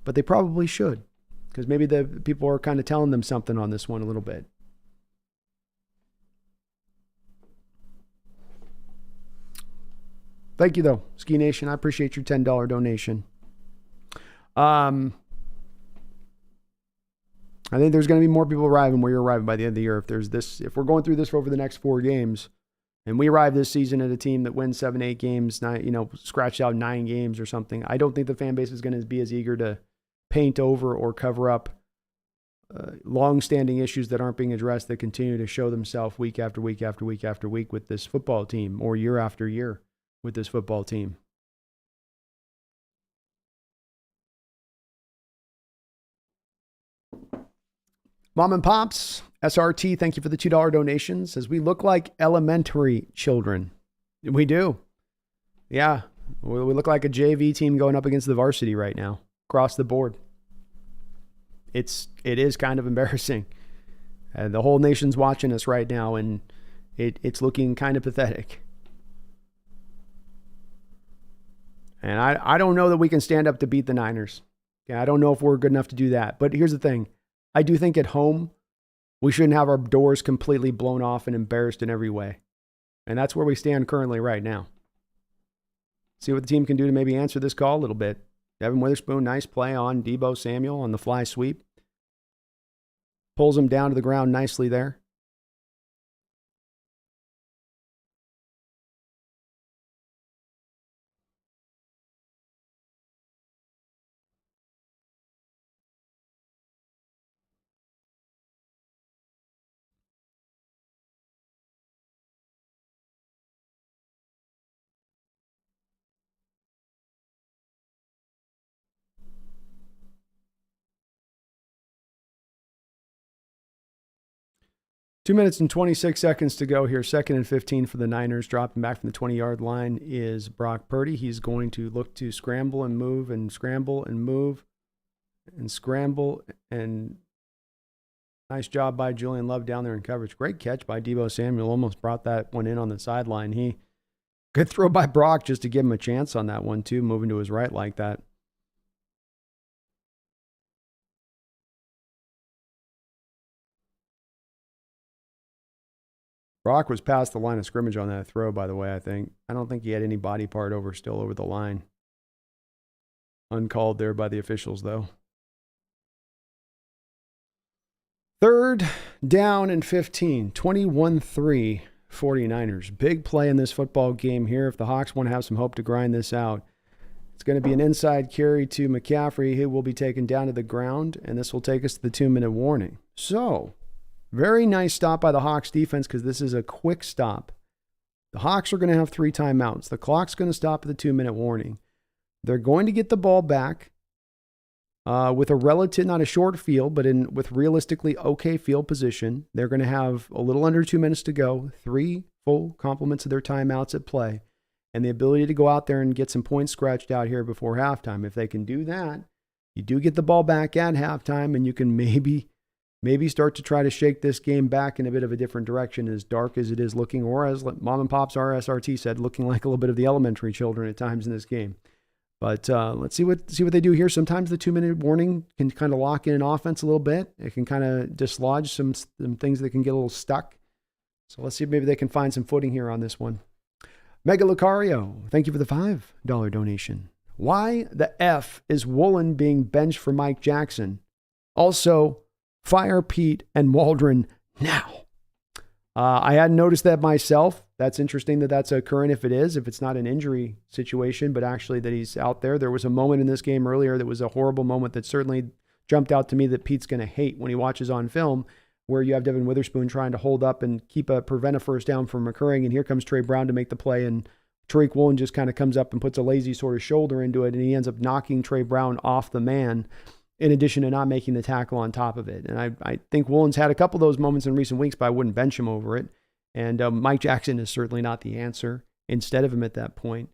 but they probably should, because maybe the people are kind of telling them something on this one a little bit. Thank you, though, Ski Nation. I appreciate your $10 donation. I think there's going to be more people arriving where you're arriving by the end of the year. If we're going through this for over the next 4 games, and we arrive this season at a team that wins 7, 8 games, scratch out 9 games or something, I don't think the fan base is going to be as eager to paint over or cover up long-standing issues that aren't being addressed that continue to show themselves week after week after week after week with this football team, or year after year with this football team. Mom and Pops, SRT, thank you for the $2 donation. Says, we look like elementary children. We do. Yeah. We look like a JV team going up against the varsity right now, across the board. It is kind of embarrassing. The whole nation's watching us right now, and it's looking kind of pathetic. And I don't know that we can stand up to beat the Niners. Yeah, I don't know if we're good enough to do that. But here's the thing. I do think at home, we shouldn't have our doors completely blown off and embarrassed in every way. And that's where we stand currently right now. See what the team can do to maybe answer this call a little bit. Devin Witherspoon, nice play on Deebo Samuel on the fly sweep. Pulls him down to the ground nicely there. Two minutes and 26 seconds to go here. 2nd and 15 for the Niners. Dropping back from the 20-yard line is Brock Purdy. He's going to look to scramble and move and scramble and move and scramble. And nice job by Julian Love down there in coverage. Great catch by Deebo Samuel. Almost brought that one in on the sideline. Good throw by Brock just to give him a chance on that one too, moving to his right like that. Brock was past the line of scrimmage on that throw, by the way, I think. I don't think he had any body part still over the line. Uncalled there by the officials, though. 3rd down and 15. 21-3 49ers. Big play in this football game here. If the Hawks want to have some hope to grind this out, it's going to be an inside carry to McCaffrey. He will be taken down to the ground, and this will take us to the 2-minute warning. So, very nice stop by the Hawks defense because this is a quick stop. The Hawks are going to have 3 timeouts. The clock's going to stop at the 2-minute warning. They're going to get the ball back with a relative, not a short field, but with realistically okay field position. They're going to have a little under 2 minutes to go, 3 full complements of their timeouts at play, and the ability to go out there and get some points scratched out here before halftime. If they can do that, you do get the ball back at halftime, and you can maybe start to try to shake this game back in a bit of a different direction, as dark as it is looking, or as Mom and Pop's RSRT said, looking like a little bit of the elementary children at times in this game. But let's see what they do here. Sometimes the 2-minute warning can kind of lock in an offense a little bit. It can kind of dislodge some things that can get a little stuck. So let's see if maybe they can find some footing here on this one. Mega Lucario, thank you for the $5 donation. Why the F is Woolen being benched for Mike Jackson? Also, fire Pete and Waldron now. I hadn't noticed that myself. That's interesting that that's occurring if it's not an injury situation, but actually that he's out there. There was a moment in this game earlier that was a horrible moment that certainly jumped out to me that Pete's going to hate when he watches on film, where you have Devin Witherspoon trying to hold up and prevent a first down from occurring. And here comes Trey Brown to make the play. And Tariq Woolen just kind of comes up and puts a lazy sort of shoulder into it. And he ends up knocking Trey Brown off the man, in addition to not making the tackle on top of it. And I think Woolen's had a couple of those moments in recent weeks, but I wouldn't bench him over it. And Mike Jackson is certainly not the answer instead of him at that point.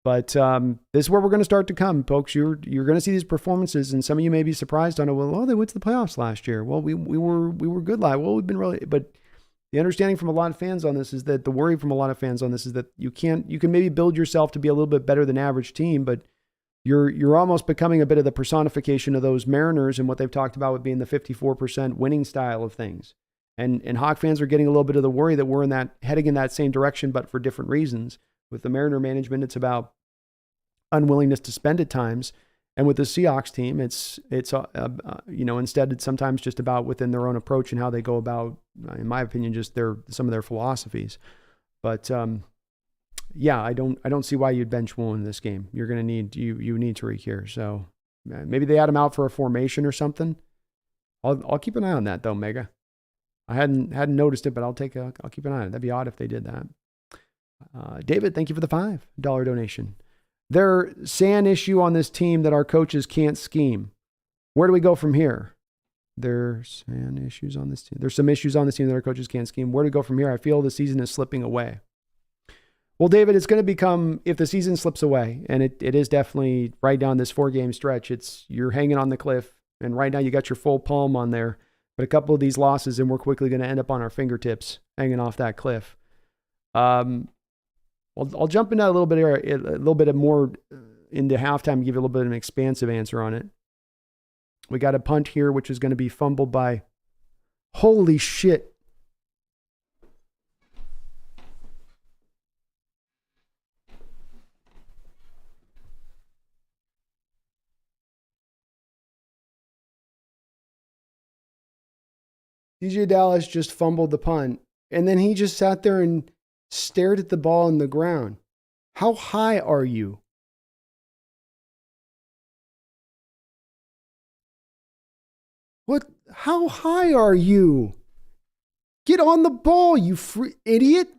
But this is where we're going to start to come, folks. You're going to see these performances, and some of you may be surprised on it. Well, they went to the playoffs last year. Well, we were good last. Well, we've been really, but the understanding from a lot of fans on this is that the worry from a lot of fans on this is that you can maybe build yourself to be a little bit better than average team, but you're almost becoming a bit of the personification of those Mariners and what they've talked about with being the 54% winning style of things. And Hawk fans are getting a little bit of the worry that we're heading in that same direction, but for different reasons. With the Mariner management, it's about unwillingness to spend at times. And with the Seahawks team, it's instead it's sometimes just about within their own approach and how they go about, in my opinion, just some of their philosophies. But yeah, I don't see why you'd bench Woolen in this game. You're going to need you need Tariq here. So maybe they had him out for a formation or something. I'll keep an eye on that though, Mega. I hadn't noticed it, but I'll keep an eye on it. That'd be odd if they did that. David, thank you for the $5 donation. There's an issue on this team that our coaches can't scheme. Where do we go from here? There's some issues on this team that our coaches can't scheme. Where do we go from here? I feel the season is slipping away. Well, David, it's going to become, if the season slips away, and it is definitely right down this 4-game stretch, you're hanging on the cliff, and right now you got your full palm on there, but a couple of these losses, and we're quickly going to end up on our fingertips hanging off that cliff. I'll jump into a little bit more into halftime and give you a little bit of an expansive answer on it. We got a punt here, which is going to be fumbled by, holy shit. DJ Dallas just fumbled the punt, and then he just sat there and stared at the ball in the ground. How high are you? What? How high are you? Get on the ball, you free idiot.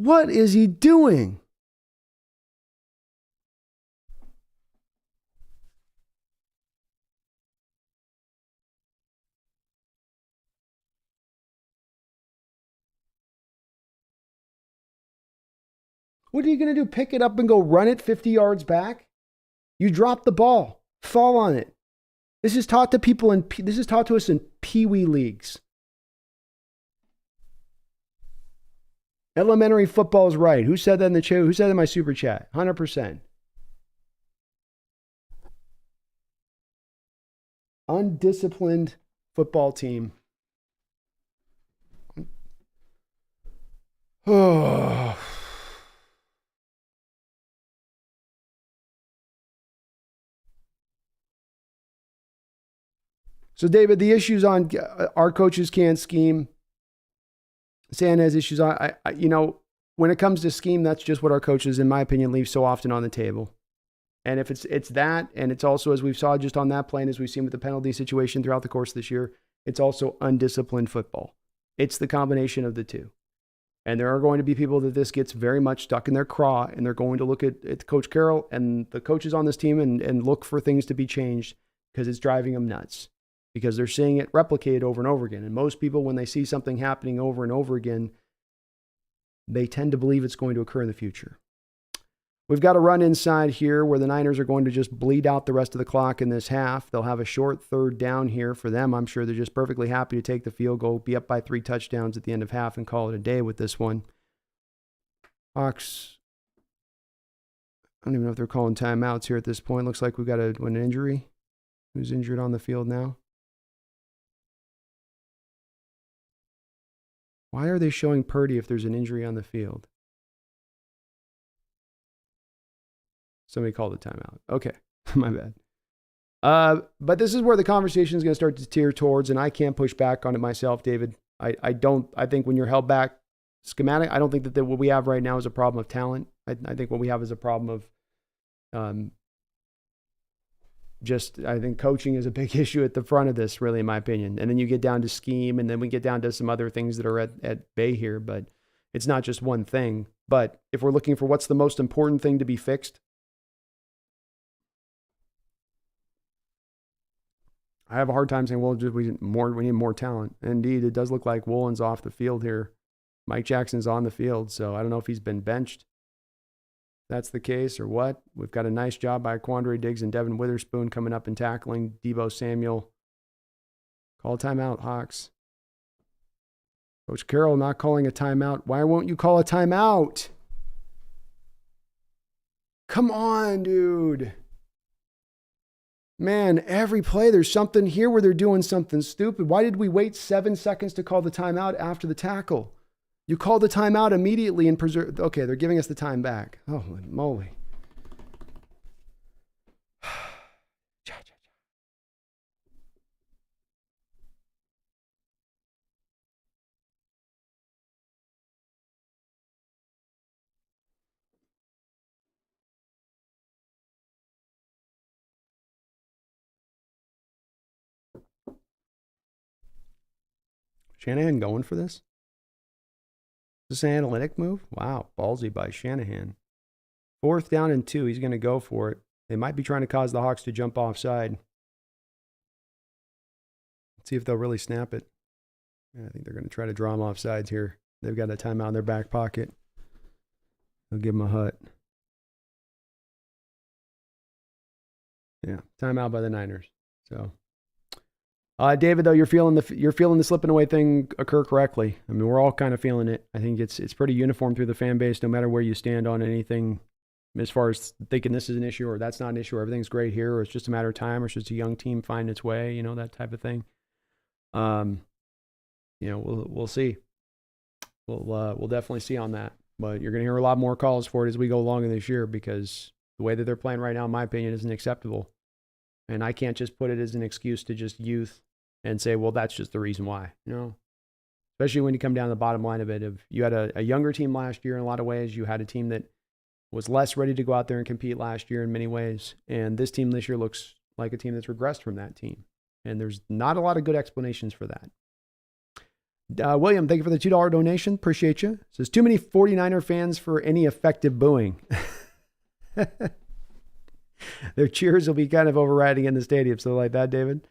What is he doing? What are you going to do? Pick it up and go run it 50 yards back? You drop the ball. Fall on it. This is taught to people this is taught to us in pee-wee leagues. Elementary football is right. Who said that in the chat? Who said that in my super chat? 100%. Undisciplined football team. Oh. So, David, the issues on our coaches can't scheme. San has issues on, when it comes to scheme, that's just what our coaches, in my opinion, leave so often on the table. And if it's that, and it's also, as we've saw just on that play, and as we've seen with the penalty situation throughout the course of this year, it's also undisciplined football. It's the combination of the two. And there are going to be people that this gets very much stuck in their craw, and they're going to look at Coach Carroll and the coaches on this team and look for things to be changed because it's driving them nuts. Because they're seeing it replicated over and over again. And most people, when they see something happening over and over again, they tend to believe it's going to occur in the future. We've got a run inside here where the Niners are going to just bleed out the rest of the clock in this half. They'll have a short third down here for them. I'm sure they're just perfectly happy to take the field goal, be up by 3 touchdowns at the end of half, and call it a day with this one. Hawks, I don't even know if they're calling timeouts here at this point. Looks like we've got an injury. Who's injured on the field now? Why are they showing Purdy if there's an injury on the field? Somebody called a timeout. Okay, my bad. But this is where the conversation is going to start to tear towards, and I can't push back on it myself, David. I think when you're held back schematic, I don't think that what we have right now is a problem of talent. I think what we have is a problem of I think coaching is a big issue at the front of this, really, in my opinion. And then you get down to scheme, and then we get down to some other things that are at bay here, but it's not just one thing. But if we're looking for what's the most important thing to be fixed, I have a hard time saying, well, we need more talent. Indeed, it does look like Woolen's off the field here. Mike Jackson's on the field, so I don't know if he's been benched. That's the case or what. We've got a nice job by Quandre Diggs and Devin Witherspoon coming up and tackling Deebo Samuel. Call a timeout, Hawks. Coach Carroll not calling a timeout. Why won't you call a timeout? Come on, dude. Man, every play, there's something here where they're doing something stupid. Why did we wait 7 seconds to call the timeout after the tackle? You call the timeout immediately and preserve. Okay, they're giving us the time back. Holy moly. Shanahan going for this? Is this an analytic move? Wow, ballsy by Shanahan. 4th down and 2. He's going to go for it. They might be trying to cause the Hawks to jump offside. Let's see if they'll really snap it. Yeah, I think they're going to try to draw them offsides here. They've got a timeout in their back pocket. They'll give them a hut. Yeah, timeout by the Niners. So, David, though, you're feeling the slipping away thing occur correctly. I mean, we're all kind of feeling it. I think it's pretty uniform through the fan base, no matter where you stand on anything, as far as thinking this is an issue or that's not an issue, or everything's great here, or it's just a matter of time, or it's just a young team finding its way, that type of thing. We'll see. We'll definitely see on that. But you're going to hear a lot more calls for it as we go along in this year, because the way that they're playing right now, in my opinion, isn't acceptable. And I can't just put it as an excuse to just youth and say, well, that's just the reason why. Especially when you come down to the bottom line of it. If you had a younger team last year in a lot of ways, you had a team that was less ready to go out there and compete last year in many ways. And this team this year looks like a team that's regressed from that team. And there's not a lot of good explanations for that. William, thank you for the $2 donation. Appreciate you. Says, too many 49er fans for any effective booing. Their cheers will be kind of overriding in the stadium. So like that, David.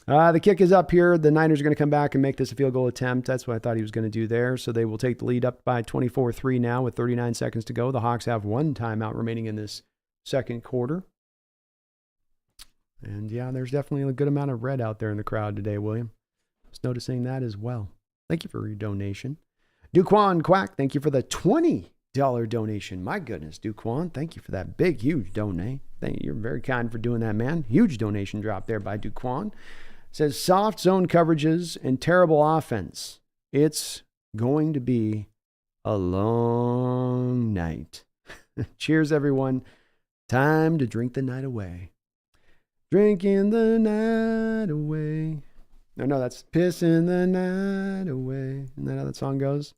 The kick is up here. The Niners are going to come back and make this a field goal attempt. That's what I thought he was going to do there. So they will take the lead up by 24-3 now with 39 seconds to go. The Hawks have 1 timeout remaining in this second quarter. And yeah, there's definitely a good amount of red out there in the crowd today, William. I was noticing that as well. Thank you for your donation. Duquan Quack, thank you for the $20 donation. My goodness, Duquan, thank you for that big, huge donate. Thank you. You're very kind for doing that, man. Huge donation drop there by Duquan. Says, soft zone coverages and terrible offense. It's going to be a long night. Cheers, everyone. Time to drink the night away. Drinking the night away. No, that's pissing the night away. Isn't that how that song goes?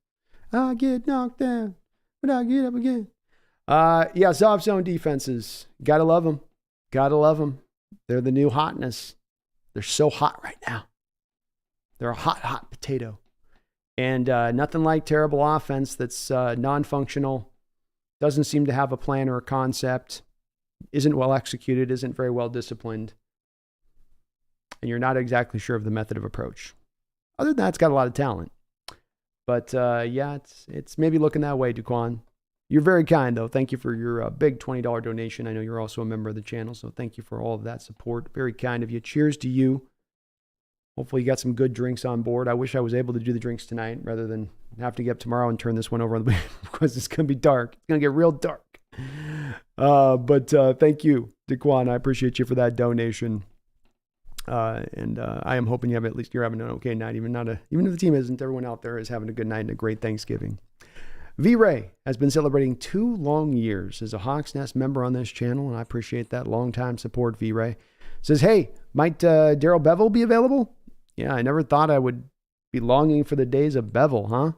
I get knocked down, but I get up again. Yeah, soft zone defenses. Gotta love them. Gotta love them. They're the new hotness. They're so hot right now. They're a hot, hot potato. And nothing like terrible offense that's non-functional, doesn't seem to have a plan or a concept, isn't well executed, isn't very well disciplined, and you're not exactly sure of the method of approach. Other than that, it's got a lot of talent. But yeah, it's maybe looking that way, Duquan. You're very kind, though. Thank you for your big $20 donation. I know you're also a member of the channel, so thank you for all of that support. Very kind of you. Cheers to you. Hopefully you got some good drinks on board. I wish I was able to do the drinks tonight rather than have to get up tomorrow and turn this one over because it's going to be dark. It's going to get real dark. But thank you, Daquan. I appreciate you for that donation. And I am hoping you're having an okay night, even if the team isn't. Everyone out there is having a good night and a great Thanksgiving. V-Ray has been celebrating 2 long years as a Hawks Nest member on this channel, and I appreciate that long-time support, V-Ray. Says, hey, might Daryl Bevel be available? Yeah, I never thought I would be longing for the days of Bevel, huh?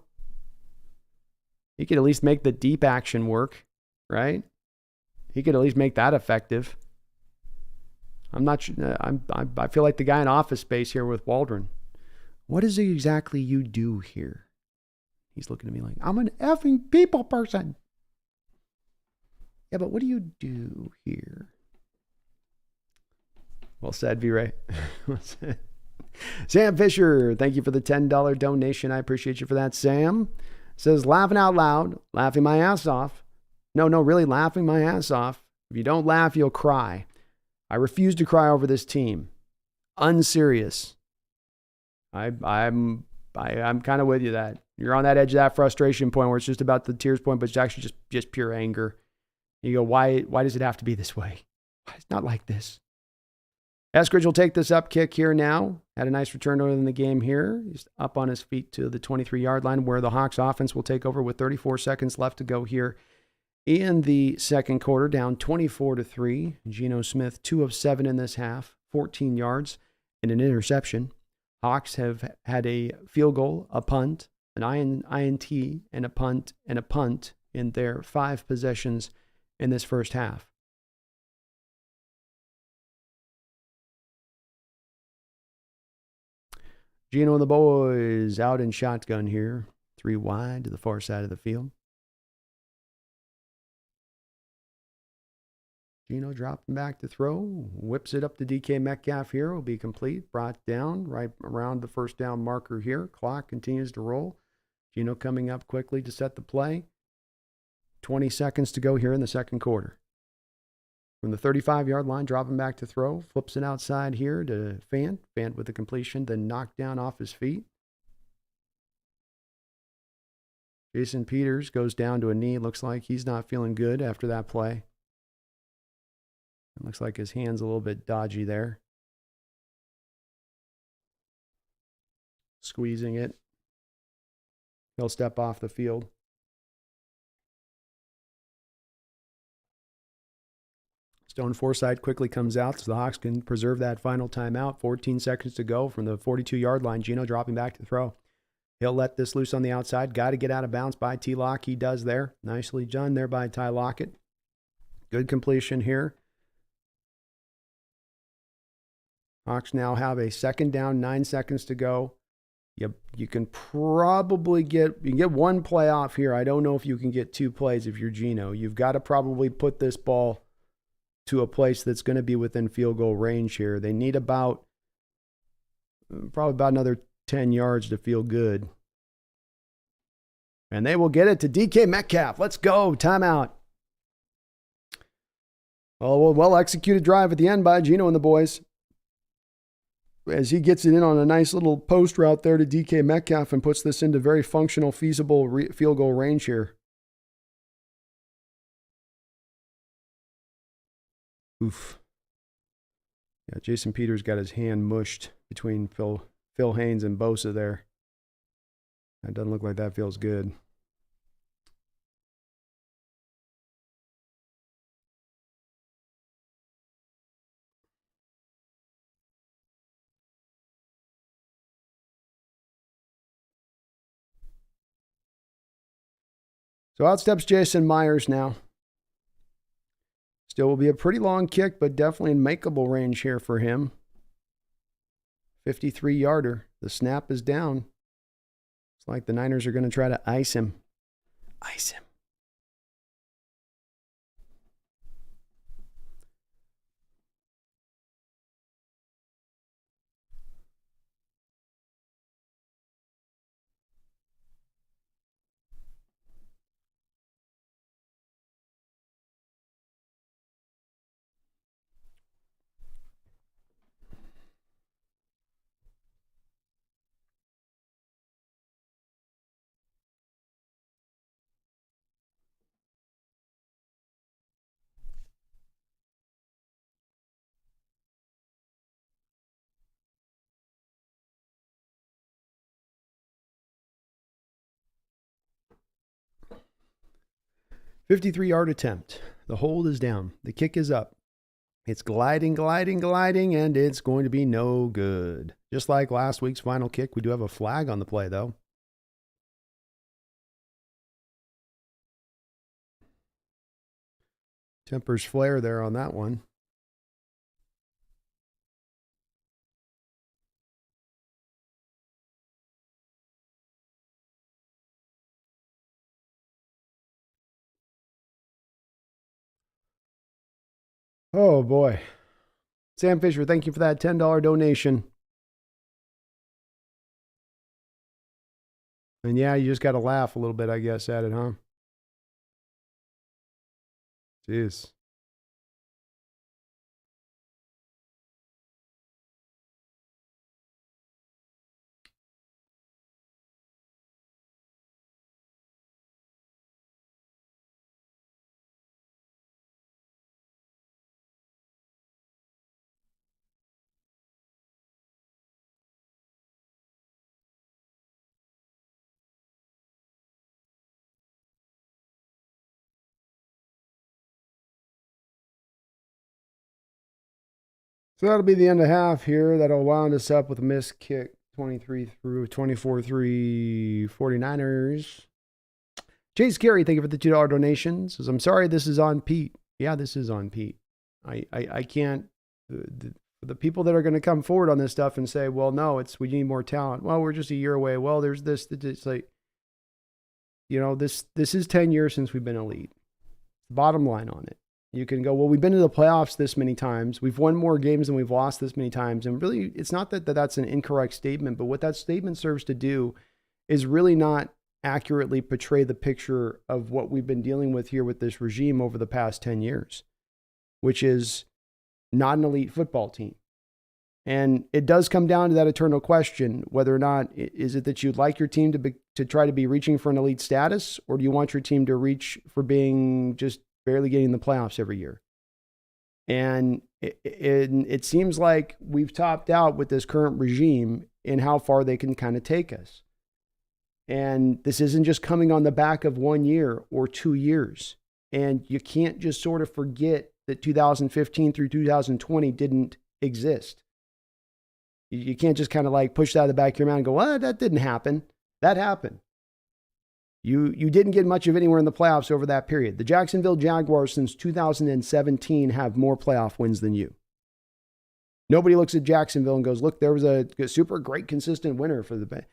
He could at least make the deep action work, right? He could at least make that effective. I'm not sure. I feel like the guy in Office Space here with Waldron. What is it exactly you do here? He's looking at me like, I'm an effing people person. Yeah, but what do you do here? Well said, V-Ray. Well said. Sam Fisher, thank you for the $10 donation. I appreciate you for that, Sam. Says, laughing out loud, laughing my ass off. No, really laughing my ass off. If you don't laugh, you'll cry. I refuse to cry over this team. Unserious. I'm kind of with you that. You're on that edge of that frustration point where it's just about the tears point, but it's actually just pure anger. You go, why does it have to be this way? It's not like this. Eskridge will take this up kick here now. Had a nice return early in the game here. He's up on his feet to the 23-yard line where the Hawks offense will take over with 34 seconds left to go here in the second quarter, down 24-3. Geno Smith, 2 of 7 in this half, 14 yards and an interception. Hawks have had a field goal, a punt, an INT, and a punt in their 5 possessions in this first half. Geno and the boys out in shotgun here. 3 wide to the far side of the field. Geno dropping back to throw. Whips it up to DK Metcalf here. Will be complete. Brought down right around the first down marker here. Clock continues to roll. Geno coming up quickly to set the play. 20 seconds to go here in the second quarter. From the 35-yard line, dropping back to throw. Flips it outside here to Fant. Fant with the completion, then knocked down off his feet. Jason Peters goes down to a knee. Looks like he's not feeling good after that play. It looks like his hand's a little bit dodgy there. Squeezing it. He'll step off the field. Stone Forsythe quickly comes out so the Hawks can preserve that final timeout. 14 seconds to go from the 42-yard line. Geno dropping back to throw. He'll let this loose on the outside. Got to get out of bounds by T-Lock. He does there. Nicely done there by Ty Lockett. Good completion here. Hawks now have a second down, 9 seconds to go. You can probably get one play off here. I don't know if you can get 2 plays if you're Geno. You've got to probably put this ball to a place that's going to be within field goal range here. They need probably about another 10 yards to feel good. And they will get it to DK Metcalf. Let's go. Timeout. Well executed drive at the end by Geno and the boys. As he gets it in on a nice little post route there to DK Metcalf and puts this into very functional, feasible field goal range here. Oof. Yeah, Jason Peters got his hand mushed between Phil Haynes and Bosa there. That doesn't look like that feels good. So out steps Jason Myers now. Still will be a pretty long kick, but definitely in makeable range here for him. 53-yarder. The snap is down. It's like the Niners are going to try to ice him. Ice him. .53-yard attempt. The hold is down. The kick is up. It's gliding, and it's going to be no good. Just like last week's final kick, we do have a flag on the play, though. Tempers flare there on that one. Oh, boy. Sam Fisher, thank you for that $10 donation. And yeah, you just got to laugh a little bit, I guess, at it, huh? Jeez. So that'll be the end of half here. That'll wound us up with a missed kick, 23 through 24-3 49ers. Chase Carey, thank you for the $2 donation. Says, I'm sorry this is on Pete. Yeah, this is on Pete. I can't, the people that are going to come forward on this stuff and say, well, no, we need more talent. Well, we're just a year away. Well, there's this, it's like, this is 10 years since we've been elite. Bottom line on it. You can go, well, we've been to the playoffs this many times. We've won more games than we've lost this many times. And really, it's not that that's an incorrect statement, but what that statement serves to do is really not accurately portray the picture of what we've been dealing with here with this regime over the past 10 years, which is not an elite football team. And it does come down to that eternal question, whether or not, is it that you'd like your team to try to be reaching for an elite status, or do you want your team to reach for being just barely getting the playoffs every year? And it seems like we've topped out with this current regime in how far they can kind of take us. And this isn't just coming on the back of 1 year or 2 years. And you can't just sort of forget that 2015 through 2020 didn't exist. You can't just kind of like push that out of the back of your mind and go, well, that didn't happen. That happened. You didn't get much of anywhere in the playoffs over that period. The Jacksonville Jaguars since 2017 have more playoff wins than you. Nobody looks at Jacksonville and goes, look, there was a super great consistent winner for the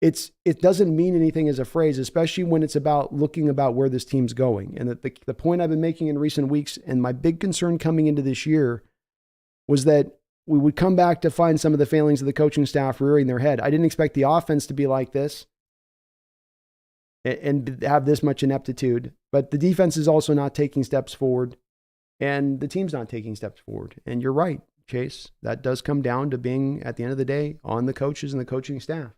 It doesn't mean anything as a phrase, especially when it's about looking about where this team's going. And the point I've been making in recent weeks, and my big concern coming into this year, was that we would come back to find some of the failings of the coaching staff rearing their head. I didn't expect the offense to be like this and have this much ineptitude, but the defense is also not taking steps forward, and the team's not taking steps forward. And you're right, Chase. That does come down to being, at the end of the day, on the coaches and the coaching staff.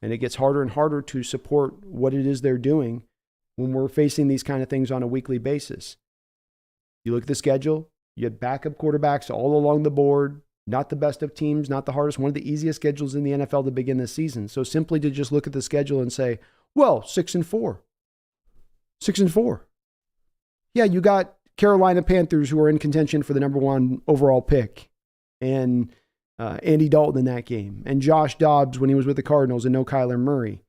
And it gets harder and harder to support what it is they're doing when we're facing these kind of things on a weekly basis. You look at the schedule, you had backup quarterbacks all along the board, not the best of teams, not the hardest, one of the easiest schedules in the NFL to begin this season. So simply to just look at the schedule and say, well, 6-4. 6-4. Yeah, you got Carolina Panthers, who are in contention for the number 1 overall pick, and Andy Dalton in that game, and Josh Dobbs when he was with the Cardinals, and no Kyler Murray,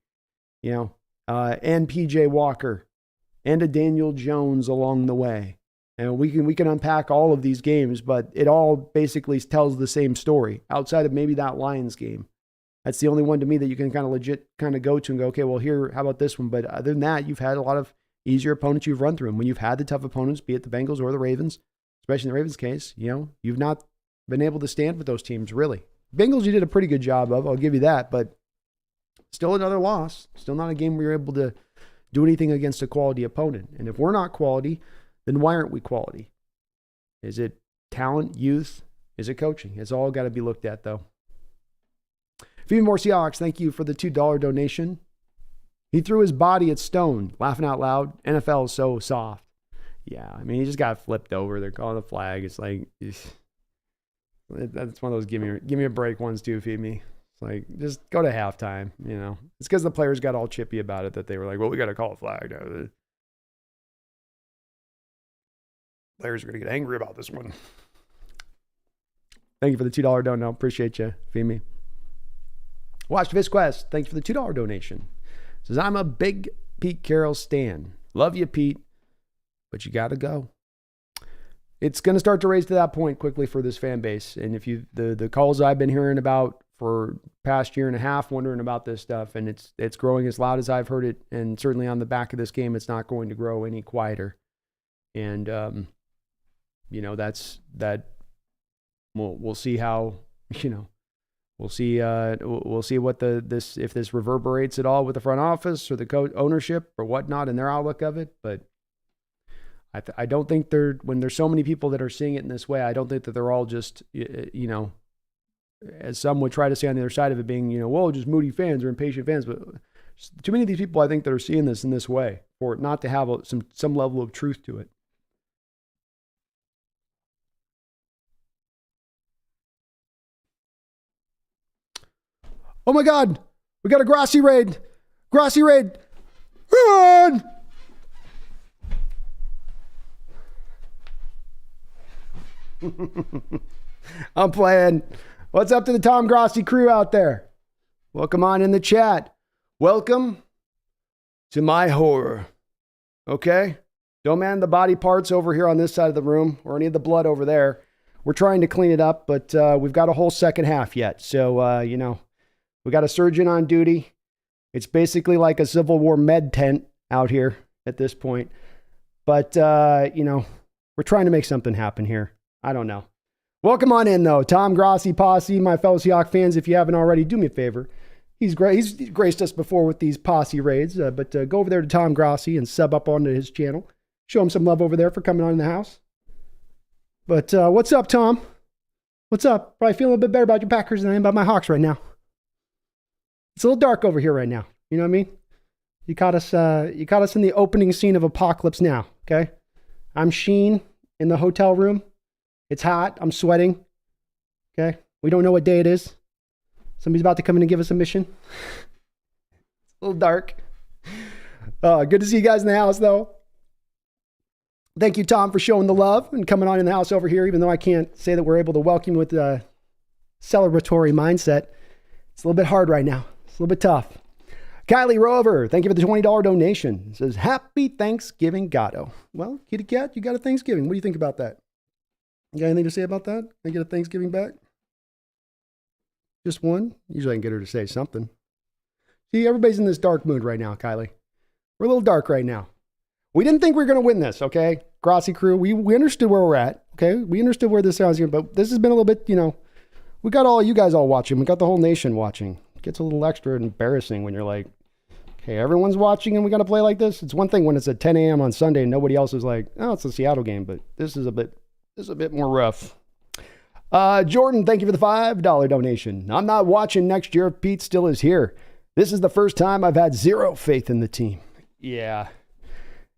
and PJ Walker, and a Daniel Jones along the way. And we can unpack all of these games, but it all basically tells the same story outside of maybe that Lions game. That's the only one to me that you can kind of legit kind of go to and go, okay, well, here, how about this one? But other than that, you've had a lot of easier opponents you've run through. And when you've had the tough opponents, be it the Bengals or the Ravens, especially in the Ravens case, you've not been able to stand with those teams, really. Bengals, you did a pretty good job of, I'll give you that, but still another loss. Still not a game where you're able to do anything against a quality opponent. And if we're not quality, then why aren't we quality? Is it talent, youth? Is it coaching? It's all got to be looked at, though. Few more Seahawks, thank you for the $2 donation. He threw his body at Stone, laughing out loud. NFL is so soft. Yeah, I mean, he just got flipped over. They're calling the flag. It's like, that's one of those give me a break ones too, feed me. It's like, just go to halftime, It's because the players got all chippy about it that they were like, well, we got to call a flag. The players are going to get angry about this one. Thank you for the $2 donation. Appreciate you, feed me. Watch Visquest, thanks for the $2 donation. Says, I'm a big Pete Carroll stan. Love you, Pete, but you got to go. It's going to start to raise to that point quickly for this fan base. And if the calls I've been hearing about for past year and a half, wondering about this stuff, and it's growing as loud as I've heard it. And certainly on the back of this game, it's not going to grow any quieter. And, that's that. We'll see how, We'll see what if this reverberates at all with the front office or the ownership or whatnot and their outlook of it. But I don't think when there's so many people that are seeing it in this way, I don't think that they're all just, as some would try to say on the other side of it being, just moody fans or impatient fans. But too many of these people, I think, that are seeing this in this way for it not to have some level of truth to it. Oh my God, we got a Grassy raid. Grassy raid. Run! I'm playing. What's up to the Tom Grossi crew out there? Welcome on in the chat. Welcome to my horror. Okay? Don't man the body parts over here on this side of the room or any of the blood over there. We're trying to clean it up, but we've got a whole second half yet. So, we got a surgeon on duty. It's basically like a Civil War med tent out here at this point. But, we're trying to make something happen here. I don't know. Welcome on in, though. Tom Grossi Posse, my fellow Seahawks fans, if you haven't already, do me a favor. He's graced us before with these posse raids, but go over there to Tom Grossi and sub up onto his channel. Show him some love over there for coming on in the house. But what's up, Tom? What's up? Probably feeling a bit better about your Packers than I am about my Hawks right now. It's a little dark over here right now. You know what I mean? You caught us in the opening scene of Apocalypse Now, okay? I'm Sheen in the hotel room. It's hot. I'm sweating. Okay? We don't know what day it is. Somebody's about to come in and give us a mission. It's a little dark. Good to see you guys in the house, though. Thank you, Tom, for showing the love and coming on in the house over here, even though I can't say that we're able to welcome you with a celebratory mindset. It's a little bit hard right now. It's a little bit tough. Kylie Rover, thank you for the $20 donation. It says, Happy Thanksgiving, Gatto. Well, kitty cat, you got a Thanksgiving. What do you think about that? You got anything to say about that? Can I get a Thanksgiving back? Just one? Usually I can get her to say something. See, everybody's in this dark mood right now, Kylie. We're a little dark right now. We didn't think we were going to win this, okay? Grossi crew, we understood where we're at, okay? We understood where this sounds, but this has been a little bit, we got all you guys all watching. We got the whole nation watching. It gets a little extra embarrassing when you're like, okay, everyone's watching and we got to play like this. It's one thing when it's at 10 a.m. on Sunday and nobody else is like, oh, it's a Seattle game, but this is a bit more rough. Jordan, thank you for the $5 donation. I'm not watching next year if Pete still is here. This is the first time I've had zero faith in the team. Yeah,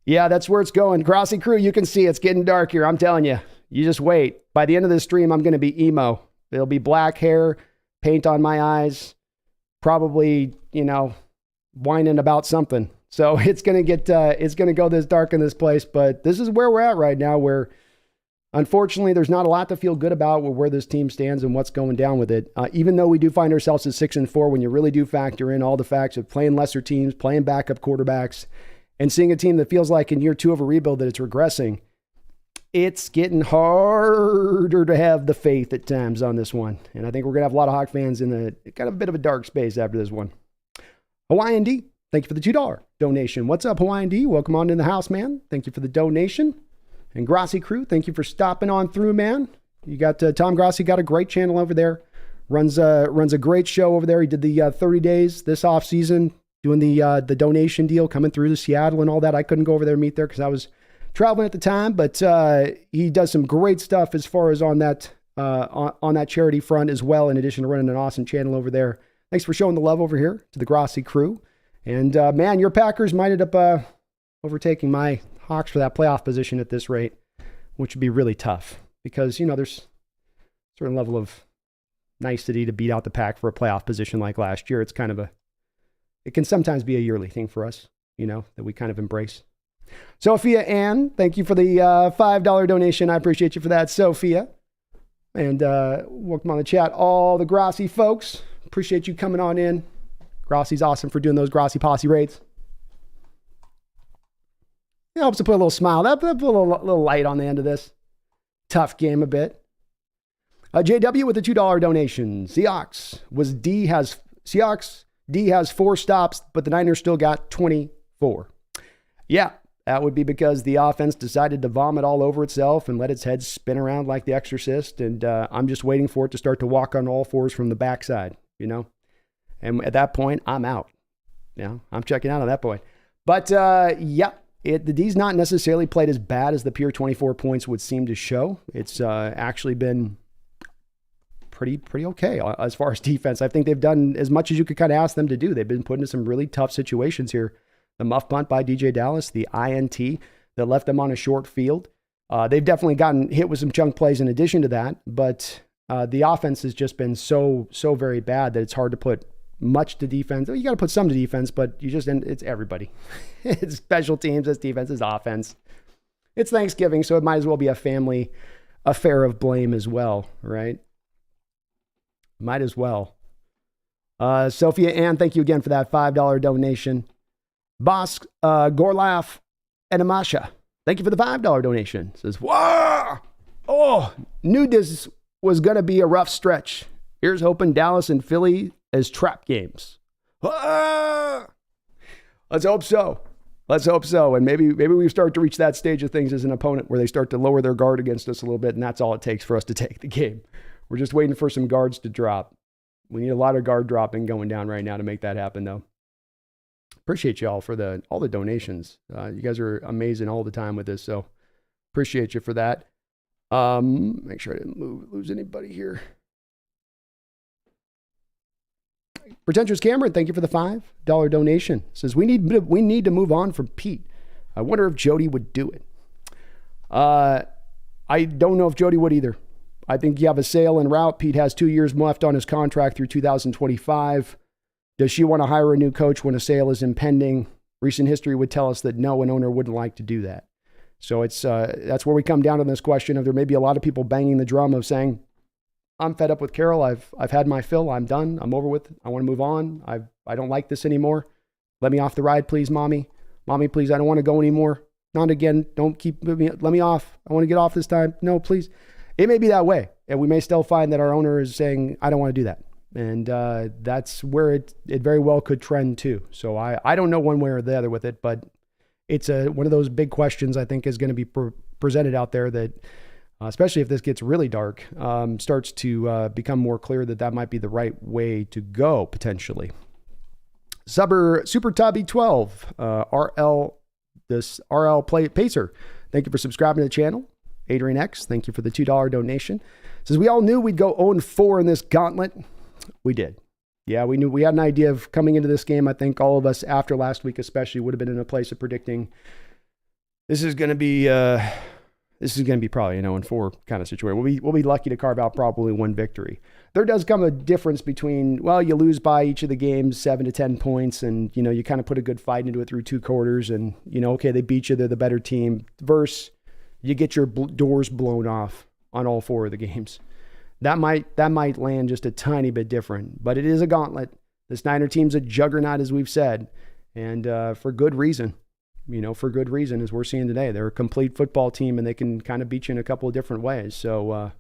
that's where it's going. Grossi crew, you can see it's getting dark here. I'm telling you. You just wait. By the end of this stream, I'm going to be emo. It'll be black hair, paint on my eyes, probably, whining about something. So it's going to go this dark in this place. But this is where we're at right now, where unfortunately there's not a lot to feel good about with where this team stands and what's going down with it. Even though we do find ourselves at 6-4, when you really do factor in all the facts of playing lesser teams, playing backup quarterbacks, and seeing a team that feels like in year 2 of a rebuild that it's regressing, it's getting harder to have the faith at times on this one. And I think we're going to have a lot of Hawk fans in kind of a bit of a dark space after this one. Hawaiian D, thank you for the $2 donation. What's up, Hawaiian D? Welcome on in the house, man. Thank you for the donation. And Grossi crew, thank you for stopping on through, man. You got Tom Grossi, got a great channel over there. Runs a great show over there. He did the 30 days this off season, doing the donation deal, coming through to Seattle and all that. I couldn't go over there and meet there because I was traveling at the time, but he does some great stuff as far as on that charity front as well, in addition to running an awesome channel over there. Thanks for showing the love over here to the Grossi crew. And man, your Packers might end up overtaking my Hawks for that playoff position at this rate, which would be really tough because, there's a certain level of nicety to beat out the Pack for a playoff position like last year. It's it can sometimes be a yearly thing for us, that we kind of embrace. Sophia Ann, thank you for the $5 donation. I appreciate you for that, Sophia. And welcome on the chat, all the Grossi folks. Appreciate you coming on in. Grossi's awesome for doing those Grossi Posse raids. It helps to put a little smile. That put a little light on the end of this tough game a bit. JW with the $2 donation. Seahawks D has 4 stops, but the Niners still got 24. Yeah, that would be because the offense decided to vomit all over itself and let its head spin around like the Exorcist. And I'm just waiting for it to start to walk on all fours from the backside, And at that point, I'm out. I'm checking out at that point. But the D's not necessarily played as bad as the pure 24 points would seem to show. It's actually been pretty okay as far as defense. I think they've done as much as you could kind of ask them to do. They've been put into some really tough situations here. The muff punt by DJ Dallas, the INT that left them on a short field. They've definitely gotten hit with some chunk plays in addition to that, but the offense has just been so very bad that it's hard to put much to defense. You got to put some to defense, but it's everybody. It's special teams, it's defense, it's offense. It's Thanksgiving, so it might as well be a family affair of blame as well, right? Might as well. Sophia Ann, thank you again for that $5 donation. Boss Gorlaf and Amasha, thank you for the $5 donation. Says, whoa! Oh, knew this was going to be a rough stretch. Here's hoping Dallas and Philly as trap games. Ah! Let's hope so. Let's hope so. And maybe we start to reach that stage of things as an opponent where they start to lower their guard against us a little bit, and that's all it takes for us to take the game. We're just waiting for some guards to drop. We need a lot of guard dropping going down right now to make that happen, though. Appreciate you all for all the donations. You guys are amazing all the time with this, so appreciate you for that. Make sure I didn't lose anybody here. Pretentious Cameron, thank you for the $5 donation. Says we need to move on from Pete. I wonder if Jody would do it. I don't know if Jody would either. I think you have a sale en route. Pete has 2 years left on his contract through 2025. Does she want to hire a new coach when a sale is impending? Recent history would tell us that no, an owner wouldn't like to do that. So that's where we come down on this question of there may be a lot of people banging the drum of saying, I'm fed up with Carroll. I've had my fill. I'm done. I'm over with it. I want to move on. I don't like this anymore. Let me off the ride, please, mommy. Mommy, please. I don't want to go anymore. Not again. Don't keep moving. Let me off. I want to get off this time. No, please. It may be that way. And we may still find that our owner is saying, I don't want to do that. And that's where it very well could trend too. So I don't know one way or the other with it, but it's one of those big questions I think is going to be presented out there that, especially if this gets really dark, starts to become more clear that might be the right way to go potentially. Super Tubby 12, RL Pacer. Thank you for subscribing to the channel. Adrian X, thank you for the $2 donation. Says we all knew we'd go 0-4 in this gauntlet. We did. Yeah, we knew we had an idea of coming into this game. I think all of us after last week especially would have been in a place of predicting this is going to be probably an 0-4 kind of situation. We'll be lucky to carve out probably one victory. There does come a difference between, well, you lose by each of the games 7 to 10 points and, you kind of put a good fight into it through 2 quarters and, okay, they beat you, they're the better team, versus you get your doors blown off on all 4 of the games. That might land just a tiny bit different, but it is a gauntlet. This Niner team's a juggernaut, as we've said, and for good reason. For good reason, as we're seeing today. They're a complete football team, and they can kind of beat you in a couple of different ways. So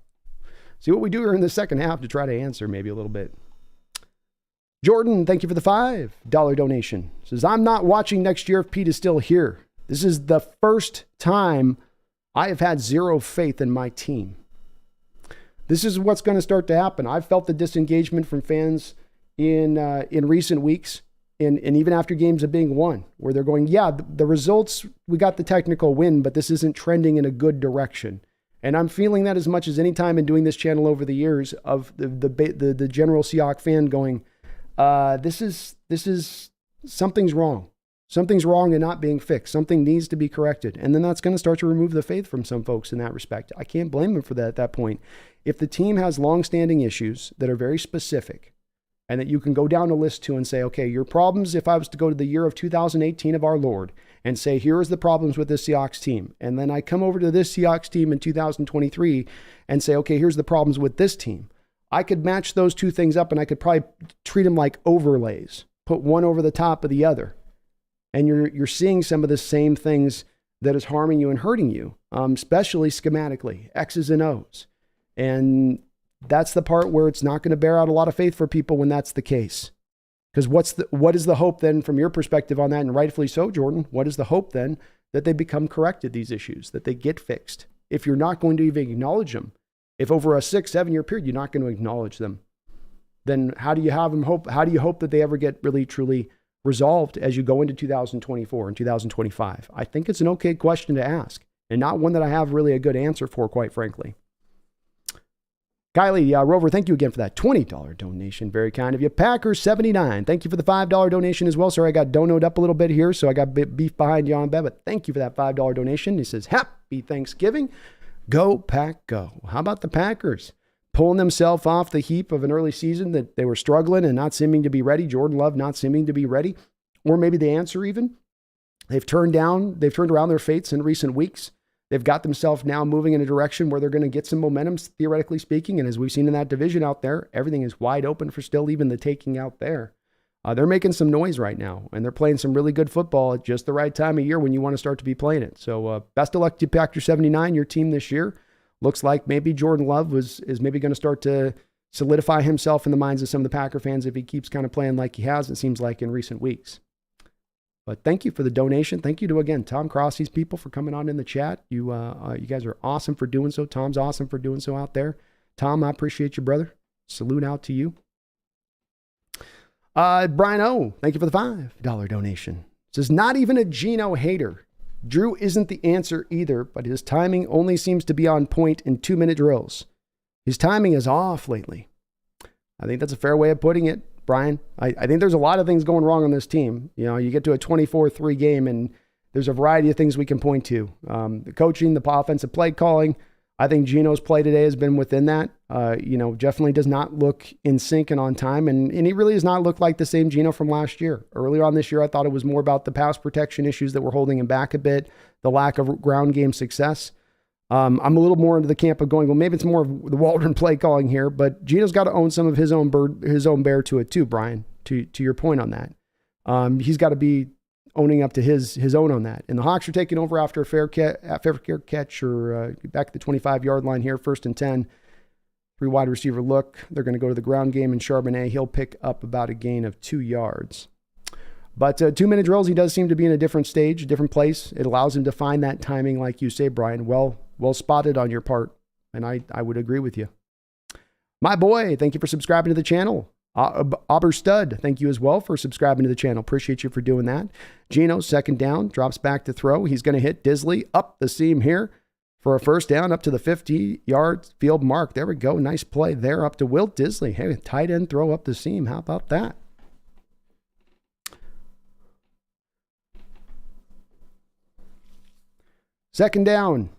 see what we do here in the second half to try to answer maybe a little bit. Jordan, thank you for the $5 donation. Says, I'm not watching next year if Pete is still here. This is the first time I have had zero faith in my team. This is what's going to start to happen. I've felt the disengagement from fans in recent weeks. And even after games are being won, where they're going, yeah, the results, we got the technical win, but this isn't trending in a good direction. And I'm feeling that as much as any time in doing this channel over the years of the general Seahawks fan going, this is something's wrong. Something's wrong and not being fixed. Something needs to be corrected. And then that's going to start to remove the faith from some folks in that respect. I can't blame them for that at that point. If the team has longstanding issues that are very specific, and that you can go down a list to and say, okay, your problems, if I was to go to the year of 2018 of our Lord and say, here is the problems with this Seahawks team. And then I come over to this Seahawks team in 2023 and say, okay, here's the problems with this team. I could match those 2 things up and I could probably treat them like overlays, put one over the top of the other. And you're seeing some of the same things that is harming you and hurting you, especially schematically, X's and O's. And that's the part where it's not going to bear out a lot of faith for people when that's the case. Because what is the hope then from your perspective on that? And rightfully so, Jordan, what is the hope then that they become corrected, these issues, that they get fixed? If you're not going to even acknowledge them, if over a 6-7 year period, you're not going to acknowledge them, then how do you have them hope? How do you hope that they ever get really, truly resolved as you go into 2024 and 2025? I think it's an okay question to ask and not one that I have really a good answer for, quite frankly. Kylie Rover, thank you again for that $20 donation. Very kind of you. Packers79, thank you for the $5 donation as well. Sorry, I got donoed up a little bit here, so I got beef behind you on that, but thank you for that $5 donation. He says, happy Thanksgiving. Go, Pack, go. How about the Packers? Pulling themselves off the heap of an early season that they were struggling and not seeming to be ready. Jordan Love not seeming to be ready. Or maybe the answer even, they've turned around their fates in recent weeks. they've got themselves now moving in a direction where they're going to get some momentum, theoretically speaking. And as we've seen in that division out there, everything is wide open for still even the taking out there. They're making some noise right now, and they're playing some really good football at just the right time of year when you want to start to be playing it. So best of luck to Packer 79, your team this year. Looks like maybe Jordan Love is maybe going to start to solidify himself in the minds of some of the Packer fans if he keeps kind of playing like he has, it seems like, in recent weeks. But thank you for the donation. Thank you to, again, Tom Crossey's people for coming on in the chat. You guys are awesome for doing so. Tom's awesome for doing so out there. Tom, I appreciate you, brother. Salute out to you. Brian O, thank you for the $5 donation. Says, not even a Geno hater. Drew isn't the answer either, but his timing only seems to be on point in 2-minute drills. His timing is off lately. I think that's a fair way of putting it, Brian. I think there's a lot of things going wrong on this team. You know, you get to a 24-3 game, and there's a variety of things we can point to. The coaching, the offensive play calling. I think Geno's play today has been within that. Definitely does not look in sync and on time. And he really does not look like the same Geno from last year. Earlier on this year, I thought it was more about the pass protection issues that were holding him back a bit, the lack of ground game success. I'm a little more into the camp of going, well, maybe it's more of the Waldron play calling here, but Geno's got to own some of his own bear to it too, Brian, to your point on that. He's got to be owning up to his own on that. And the Hawks are taking over after a fair catch or back at the 25-yard line here, 1st and 10. 3 wide receiver look. They're going to go to the ground game, and Charbonnet, he'll pick up about a gain of 2 yards. But 2-minute drills, he does seem to be in a different stage, a different place. It allows him to find that timing, like you say, Brian. Well spotted on your part, and I would agree with you. My boy, thank you for subscribing to the channel. Stud, thank you as well for subscribing to the channel. Appreciate you for doing that. Geno, 2nd down, drops back to throw. He's going to hit Disley up the seam here for a 1st down up to the 50-yard field mark. There we go. Nice play there up to Wilt Disley. Hey, tight end throw up the seam. How about that? Second down.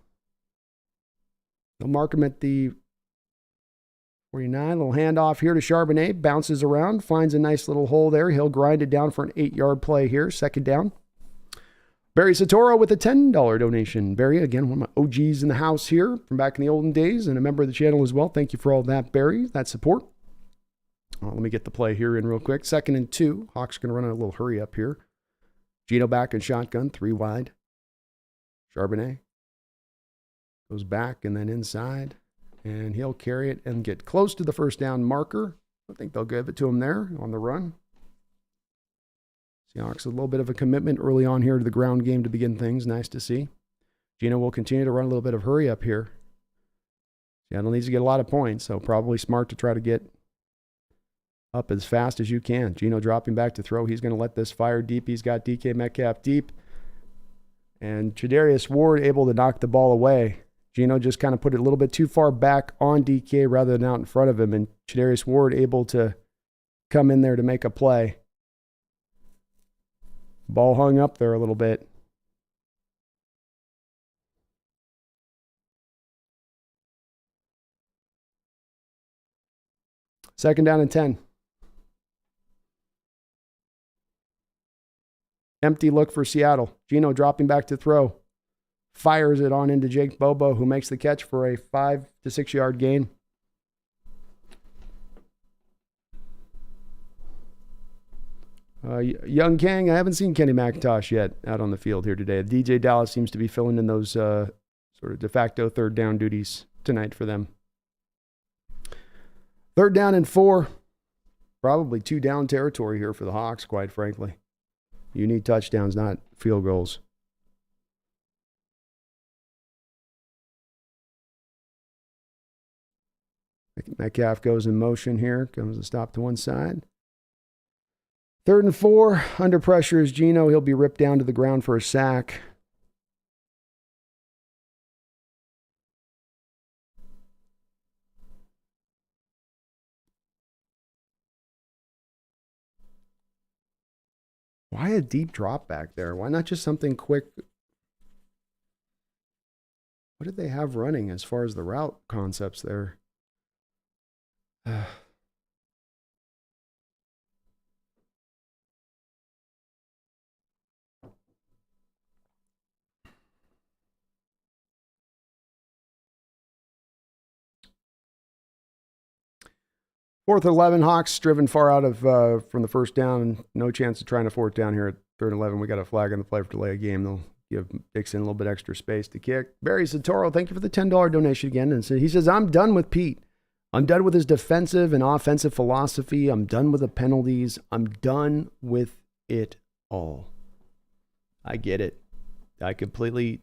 They'll mark him at the 49, little handoff here to Charbonnet, bounces around, finds a nice little hole there. He'll grind it down for an 8-yard play here, 2nd down. Barry Satoro with a $10 donation. Barry, again, one of my OGs in the house here from back in the olden days and a member of the channel as well. Thank you for all that, Barry, that support. Let me get the play here in real quick. 2nd and 2. Hawks going to run a little hurry up here. Geno back in shotgun, 3 wide. Charbonnet goes back and then inside. And he'll carry it and get close to the 1st down marker. I think they'll give it to him there on the run. Seahawks a little bit of a commitment early on here to the ground game to begin things. Nice to see. Geno will continue to run a little bit of hurry up here. Seattle needs to get a lot of points, so probably smart to try to get up as fast as you can. Geno dropping back to throw. He's going to let this fire deep. He's got DK Metcalf deep. And Tre'Davious Ward able to knock the ball away. Geno just kind of put it a little bit too far back on DK rather than out in front of him, and Tre'Davious Ward able to come in there to make a play. Ball hung up there a little bit. Second down and 10. Empty look for Seattle. Geno dropping back to throw. Fires it on into Jake Bobo, who makes the catch for a 5 to 6 yard gain. Young Kang, I haven't seen Kenny McIntosh yet out on the field here today. DJ Dallas seems to be filling in those sort of de facto 3rd down duties tonight for them. 3rd down and 4. Probably 2 down territory here for the Hawks, quite frankly. You need touchdowns, not field goals. Metcalf goes in motion here. Comes a stop to one side. 3rd and 4. Under pressure is Geno. He'll be ripped down to the ground for a sack. Why a deep drop back there? Why not just something quick? What did they have running as far as the route concepts there? 4th and 11, Hawks driven far out of from the first down. No chance of trying to fourth down here at 3rd and 11. We got a flag on the play for delay of game. They'll give Dixon a little bit extra space to kick. Barry Satoro, thank you for the $10 donation again. And so he says, I'm done with Pete. I'm done with his defensive and offensive philosophy. I'm done with the penalties. I'm done with it all. I get it. I completely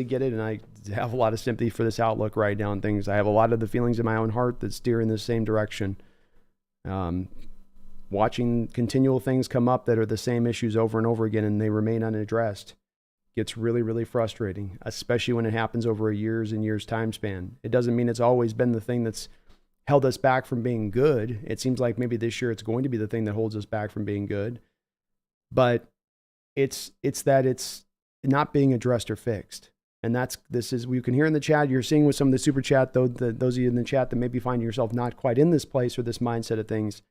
get it, and I have a lot of sympathy for this outlook right now and things. I have a lot of the feelings in my own heart that steer in the same direction. Watching continual things come up that are the same issues over and over again, and they remain unaddressed, gets really, really frustrating, especially when it happens over a years and years time span. It doesn't mean it's always been the thing that's held us back from being good. It seems like maybe this year it's going to be the thing that holds us back from being good, but it's that it's not being addressed or fixed. And we can hear in the chat, you're seeing with some of the super chat, though, those of you in the chat that maybe find yourself not quite in this place or this mindset of things.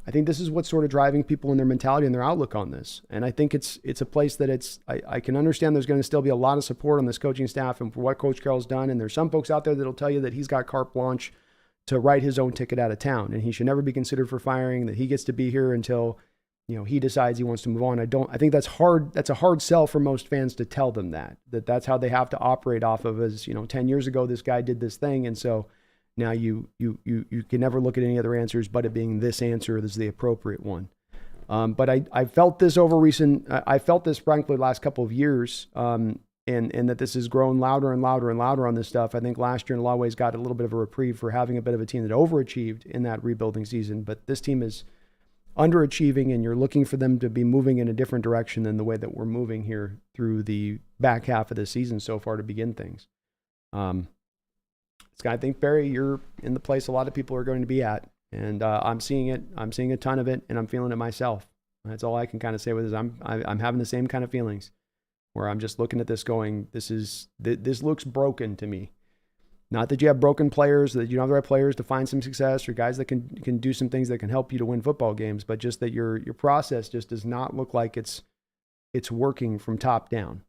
I think this is what's sort of driving people in their mentality and their outlook on this. And I think it's a place that I can understand there's going to still be a lot of support on this coaching staff and for what Coach Carroll's done. And there's some folks out there that'll tell you that he's got carte blanche to write his own ticket out of town and he should never be considered for firing, that he gets to be here until he decides he wants to move on. I think that's hard. That's a hard sell for most fans to tell them that's how they have to operate off of, as 10 years ago, this guy did this thing. And so now you can never look at any other answers, but it being this answer is the appropriate one. But I felt this I felt this frankly last couple of years, and that this has grown louder and louder and louder on this stuff. I think last year in a lot of ways got a little bit of a reprieve for having a bit of a team that overachieved in that rebuilding season, but this team is underachieving, and you're looking for them to be moving in a different direction than the way that we're moving here through the back half of the season so far to begin things. I think, Barry, you're in the place a lot of people are going to be at, and I'm seeing it. I'm seeing a ton of it, and I'm feeling it myself. That's all I can kind of say with this. I'm having the same kind of feelings where I'm just looking at this going, this looks broken to me. Not that you have broken players, that you don't have the right players to find some success, or guys that can do some things that can help you to win football games, but just that your process just does not look like it's working from top down.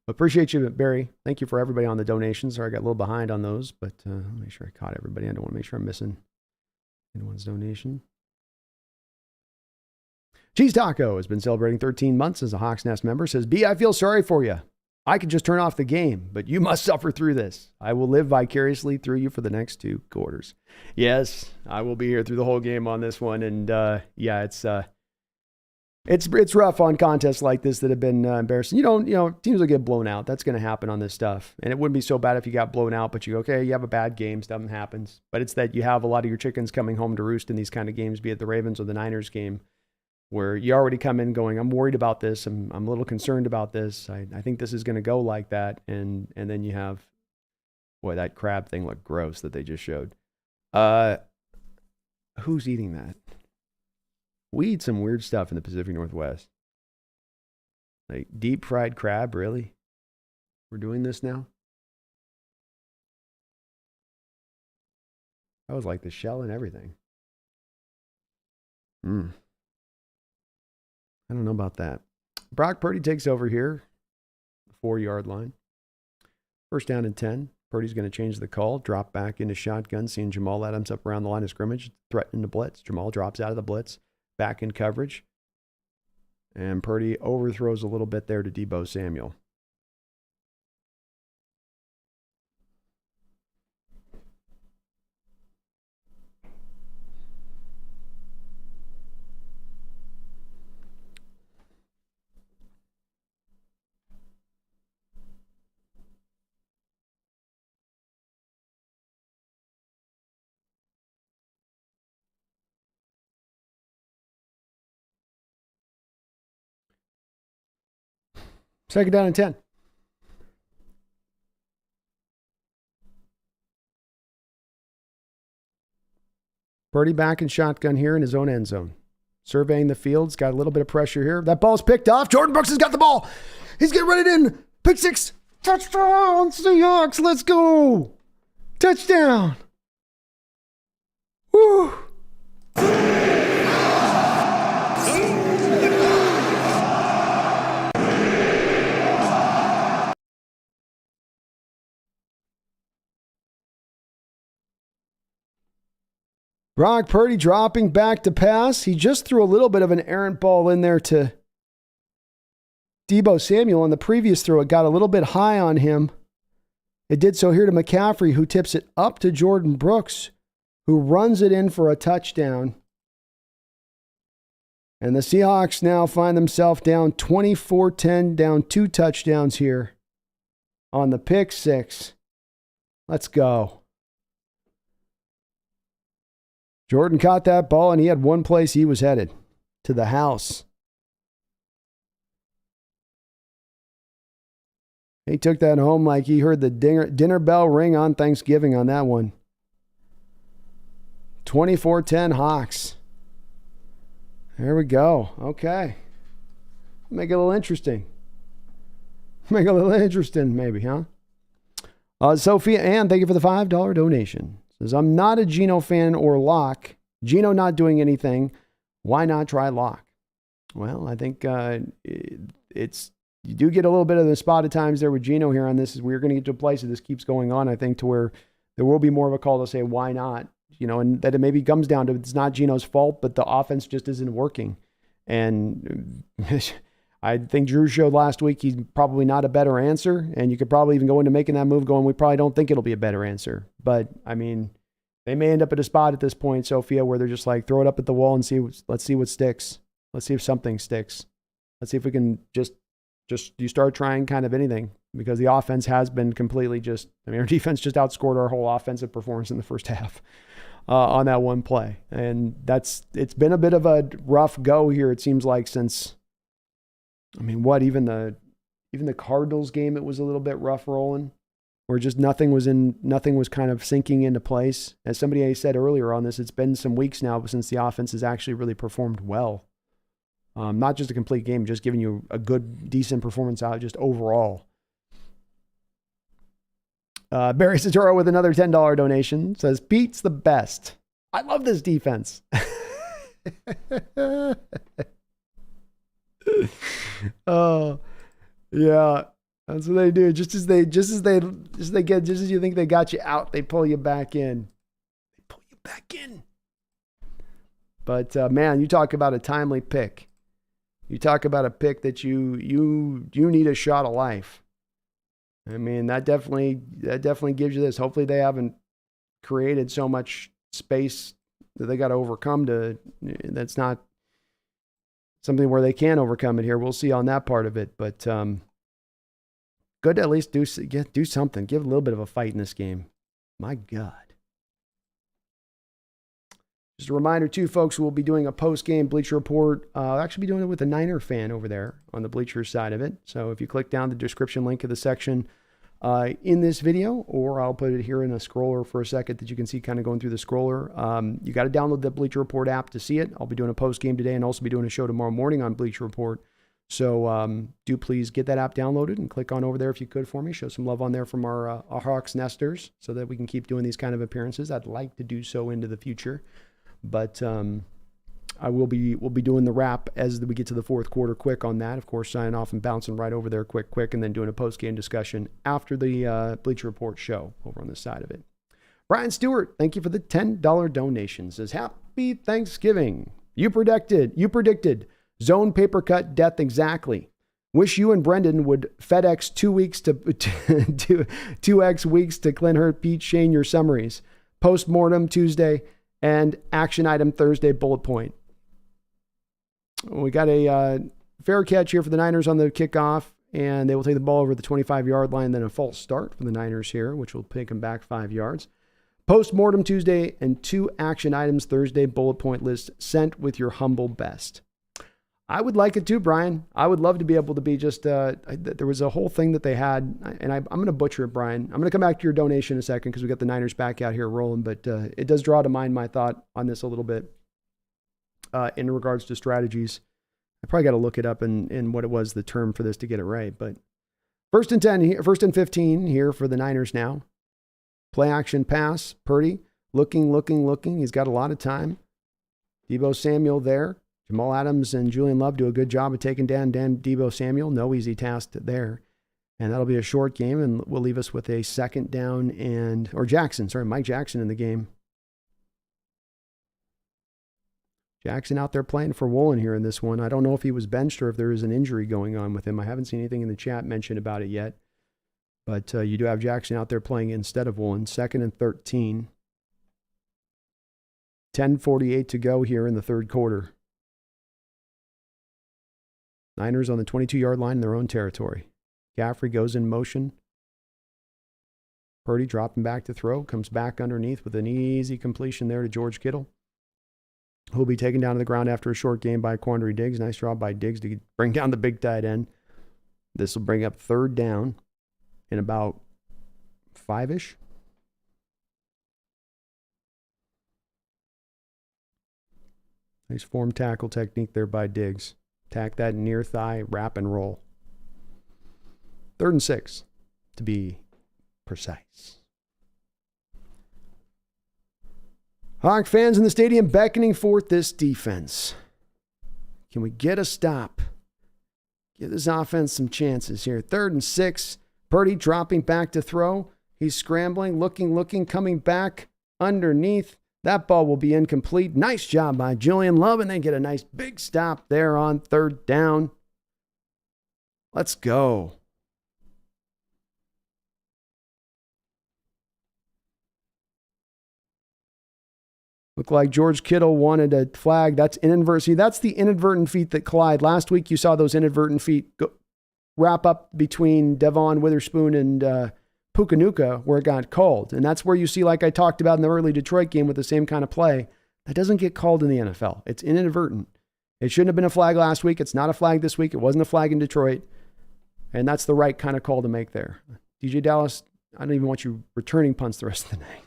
Appreciate you, Barry. Thank you for everybody on the donations. Sorry, I got a little behind on those, but I'll make sure I caught everybody. I don't want to make sure I'm missing anyone's donation. Cheese Taco has been celebrating 13 months as a Hawks Nest member. Says, B, I feel sorry for you. I could just turn off the game, but you must suffer through this. I will live vicariously through you for the next 2 quarters. Yes, I will be here through the whole game on this one. And it's rough on contests like this that have been embarrassing. Teams will get blown out. That's going to happen on this stuff. And it wouldn't be so bad if you got blown out, but you go, okay, you have a bad game, stuff happens. But it's that you have a lot of your chickens coming home to roost in these kind of games, be it the Ravens or the Niners game, where you already come in going, I'm worried about this. I'm a little concerned about this. I think this is going to go like that. And then you have, boy, that crab thing looked gross that they just showed. Who's eating that? We eat some weird stuff in the Pacific Northwest. Like deep fried crab, really? We're doing this now? That was like the shell and everything. I don't know about that. Brock Purdy takes over here, the 4-yard line. First down and 10. Purdy's going to change the call, drop back into shotgun, seeing Jamal Adams up around the line of scrimmage, threatening to blitz. Jamal drops out of the blitz, back in coverage. And Purdy overthrows a little bit there to Deebo Samuel. Second down and 10. Purdy back in shotgun here in his own end zone. Surveying the field. He's got a little bit of pressure here. That ball's picked off. Jordan Brooks has got the ball. He's getting ready in. Pick 6. Touchdown, Seahawks. Let's go. Touchdown. Woo. Brock Purdy dropping back to pass. He just threw a little bit of an errant ball in there to Deebo Samuel. On the previous throw, it got a little bit high on him. It did so here to McCaffrey, who tips it up to Jordan Brooks, who runs it in for a touchdown. And the Seahawks now find themselves down 24-10, down 2 touchdowns here on the pick six. Let's go. Jordan caught that ball, and he had one place he was headed, to the house. He took that home like he heard the dinner bell ring on Thanksgiving on that one. 24-10 Hawks. There we go. Okay. Make it a little interesting. Make it a little interesting, maybe, huh? Sophia Ann, thank you for the $5 donation. Says, I'm not a Geno fan or lock. Geno not doing anything. Why not try lock? Well, I think it's you do get a little bit of the spot at times there with Geno here on this. Is we're going to get to a place that this keeps going on, I think, to where there will be more of a call to say, why not? And that it maybe comes down to it's not Geno's fault, but the offense just isn't working. And I think Drew showed last week he's probably not a better answer, and you could probably even go into making that move going, we probably don't think it'll be a better answer. But, I mean, they may end up at a spot at this point, Sophia, where they're just like, throw it up at the wall and let's see what sticks. Let's see if something sticks. Let's see if we can just you start trying kind of anything, because the offense has been completely our defense just outscored our whole offensive performance in the first half on that one play. And it's been a bit of a rough go here, it seems like, since, even the Cardinals game, it was a little bit rough rolling, where just nothing was kind of sinking into place. As somebody said earlier on this, it's been some weeks now since the offense has actually really performed well. Not just a complete game, just giving you a good, decent performance out just overall. Barry Satoro with another $10 donation says, Pete's the best. I love this defense. Oh, yeah. That's what they do. Just as you think they got you out, they pull you back in. But man, you talk about a timely pick. You talk about a pick that you need a shot of life. That definitely gives you this. Hopefully they haven't created so much space that they got to overcome that's not something where they can overcome it here. We'll see on that part of it, but good to at least do something. Give a little bit of a fight in this game. My God. Just a reminder, too, folks, we'll be doing a post-game Bleacher Report. I'll actually be doing it with a Niner fan over there on the Bleacher side of it. So if you click down the description link of the section in this video, or I'll put it here in a scroller for a second that you can see kind of going through the scroller. You got to download the Bleacher Report app to see it. I'll be doing a post-game today and also be doing a show tomorrow morning on Bleacher Report. So do please get that app downloaded and click on over there if you could for me. Show some love on there from our Hawks Nesters so that we can keep doing these kind of appearances. I'd like to do so into the future. But we'll be doing the wrap as we get to the fourth quarter quick on that. Of course, signing off and bouncing right over there quick, and then doing a post-game discussion after the Bleacher Report show over on this side of it. Brian Stewart, thank you for the $10 donation. Says, Happy Thanksgiving. You predicted zone paper cut death exactly. Wish you and Brendan would FedEx 2 weeks to 2x weeks to Clint Hurt, Pete, Shane, your summaries. Post-mortem Tuesday and action item Thursday bullet point. We got a fair catch here for the Niners on the kickoff, and they will take the ball over the 25-yard line, then a false start for the Niners here, which will take them back 5 yards. Post-mortem Tuesday and 2 action items Thursday bullet point list sent with your humble best. I would like it too, Brian. I would love to be able to be just, there was a whole thing that they had, and I'm going to butcher it, Brian. I'm going to come back to your donation in a second because we got the Niners back out here rolling, but it does draw to mind my thought on this a little bit in regards to strategies. I probably got to look it up in what it was, the term for this to get it right, but first and 15 here for the Niners now. Play action pass, Purdy, looking. He's got a lot of time. Deebo Samuel there. Jamal Adams and Julian Love do a good job of taking down Deebo Samuel. No easy task there. And that'll be a short game, and will leave us with a second down Mike Jackson in the game. Jackson out there playing for Woolen here in this one. I don't know if he was benched or if there is an injury going on with him. I haven't seen anything in the chat mention about it yet. But you do have Jackson out there playing instead of Woolen. 2nd and 13. 10:48 to go here in the third quarter. Niners on the 22-yard line in their own territory. Caffrey goes in motion. Purdy dropping back to throw. Comes back underneath with an easy completion there to George Kittle, who'll be taken down to the ground after a short game by Quandary Diggs. Nice job by Diggs to bring down the big tight end. This will bring up third down in about 5-ish. Nice form tackle technique there by Diggs. Tack that near thigh, wrap and roll. 3rd and 6, to be precise. Hawk fans in the stadium beckoning forth this defense. Can we get a stop? Give this offense some chances here. 3rd and 6. Purdy dropping back to throw. He's scrambling, looking, coming back underneath. That ball will be incomplete. Nice job by Julian Love, and they get a nice big stop there on 3rd down. Let's go. Looked like George Kittle wanted a flag. That's inadvertent. That's the inadvertent feet that collide. Last week you saw those inadvertent feet wrap up between Devon Witherspoon and Pukanuka where it got called. And that's where you see, like I talked about in the early Detroit game with the same kind of play, that doesn't get called in the NFL. It's inadvertent. It shouldn't have been a flag last week. It's not a flag this week. It wasn't a flag in Detroit. And that's the right kind of call to make there. DJ Dallas, I don't even want you returning punts the rest of the night.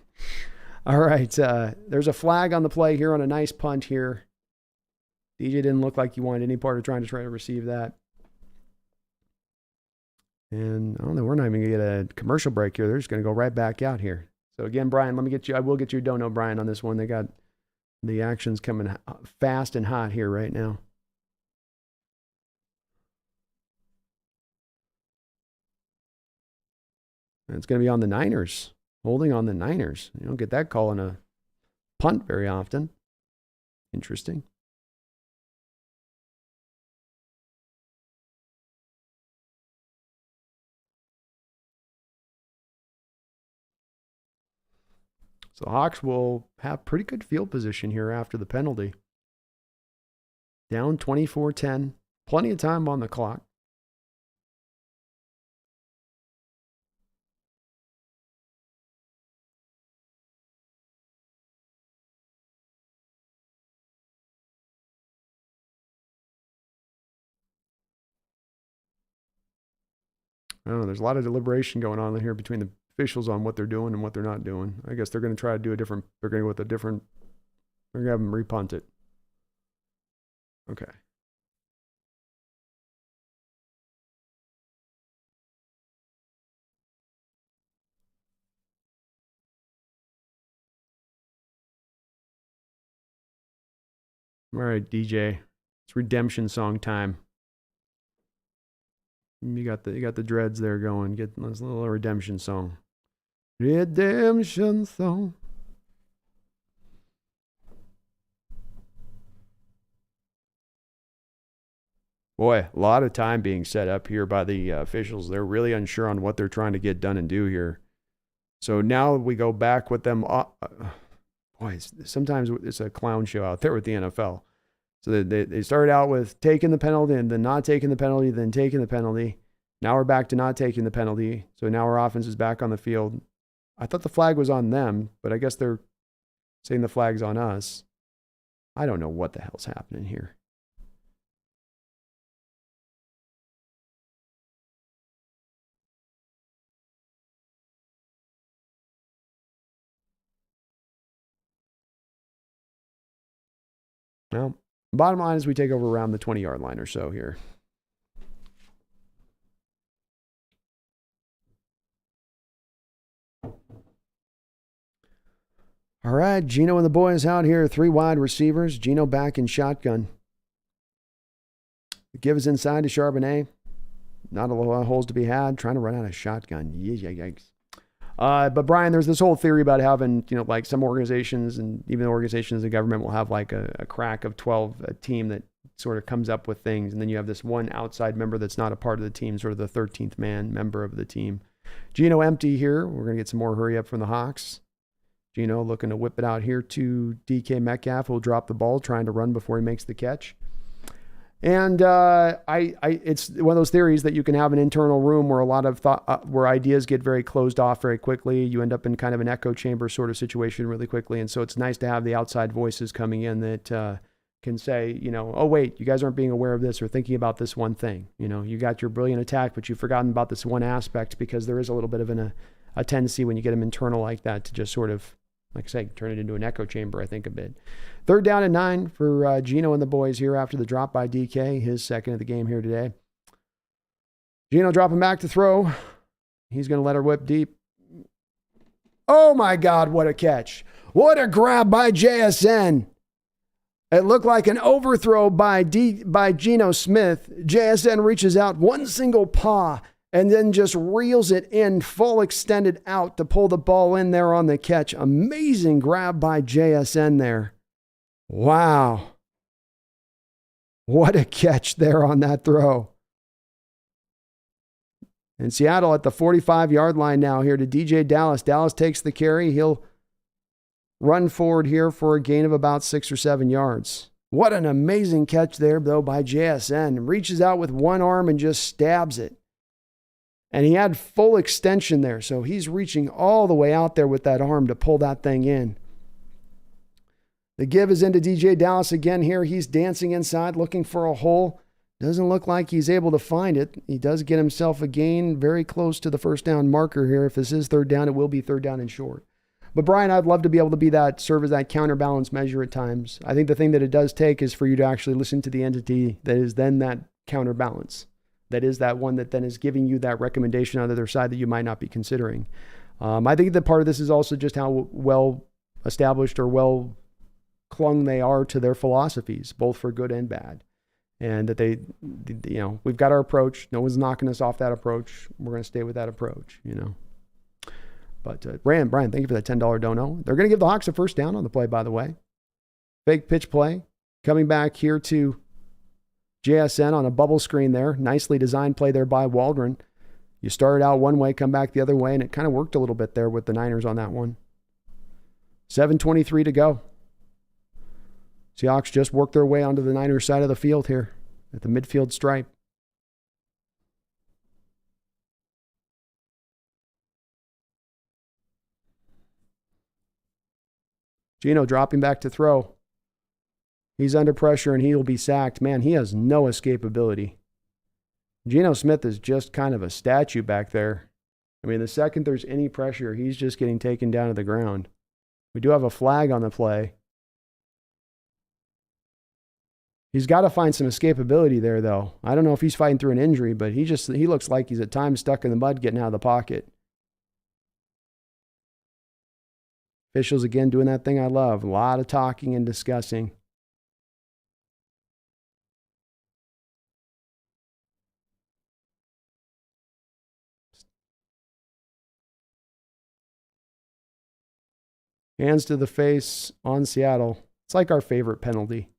All right. There's a flag on the play here on a nice punt here. DJ didn't look like he wanted any part of trying to receive that. And I don't know, we're not even going to get a commercial break here. They're just going to go right back out here. So again, Brian, I will get you a dono, Brian, on this one. They got the actions coming fast and hot here right now. And it's going to be on the Niners, holding on the Niners. You don't get that call in a punt very often. Interesting. So Hawks will have pretty good field position here after the penalty. Down 24-10. Plenty of time on the clock. Oh, there's a lot of deliberation going on here between the officials on what they're doing and what they're not doing. I guess they're going to try to do they're going to go with a different, they're going to have them repunt it. Okay. All right, DJ. It's redemption song time. You got the dreads there going. Get this little redemption song. Redemption song. Boy, a lot of time being set up here by the officials. They're really unsure on what they're trying to get done and do here. So now we go back with them. Boy, sometimes it's a clown show out there with the NFL. So they started out with taking the penalty and then not taking the penalty, then taking the penalty. Now we're back to not taking the penalty. So now our offense is back on the field. I thought the flag was on them, but I guess they're saying the flag's on us. I don't know what the hell's happening here. Well, bottom line is we take over around the 20-yard line or so here. All right, Gino and the boys out here. 3 wide receivers. Gino back in shotgun. The give is inside to Charbonnet. Not a lot of holes to be had. Trying to run out of shotgun. Yikes. But Brian, there's this whole theory about having, like some organizations and even organizations in government will have like a crack of 12, a team that sort of comes up with things. And then you have this one outside member that's not a part of the team, sort of the 13th man member of the team. Geno empty here. We're going to get some more hurry up from the Hawks. Geno looking to whip it out here to DK Metcalf, who'll drop the ball, trying to run before he makes the catch. And it's one of those theories that you can have an internal room where a lot of where ideas get very closed off very quickly. You end up in kind of an echo chamber sort of situation really quickly. And so it's nice to have the outside voices coming in that can say, oh, wait, you guys aren't being aware of this or thinking about this one thing. You got your brilliant attack, but you've forgotten about this one aspect, because there is a little bit of a tendency when you get them internal like that to just sort of, like I say, turn it into an echo chamber, I think, a bit. 3rd down and 9 for Geno and the boys here after the drop by DK, his second of the game here today. Geno dropping back to throw. He's going to let her whip deep. Oh, my God, what a catch. What a grab by JSN. It looked like an overthrow by Geno Smith. JSN reaches out, one single paw, and then just reels it in full extended out to pull the ball in there on the catch. Amazing grab by JSN there. Wow. What a catch there on that throw. And Seattle at the 45-yard line now here to DJ Dallas. Dallas takes the carry. He'll run forward here for a gain of about 6 or 7 yards. What an amazing catch there, though, by JSN. Reaches out with one arm and just stabs it. And he had full extension there, so he's reaching all the way out there with that arm to pull that thing in. The give is into DJ Dallas again here. He's dancing inside, looking for a hole. Doesn't look like he's able to find it. He does get himself a gain very close to the first down marker here. If this is 3rd down, it will be 3rd down and short. But Brian, I'd love to be able to serve as that counterbalance measure at times. I think the thing that it does take is for you to actually listen to the entity that is then that counterbalance. That is that one that then is giving you that recommendation on the other side that you might not be considering. I think that part of this is also just how well established or well clung they are to their philosophies, both for good and bad. And that we've got our approach. No one's knocking us off that approach. We're going to stay with that approach, But Brian, thank you for that $10 dono. They're going to give the Hawks a first down on the play, by the way. Fake pitch play. Coming back here to JSN on a bubble screen there. Nicely designed play there by Waldron. You started out one way, come back the other way, and it kind of worked a little bit there with the Niners on that one. 7:23 to go. Seahawks just worked their way onto the Niners side of the field here at the midfield stripe. Geno dropping back to throw. He's under pressure and he'll be sacked. Man, he has no escapability. Geno Smith is just kind of a statue back there. I mean, the second there's any pressure, he's just getting taken down to the ground. We do have a flag on the play. He's got to find some escapability there, though. I don't know if he's fighting through an injury, but he looks like he's at times stuck in the mud getting out of the pocket. Officials again doing that thing I love. A lot of talking and discussing. Hands to the face on Seattle. It's like our favorite penalty.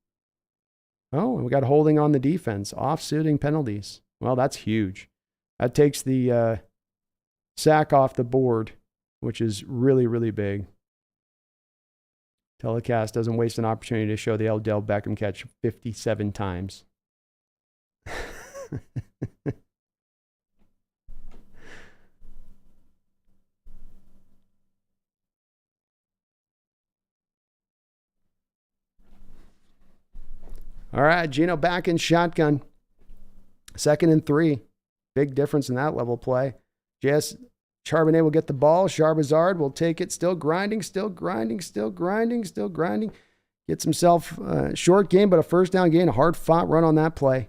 Oh, and we got holding on the defense. Off-suiting penalties. Well, that's huge. That takes the sack off the board, which is really, really big. Telecast doesn't waste an opportunity to show the Odell Beckham catch 57 times. All right, Geno back in shotgun. 2nd and 3. Big difference in that level play. Charbonnet will get the ball. Charbazard will take it. Still grinding. Gets himself a short gain, but a first down gain. A hard-fought run on that play.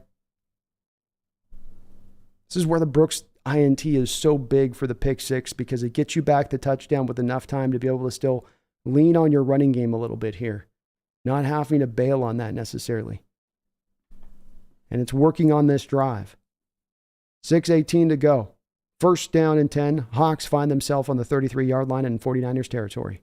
This is where the Brooks INT is so big for the pick six, because it gets you back the touchdown with enough time to be able to still lean on your running game a little bit here. Not having to bail on that necessarily. And it's working on this drive. 6:18 to go. First down and 10. Hawks find themselves on the 33-yard line in 49ers territory.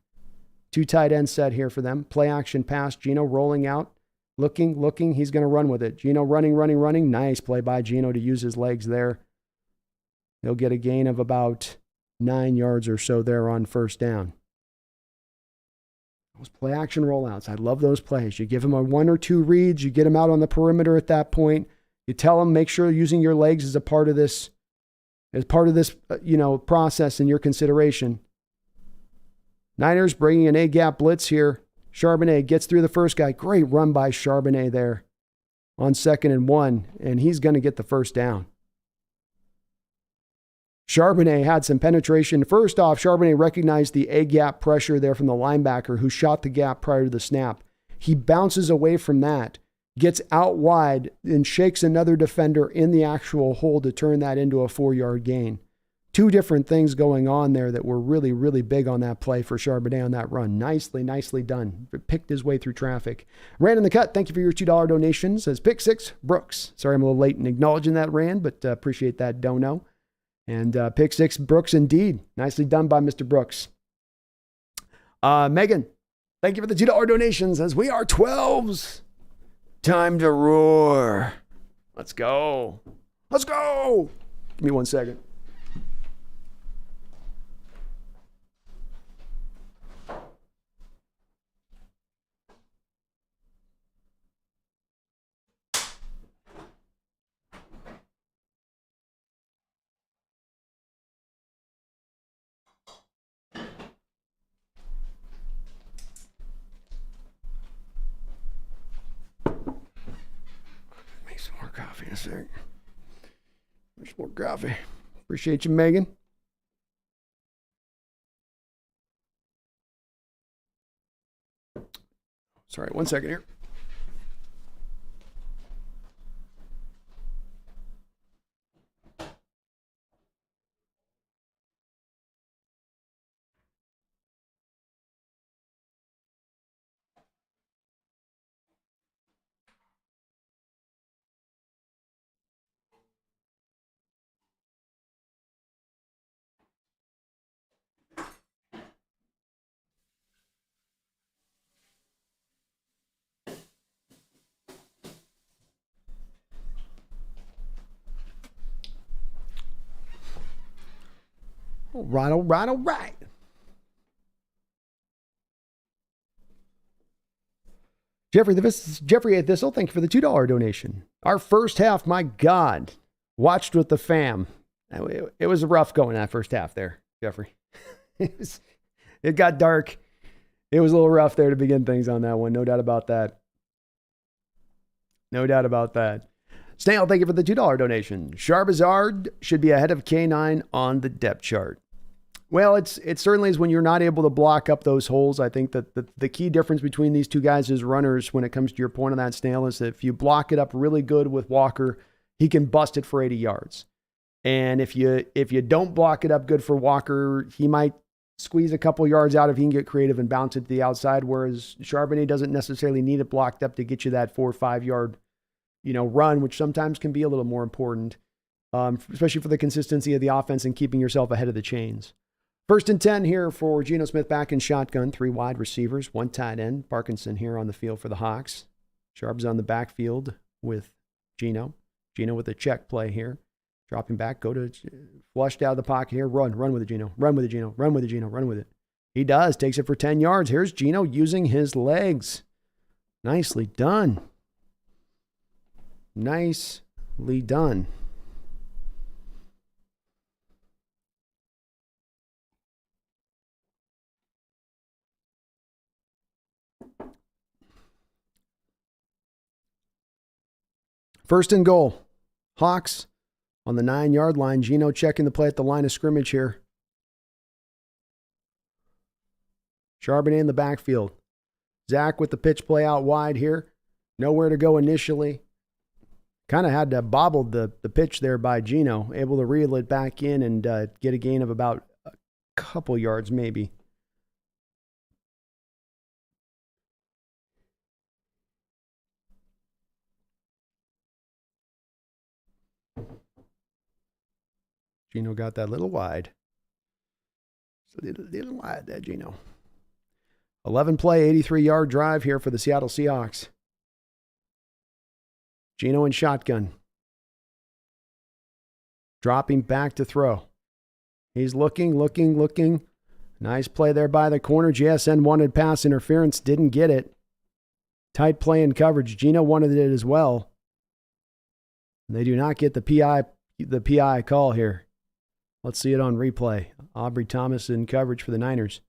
2 tight ends set here for them. Play action pass. Geno rolling out. Looking. He's going to run with it. Geno running. Nice play by Geno to use his legs there. He'll get a gain of about 9 yards or so there on first down. Those play action rollouts. I love those plays. You give him a 1 or 2 reads. You get him out on the perimeter at that point. You tell him, make sure using your legs is a part of this, process in your consideration. Niners bringing an A-gap blitz here. Charbonnet gets through the first guy. Great run by Charbonnet there on 2nd and 1, and he's going to get the first down. Charbonnet had some penetration. First off, Charbonnet recognized the A-gap pressure there from the linebacker who shot the gap prior to the snap. He bounces away from that, gets out wide, and shakes another defender in the actual hole to turn that into a 4-yard gain. 2 different things going on there that were really, really big on that play for Charbonnet on that run. Nicely done. Picked his way through traffic. Rand in the cut, thank you for your $2 donation. Says Pick 6, Brooks. Sorry I'm a little late in acknowledging that, Rand, but appreciate that dono. And Pick 6, Brooks indeed. Nicely done by Mr. Brooks. Megan, thank you for the $2 donations as we are 12s. Time to roar. Let's go. Give me 1 second. Coffee in a sec. There's more coffee. Appreciate you, Megan. Sorry, 1 second here. All right. Jeffrey A. Thistle, thank you for the $2 donation. Our first half, my God, watched with the fam. It was rough going that first half there, Jeffrey. It got dark. It was a little rough there to begin things on that one. No doubt about that. Snail, thank you for the $2 donation. Charbazard should be ahead of K9 on the depth chart. Well, it certainly is when you're not able to block up those holes. I think that the key difference between these two guys as runners when it comes to your point on that, Snail, is that if you block it up really good with Walker, he can bust it for 80 yards. And if you don't block it up good for Walker, he might squeeze a couple yards out if he can get creative and bounce it to the outside, whereas Charbonnet doesn't necessarily need it blocked up to get you that 4 or 5 yard run, which sometimes can be a little more important, especially for the consistency of the offense and keeping yourself ahead of the chains. 1st and 10 here for Geno Smith back in shotgun. 3 wide receivers, 1 tight end. Parkinson here on the field for the Hawks. Sharp's on the backfield with Geno. Geno with a check play here. Dropping back, go to flushed out of the pocket here. Run with it, Geno. Run with it. He does. Takes it for 10 yards. Here's Geno using his legs. Nicely done. First and goal. Hawks on the 9-yard line. Geno checking the play at the line of scrimmage here. Charbonnet in the backfield. Zach with the pitch play out wide here. Nowhere to go initially. Kind of had to bobble the pitch there by Geno. Able to reel it back in and get a gain of about a couple yards maybe. Gino got that little wide. It's a little wide there, Gino. 11 play, 83-yard drive here for the Seattle Seahawks. Gino in shotgun. Dropping back to throw. He's looking. Nice play there by the corner. JSN wanted pass interference, didn't get it. Tight play and coverage. Gino wanted it as well. They do not get the PI call here. Let's see it on replay. Aubrey Thomas in coverage for the Niners.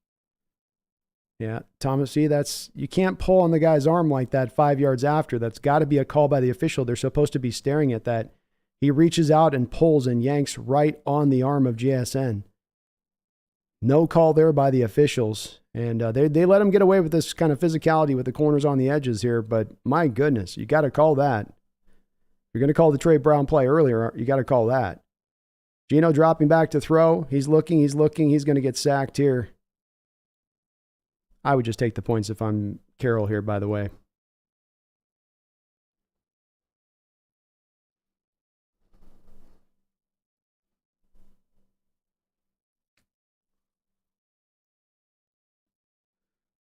Yeah, Thomas, see, you can't pull on the guy's arm like that 5 yards after. That's got to be a call by the official. They're supposed to be staring at that. He reaches out and pulls and yanks right on the arm of JSN. No call there by the officials. And they let him get away with this kind of physicality with the corners on the edges here. But my goodness, you got to call that. You're going to call the Trey Brown play earlier. You got to call that. Gino dropping back to throw. He's looking. He's going to get sacked here. I would just take the points if I'm Carroll here, by the way.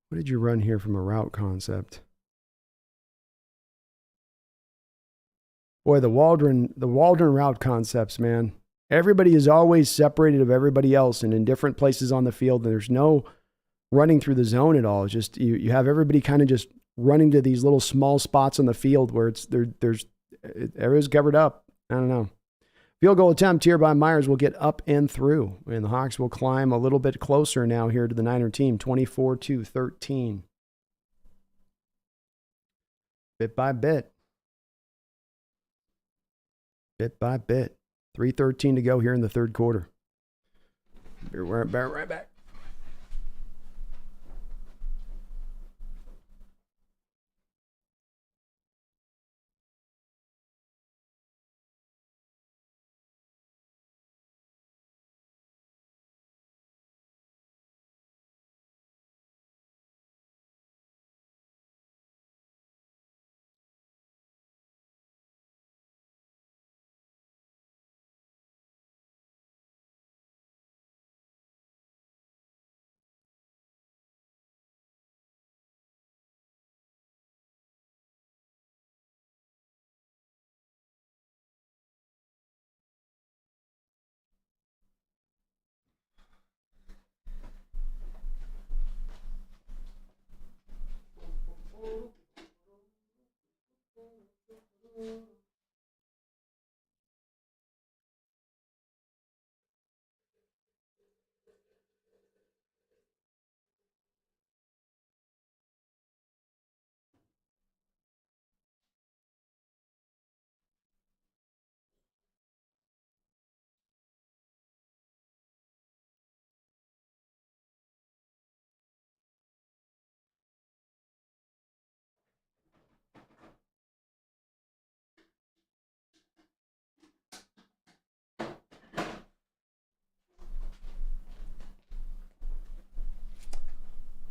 What did you run here from a route concept? Boy, the Waldron route concepts, man. Everybody is always separated of everybody else and in different places on the field. There's no running through the zone at all. It's just you have everybody kind of just running to these little small spots on the field where everybody's covered up. I don't know. Field goal attempt here by Myers will get up and through, and the Hawks will climb a little bit closer now here to the Niner team, 24-13. Bit by bit. Bit by bit. 3:13 to go here in the third quarter. We're right back.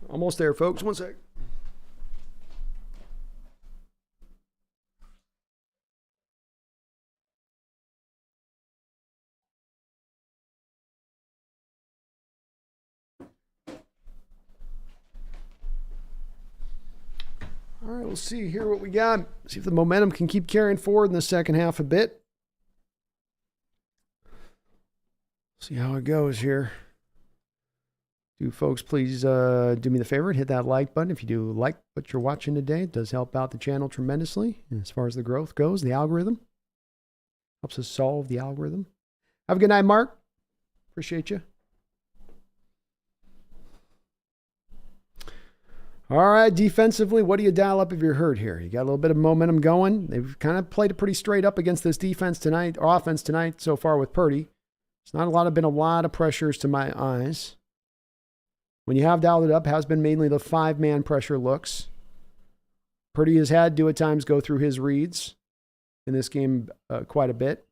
Almost there, folks. One sec. All right, we'll see here what we got. See if the momentum can keep carrying forward in the second half a bit. See how it goes here. Do folks please do me the favor and hit that like button if you do like what you're watching today. It does help out the channel tremendously. And as far as the growth goes, the algorithm helps us solve the algorithm. Have a good night, Mark. Appreciate you. All right, defensively, what do you dial up if you're hurt here? You got a little bit of momentum going. They've kind of played it pretty straight up against this defense tonight, or offense tonight so far with Purdy. It's been a lot of pressures to my eyes. When you have dialed it up, has been mainly the 5-man pressure looks. Purdy has had to at times go through his reads in this game quite a bit,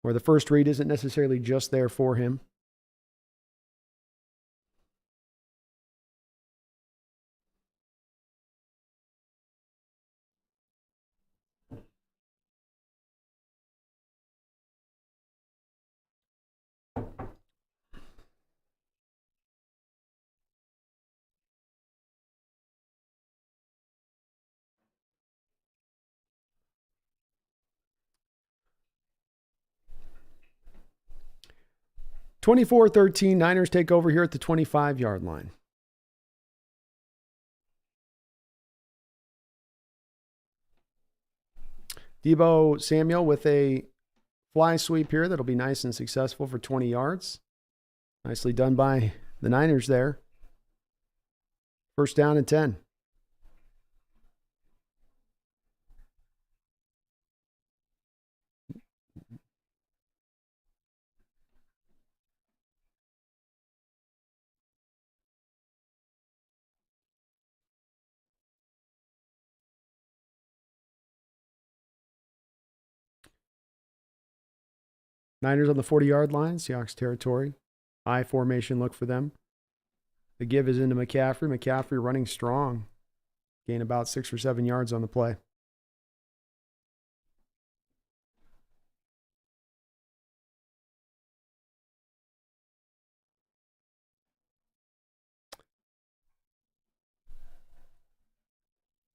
where the first read isn't necessarily just there for him. 24-13, Niners take over here at the 25-yard line. Deebo Samuel with a fly sweep here that'll be nice and successful for 20 yards. Nicely done by the Niners there. First down and 10. Niners on the 40-yard line, Seahawks territory. I formation look for them. The give is into McCaffrey. McCaffrey running strong. Gain about 6 or 7 yards on the play.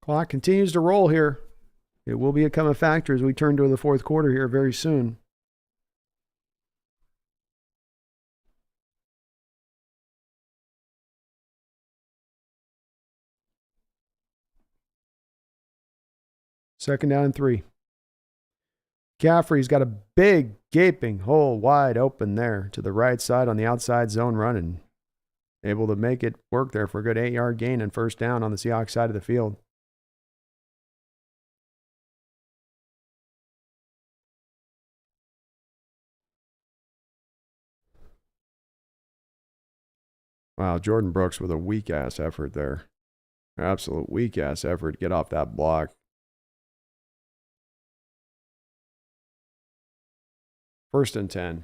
Clock continues to roll here. It will become a factor as we turn to the fourth quarter here very soon. Second down and 3. McCaffrey's got a big gaping hole wide open there to the right side on the outside zone running. Able to make it work there for a good 8-yard gain and first down on the Seahawks side of the field. Wow, Jordan Brooks with a weak-ass effort there. Absolute weak-ass effort to get off that block. First and 10.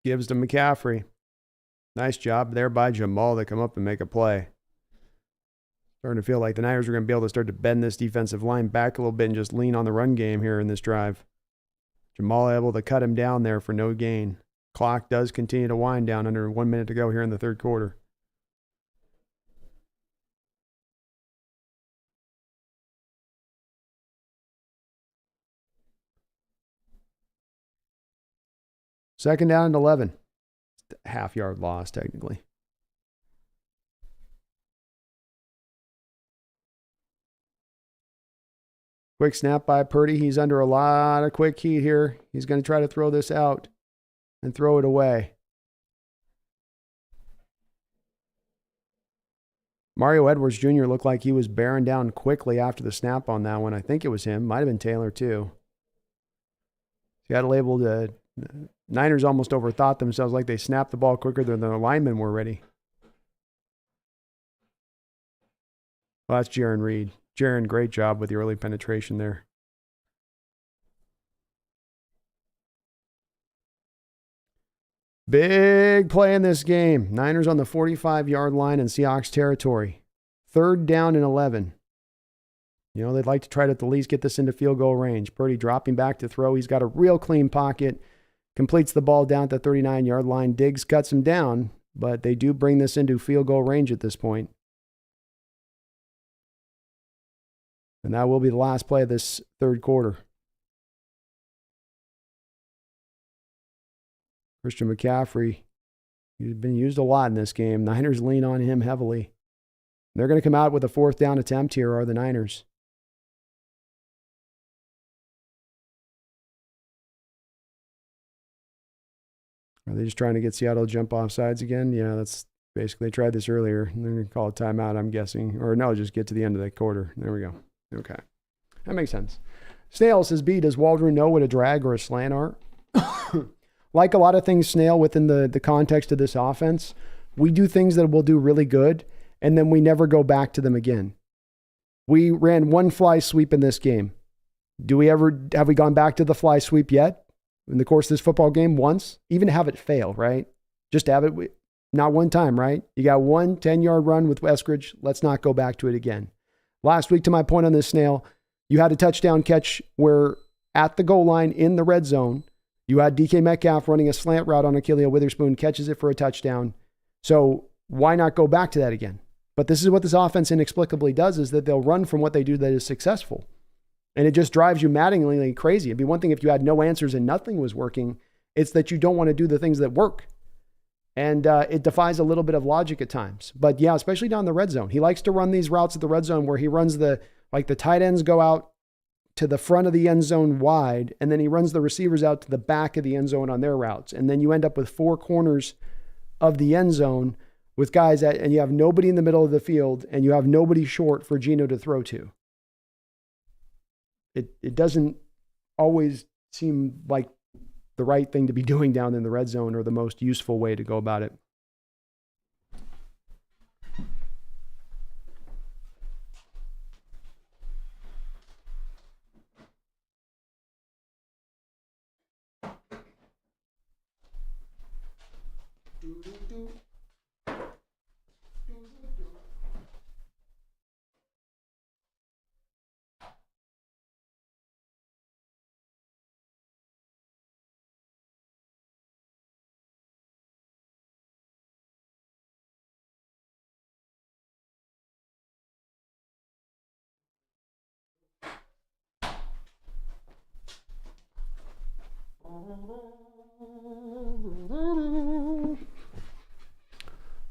Gives to McCaffrey. Nice job there by Jamal to come up and make a play. Starting to feel like the Niners are going to be able to start to bend this defensive line back a little bit and just lean on the run game here in this drive. Jamal able to cut him down there for no gain. Clock does continue to wind down under 1 minute to go here in the third quarter. Second down and 11. Half-yard loss, technically. Quick snap by Purdy. He's under a lot of quick heat here. He's going to try to throw this out and throw it away. Mario Edwards Jr. looked like he was bearing down quickly after the snap on that one. I think it was him. Might have been Taylor, too. He got labeled Niners almost overthought themselves, like they snapped the ball quicker than the linemen were ready. Well, that's Jaron Reed. Jaron, great job with the early penetration there. Big play in this game. Niners on the 45-yard line in Seahawks territory. Third down and 11. You know, they'd like to try to at the least get this into field goal range. Purdy dropping back to throw. He's got a real clean pocket. Completes the ball down at the 39-yard line. Diggs cuts him down, but they do bring this into field goal range at this point. And that will be the last play of this third quarter. Christian McCaffrey, he's been used a lot in this game. Niners lean on him heavily. They're going to come out with a fourth down attempt here, are the Niners. Are they just trying to get Seattle to jump off sides again? Yeah, that's basically, they tried this earlier. They're going to call a timeout, I'm guessing. Or no, just get to the end of the quarter. There we go. Okay. That makes sense. Snail says, B, does Waldron know what a drag or a slant are? Like a lot of things, Snail, within the context of this offense, we do things that will do really good, and then we never go back to them again. We ran one fly sweep in this game. Have we gone back to the fly sweep yet in the course of this football game once? Even to have it fail, right? Just to have it, not one time, right? You got one 10-yard run with Eskridge. Let's not go back to it again. Last week, to my point on this, Snail, you had a touchdown catch where at the goal line in the red zone, you had DK Metcalf running a slant route on Achillea Witherspoon, catches it for a touchdown. So why not go back to that again? But this is what this offense inexplicably does, is that they'll run from what they do that is successful. And it just drives you maddeningly crazy. It'd be one thing if you had no answers and nothing was working. It's that you don't want to do the things that work. And it defies a little bit of logic at times. But yeah, especially down the red zone. He likes to run these routes at the red zone where he runs the tight ends go out to the front of the end zone wide, and then he runs the receivers out to the back of the end zone on their routes. And then you end up with four corners of the end zone with guys and you have nobody in the middle of the field, and you have nobody short for Geno to throw to. It doesn't always seem like the right thing to be doing down in the red zone or the most useful way to go about it.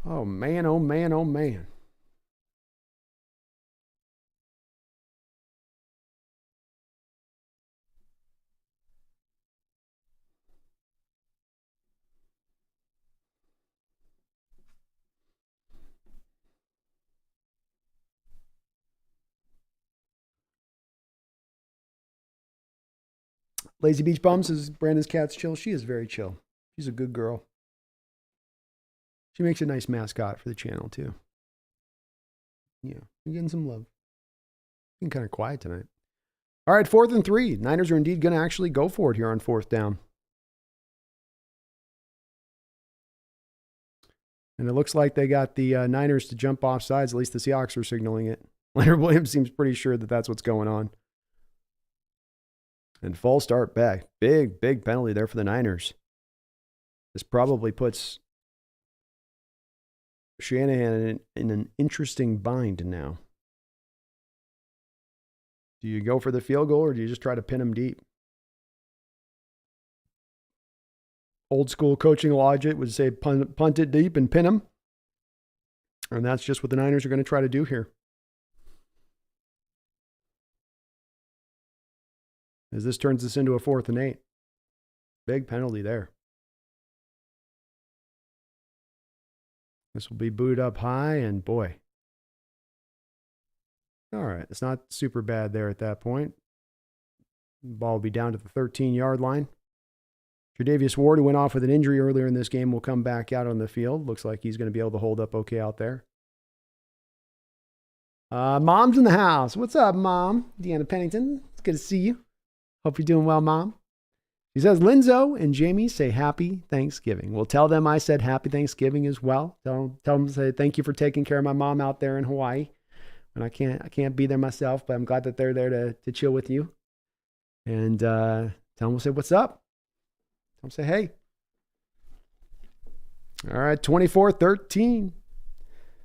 Oh man, oh man, oh man. Lazy Beach Bum says Brandon's cat's chill. She is very chill. She's a good girl. She makes a nice mascot for the channel, too. Yeah, you're getting some love. Been kind of quiet tonight. All right, 4th and 3. Niners are indeed going to actually go for it here on 4th down. And it looks like they got the Niners to jump off sides. At least the Seahawks are signaling it. Leonard Williams seems pretty sure that that's what's going on. And false start back. Big penalty there for the Niners. This probably puts Shanahan in an interesting bind now. Do you go for the field goal or do you just try to pin him deep? Old school coaching logic would say punt it deep and pin him. And that's just what the Niners are going to try to do here. As this turns this into a 4th and 8. Big penalty there. This will be booted up high, and boy. All right, it's not super bad there at that point. Ball will be down to the 13-yard line. Tre'Davious Ward, who went off with an injury earlier in this game, will come back out on the field. Looks like he's going to be able to hold up okay out there. Mom's in the house. What's up, Mom? Deanna Pennington. It's good to see you. Hope you're doing well, Mom. She says, Linzo and Jamie say happy Thanksgiving. Well, tell them I said happy Thanksgiving as well. Tell them to say thank you for taking care of my mom out there in Hawaii. And I can't be there myself, but I'm glad that they're there to chill with you. And tell them we'll say what's up. Tell them say hey. All right, 24-13.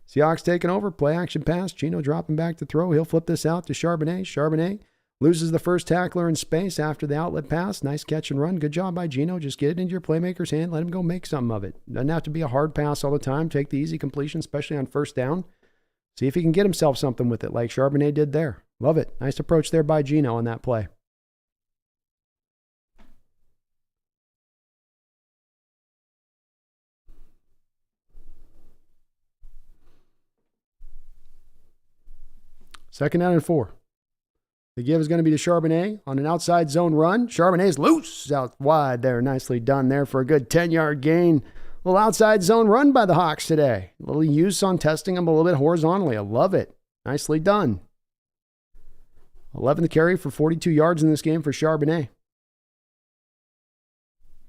Seahawks taking over. Play action pass. Geno dropping back to throw. He'll flip this out to Charbonnet. Charbonnet loses the first tackler in space after the outlet pass. Nice catch and run. Good job by Geno. Just get it into your playmaker's hand. Let him go make something of it. Doesn't have to be a hard pass all the time. Take the easy completion, especially on first down. See if he can get himself something with it like Charbonnet did there. Love it. Nice approach there by Geno on that play. Second down and 4. The give is going to be to Charbonnet on an outside zone run. Charbonnet's loose out wide there. Nicely done there for a good 10-yard gain. A little outside zone run by the Hawks today. A little use on testing him a little bit horizontally. I love it. Nicely done. 11th carry for 42 yards in this game for Charbonnet.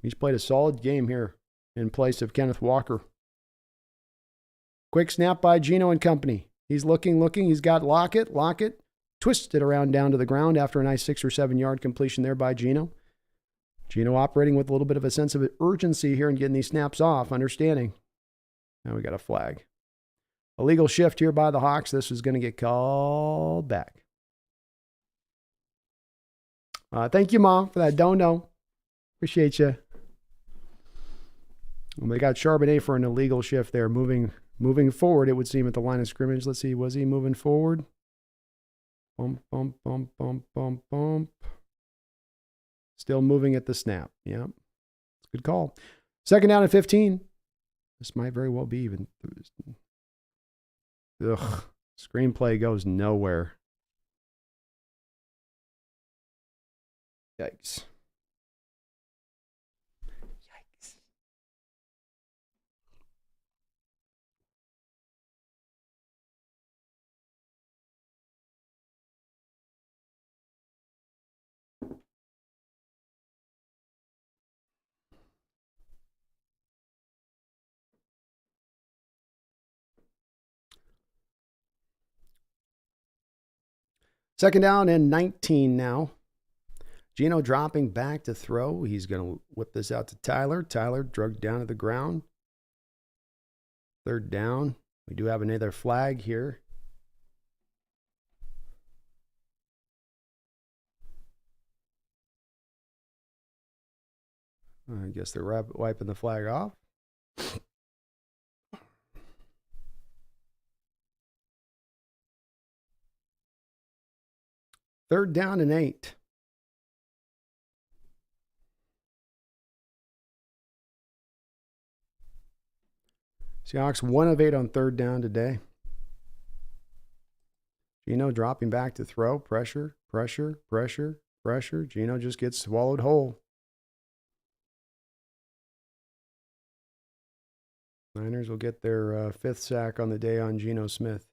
He's played a solid game here in place of Kenneth Walker. Quick snap by Geno and company. He's looking. He's got Lockett. Twisted around down to the ground after a nice 6 or 7 yard completion there by Geno. Geno operating with a little bit of a sense of urgency here and getting these snaps off, understanding. Now we got a flag. Illegal shift here by the Hawks. This is going to get called back. Thank you, Mom, for that dono. Appreciate you. Well, they got Charbonnet for an illegal shift there, moving forward, it would seem, at the line of scrimmage. Let's see, was he moving forward? Bump, bump, bump, bump, bump, bump. Still moving at the snap. Yeah, it's a good call. 2nd down and 15. This might very well be even. Ugh, screenplay goes nowhere. Yikes. Yikes. Second down and 19 now. Geno dropping back to throw. He's going to whip this out to Tyler. Tyler drugged down to the ground. 3rd down. We do have another flag here. I guess they're wiping the flag off. Third down and 8. Seahawks 1 of 8 on 3rd down today. Geno dropping back to throw. Pressure, pressure, pressure, pressure. Geno just gets swallowed whole. Niners will get their 5th sack on the day on Geno Smith.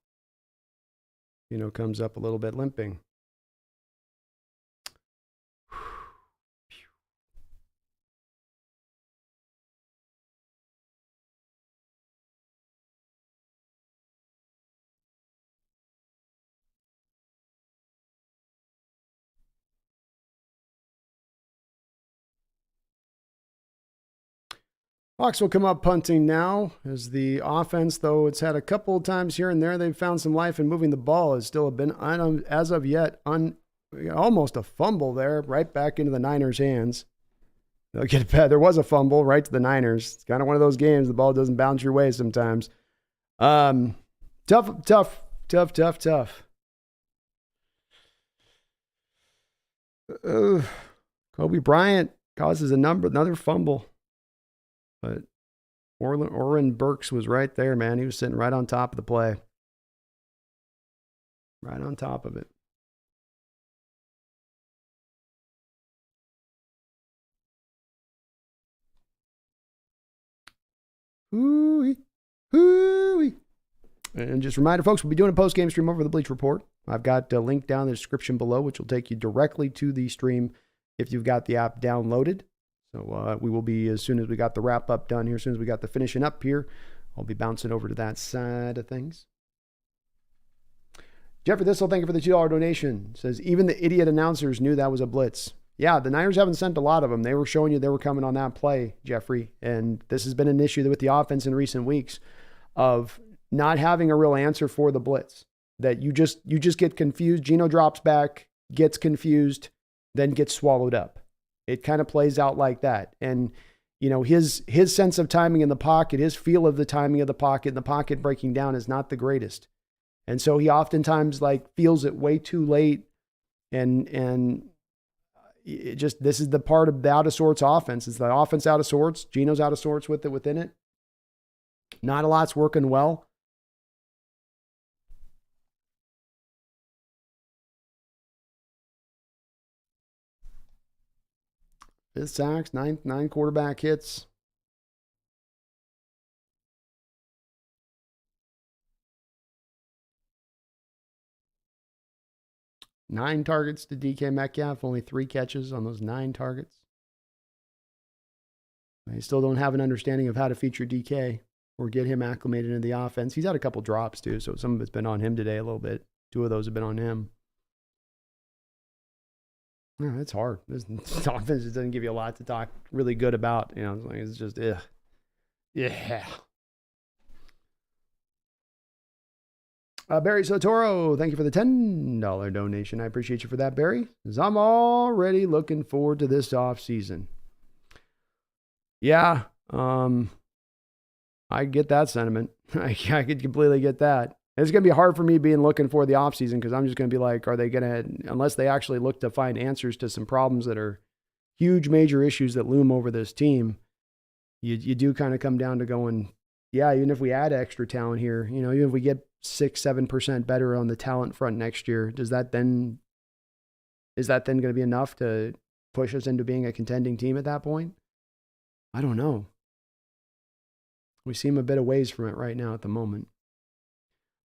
Geno comes up a little bit limping. Hawks will come up punting now as the offense, though it's had a couple of times here and there, they've found some life in moving the ball. Has still been, as of yet, almost a fumble there, right back into the Niners' hands. They'll get bad. There was a fumble right to the Niners. It's kind of one of those games. The ball doesn't bounce your way sometimes. Tough. Kobe Bryant causes another fumble. But Oren Burks was right there, man. He was sitting right on top of the play. Right on top of it. Hooey. Hooey. And just a reminder, folks, we'll be doing a post-game stream over the Bleach Report. I've got a link down in the description below, which will take you directly to the stream if you've got the app downloaded. So we will be, as soon as we got the wrap-up done here, as soon as we got the finishing up here, I'll be bouncing over to that side of things. Jeffrey Thistle, thank you for the $2 donation. Says, even the idiot announcers knew that was a blitz. Yeah, the Niners haven't sent a lot of them. They were showing you they were coming on that play, Jeffrey. And this has been an issue with the offense in recent weeks of not having a real answer for the blitz. That you just get confused. Geno drops back, gets confused, then gets swallowed up. It kind of plays out like that. And, you know, his sense of timing in the pocket, his feel of the timing of the pocket and the pocket breaking down is not the greatest. And so he oftentimes feels it way too late. And it just, this is the part of the out of sorts offense. It's the offense out of sorts. Geno's out of sorts with it within it. Not a lot's working well. Fifth sacks, nine quarterback hits. Nine targets to DK Metcalf, only 3 catches on those 9 targets. They still don't have an understanding of how to feature DK or get him acclimated into the offense. He's had a couple drops too, so some of it's been on him today a little bit. 2 of those have been on him. Yeah, it's hard. This offense just doesn't give you a lot to talk really good about. You know, it's just, ugh. Yeah. Barry Sotoro, thank you for the $10 donation. I appreciate you for that, Barry, because I'm already looking forward to this off season. Yeah, I get that sentiment. I could completely get that. It's going to be hard for me being looking for the offseason because I'm just going to be like, are they going to, unless they actually look to find answers to some problems that are huge major issues that loom over this team, you do kind of come down to going, yeah, even if we add extra talent here, you know, even if we get 6-7% better on the talent front next year, is that then going to be enough to push us into being a contending team at that point? I don't know. We seem a bit of ways from it right now at the moment.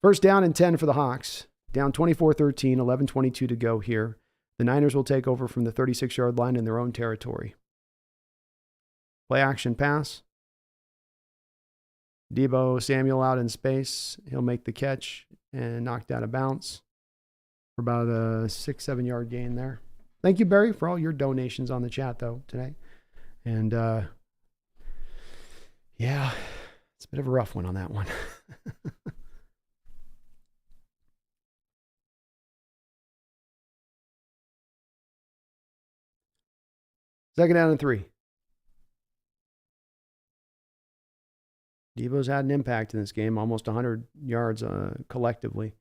First down and 10 for the Hawks. Down 24-13, 11:22 to go here. The Niners will take over from the 36-yard line in their own territory. Play action pass. Deebo Samuel out in space. He'll make the catch and knocked out of bounds for about a 6-7 yard gain there. Thank you, Barry, for all your donations on the chat, though, today. And, yeah, it's a bit of a rough one on that one. Second down and 3. Deebo's had an impact in this game, almost 100 yards collectively.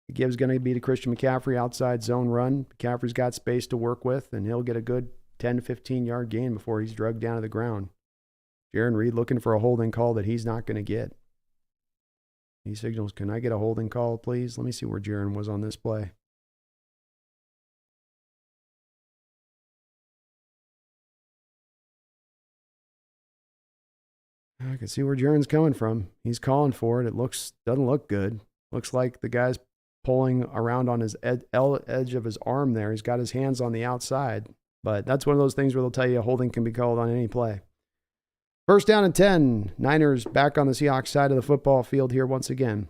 The give's going to be to Christian McCaffrey outside zone run. McCaffrey's got space to work with, and he'll get a good 10 to 15 yard gain before he's drugged down to the ground. Jaron Reed looking for a holding call that he's not going to get. He signals, can I get a holding call, please? Let me see where Jaron was on this play. I can see where Jaron's coming from. He's calling for it. It doesn't look good. Looks like the guy's pulling around on his edge of his arm there. He's got his hands on the outside. But that's one of those things where they'll tell you a holding can be called on any play. First down and 10. Niners back on the Seahawks side of the football field here once again.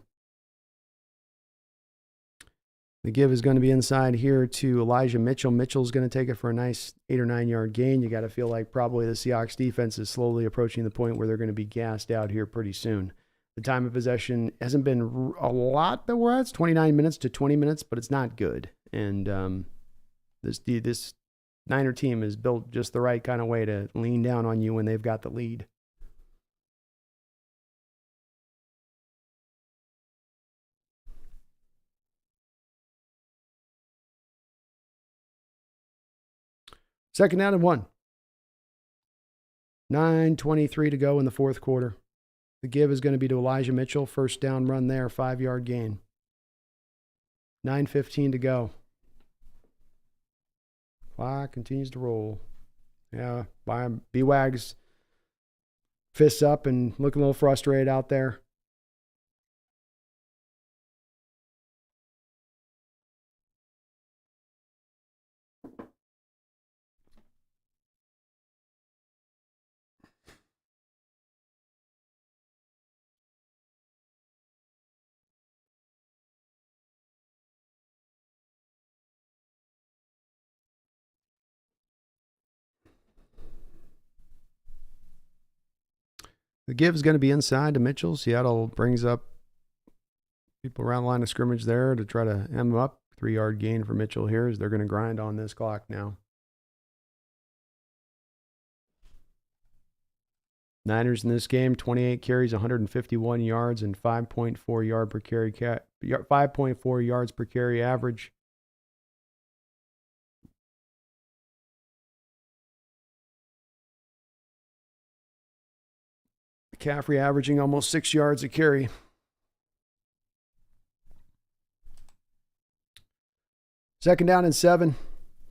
The give is going to be inside here to Elijah Mitchell. Mitchell's going to take it for a nice 8 or 9 yard gain. You got to feel like probably the Seahawks defense is slowly approaching the point where they're going to be gassed out here pretty soon. The time of possession hasn't been a lot that we're at. It's 29 minutes to 20 minutes, but it's not good. And this Niner team is built just the right kind of way to lean down on you when they've got the lead. Second down and 1. 9:23 to go in the fourth quarter. The give is going to be to Elijah Mitchell. First down run there, 5 yard gain. 9:15 to go. Clock continues to roll. Yeah, B-Wags fists up and looking a little frustrated out there. The give is going to be inside to Mitchell. Seattle brings up people around the line of scrimmage there to try to hem up. 3 yard gain for Mitchell here as they're going to grind on this clock now. Niners in this game, 28 carries, 151 yards, and 5.4 yards per carry average. McCaffrey averaging almost 6 yards a carry. Second down and 7.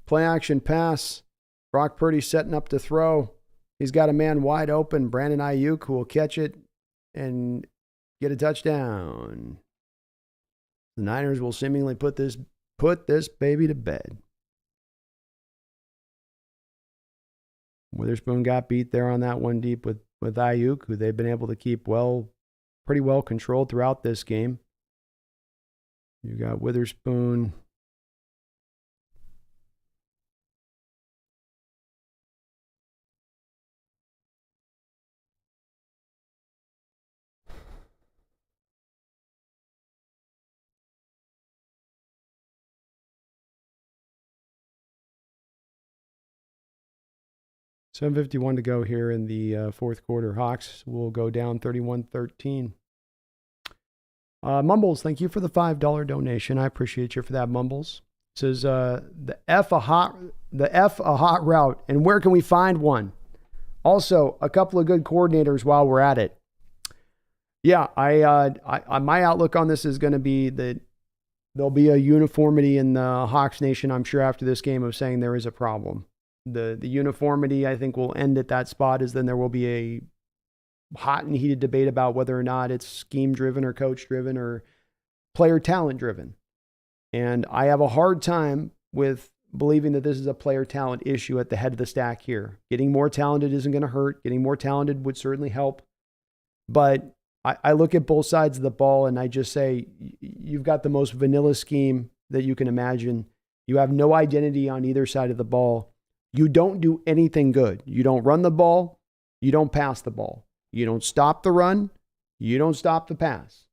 Play action pass. Brock Purdy setting up to throw. He's got a man wide open, Brandon Ayuk, who will catch it and get a touchdown. The Niners will seemingly put this baby to bed. Witherspoon got beat there on that one deep with Ayuk, who they've been able to keep pretty well controlled throughout this game. You got Witherspoon. 7:51 to go here in the fourth quarter. Hawks will go down 31-13. Mumbles, thank you for the $5 donation. I appreciate you for that, Mumbles. It says the F a hot route, and where can we find one? Also, a couple of good coordinators while we're at it. Yeah, I my outlook on this is going to be that there'll be a uniformity in the Hawks Nation, I'm sure, after this game of saying there is a problem. The uniformity, I think, will end at that spot, as then there will be a hot and heated debate about whether or not it's scheme-driven or coach-driven or player talent-driven. And I have a hard time with believing that this is a player talent issue at the head of the stack here. Getting more talented isn't going to hurt. Getting more talented would certainly help. But I look at both sides of the ball and I just say, you've got the most vanilla scheme that you can imagine. You have no identity on either side of the ball. You don't do anything good. You don't run the ball. You don't pass the ball. You don't stop the run. You don't stop the pass.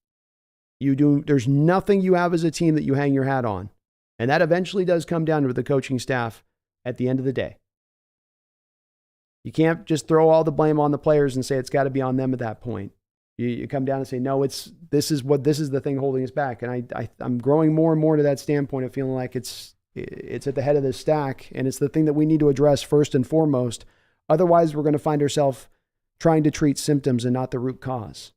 There's nothing you have as a team that you hang your hat on. And that eventually does come down to the coaching staff at the end of the day. You can't just throw all the blame on the players and say it's got to be on them at that point. You come down and say, no, this is the thing holding us back. And I'm growing more and more to that standpoint of feeling like it's at the head of the stack, and it's the thing that we need to address first and foremost. Otherwise, we're going to find ourselves trying to treat symptoms and not the root cause,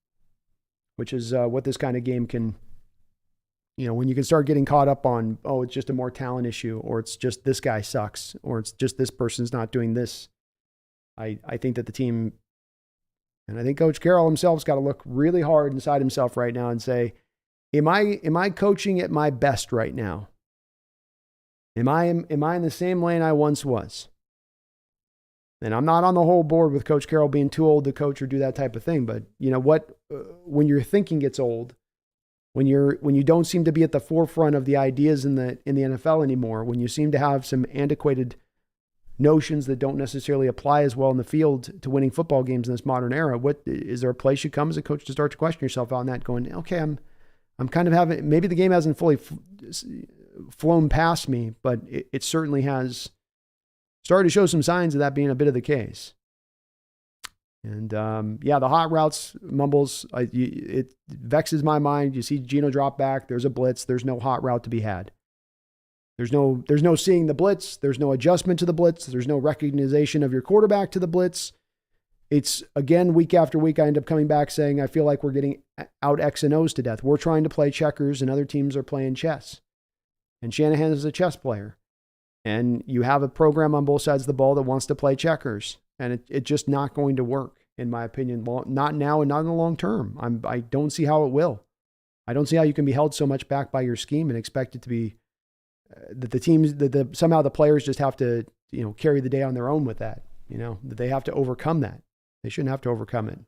which is what this kind of game can, when you can start getting caught up on, oh, it's just a more talent issue, or it's just this guy sucks, or it's just this person's not doing this. I think that the team, and I think Coach Carroll himself's got to look really hard inside himself right now and say, am I coaching at my best right now? Am I in the same lane I once was? And I'm not on the whole board with Coach Carroll being too old to coach or do that type of thing. But you know what? When your thinking gets old, when you don't seem to be at the forefront of the ideas in the NFL anymore, when you seem to have some antiquated notions that don't necessarily apply as well in the field to winning football games in this modern era, what is there a place you come as a coach to start to question yourself on that? Going, okay, I'm kind of having, maybe the game hasn't fully flown past me, but it certainly has started to show some signs of that being a bit of the case. And the hot routes, Mumbles, it vexes my mind. You see Geno drop back. There's a blitz. There's no hot route to be had. There's no seeing the blitz. There's no adjustment to the blitz. There's no recognition of your quarterback to the blitz. It's, again, week after week, I end up coming back saying, I feel like we're getting out X and O's to death. We're trying to play checkers and other teams are playing chess. And Shanahan is a chess player. And you have a program on both sides of the ball that wants to play checkers. And it's just not going to work, in my opinion. Not now and not in the long term. I don't see how it will. I don't see how you can be held so much back by your scheme and expect it to be that the teams, that somehow the players just have to, carry the day on their own with that. That they have to overcome that. They shouldn't have to overcome it.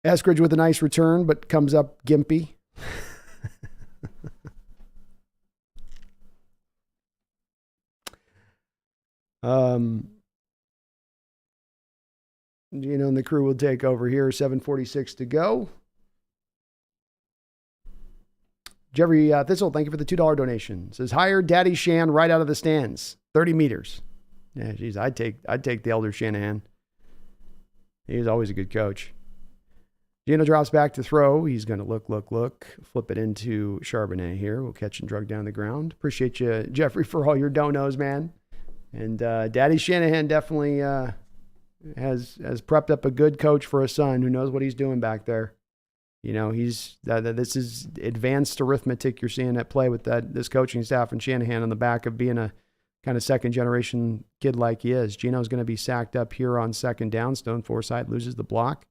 Eskridge with a nice return, but comes up gimpy. And the crew will take over here. 7:46 to go. Jeffrey Thistle, thank you for the $2 donation. Says, hire Daddy Shan right out of the stands. 30 meters. Yeah, geez, I'd take the elder Shanahan. He's always a good coach. Geno drops back to throw. He's going to look. Flip it into Charbonnet here. We'll catch and drug down the ground. Appreciate you, Jeffrey, for all your donos, man. And Daddy Shanahan definitely has prepped up a good coach for a son who knows what he's doing back there. This is advanced arithmetic you're seeing at play with this coaching staff and Shanahan on the back of being a kind of second generation kid like he is. Geno's going to be sacked up here on second down. Stone Forsythe loses the block.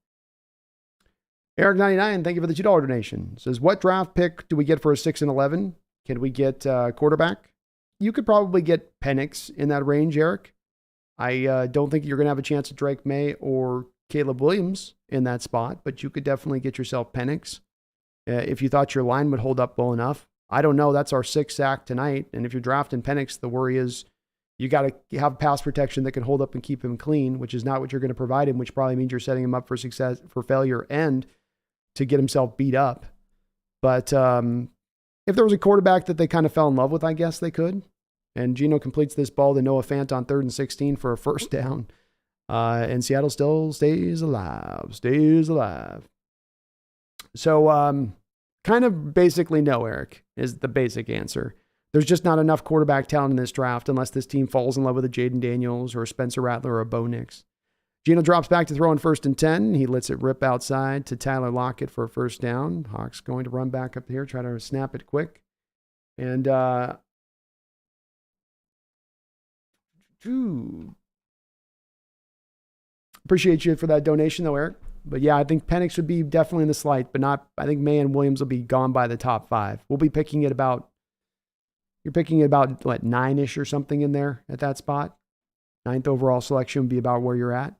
Eric99, thank you for the $2 donation. Says, what draft pick do we get for a 6 and 11? Can we get quarterback? You could probably get Penix in that range, Eric. I don't think you're going to have a chance at Drake May or Caleb Williams in that spot, but you could definitely get yourself Penix if you thought your line would hold up well enough. I don't know. That's our 6th sack tonight. And if you're drafting Penix, the worry is you got to have pass protection that can hold up and keep him clean, which is not what you're going to provide him, which probably means you're setting him up for success, for failure, and to get himself beat up. But if there was a quarterback that they kind of fell in love with, I guess they could. And Geno completes this ball to Noah Fant on 3rd and 16 for a first down. And Seattle still stays alive. So kind of basically no, Eric, is the basic answer. There's just not enough quarterback talent in this draft unless this team falls in love with a Jaden Daniels or a Spencer Rattler or a Bo Nix. Geno drops back to throw on 1st and 10. He lets it rip outside to Tyler Lockett for a first down. Hawks going to run back up here, try to snap it quick. And appreciate you for that donation, though, Eric. But yeah, I think Penix would be definitely in the slight, but not. I think May and Williams will be gone by the top 5. We'll be picking it about. You're picking it about what 9-ish or something in there at that spot. 9th overall selection would be about where you're at.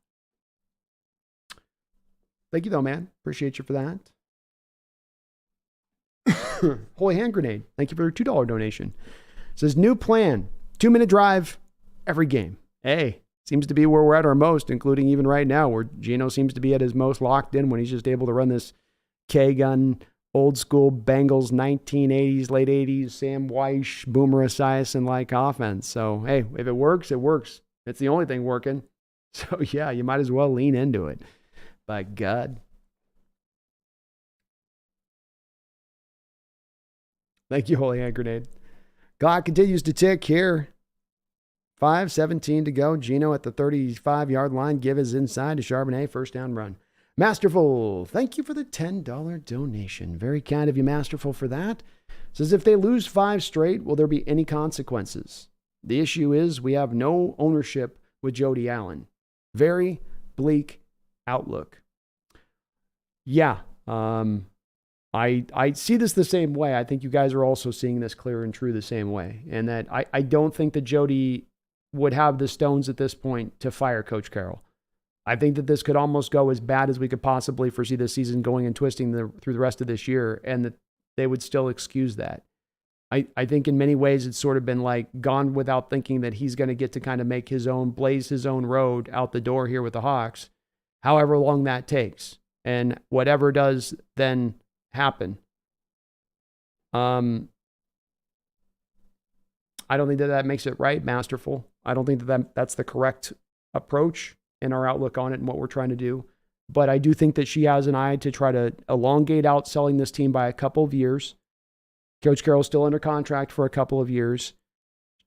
Thank you, though, man. Appreciate you for that. Holy hand grenade. Thank you for your $2 donation. It says new plan: 2-minute drive every game. Hey. Seems to be where we're at our most, including even right now, where Geno seems to be at his most locked in when he's just able to run this K-gun, old school Bengals, 1980s, late 80s, Sam Weish, Boomer Esiason-like offense. So, hey, if it works, it works. It's the only thing working. So, yeah, you might as well lean into it. By God. Thank you, Holy Hand Grenade. Clock continues to tick here. 5:17 to go. Geno at the 35-yard line. Give his inside to Charbonnet. First down run. Masterful. Thank you for the $10 donation. Very kind of you, Masterful, for that. Says if they lose 5 straight, will there be any consequences? The issue is we have no ownership with Jody Allen. Very bleak outlook. Yeah. I see this the same way. I think you guys are also seeing this clear and true the same way. And that I don't think that Jody would have the stones at this point to fire Coach Carroll. I think that this could almost go as bad as we could possibly foresee this season going and twisting through the rest of this year, and that they would still excuse that. I think in many ways it's sort of been like gone without thinking that he's going to get to kind of make blaze his own road out the door here with the Hawks, however long that takes. And whatever does then happen. I don't think that makes it right, Masterful. I don't think that's the correct approach in our outlook on it and what we're trying to do. But I do think that she has an eye to try to elongate out selling this team by a couple of years. Coach Carroll's still under contract for a couple of years.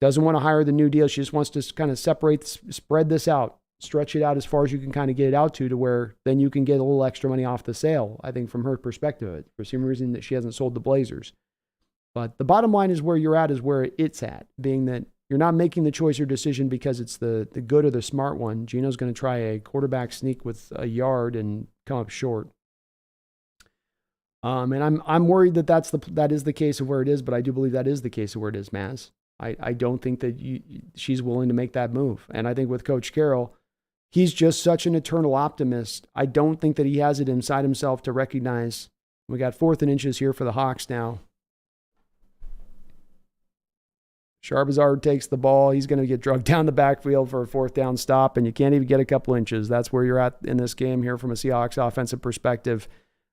Doesn't want to hire the new deal. She just wants to kind of spread this out, stretch it out as far as you can kind of get it out to where then you can get a little extra money off the sale, I think, from her perspective, for some reason that she hasn't sold the Blazers. But the bottom line is where you're at is where it's at, being that you're not making the choice or decision because it's the good or the smart one. Geno's going to try a quarterback sneak with a yard and come up short. And I'm worried that is the case of where it is, but I do believe that is the case of where it is, Maz. I don't think that she's willing to make that move. And I think with Coach Carroll, he's just such an eternal optimist. I don't think that he has it inside himself to recognize we got 4th and inches here for the Hawks now. Charbazard takes the ball. He's going to get drugged down the backfield for a 4th down stop, and you can't even get a couple inches. That's where you're at in this game here from a Seahawks offensive perspective.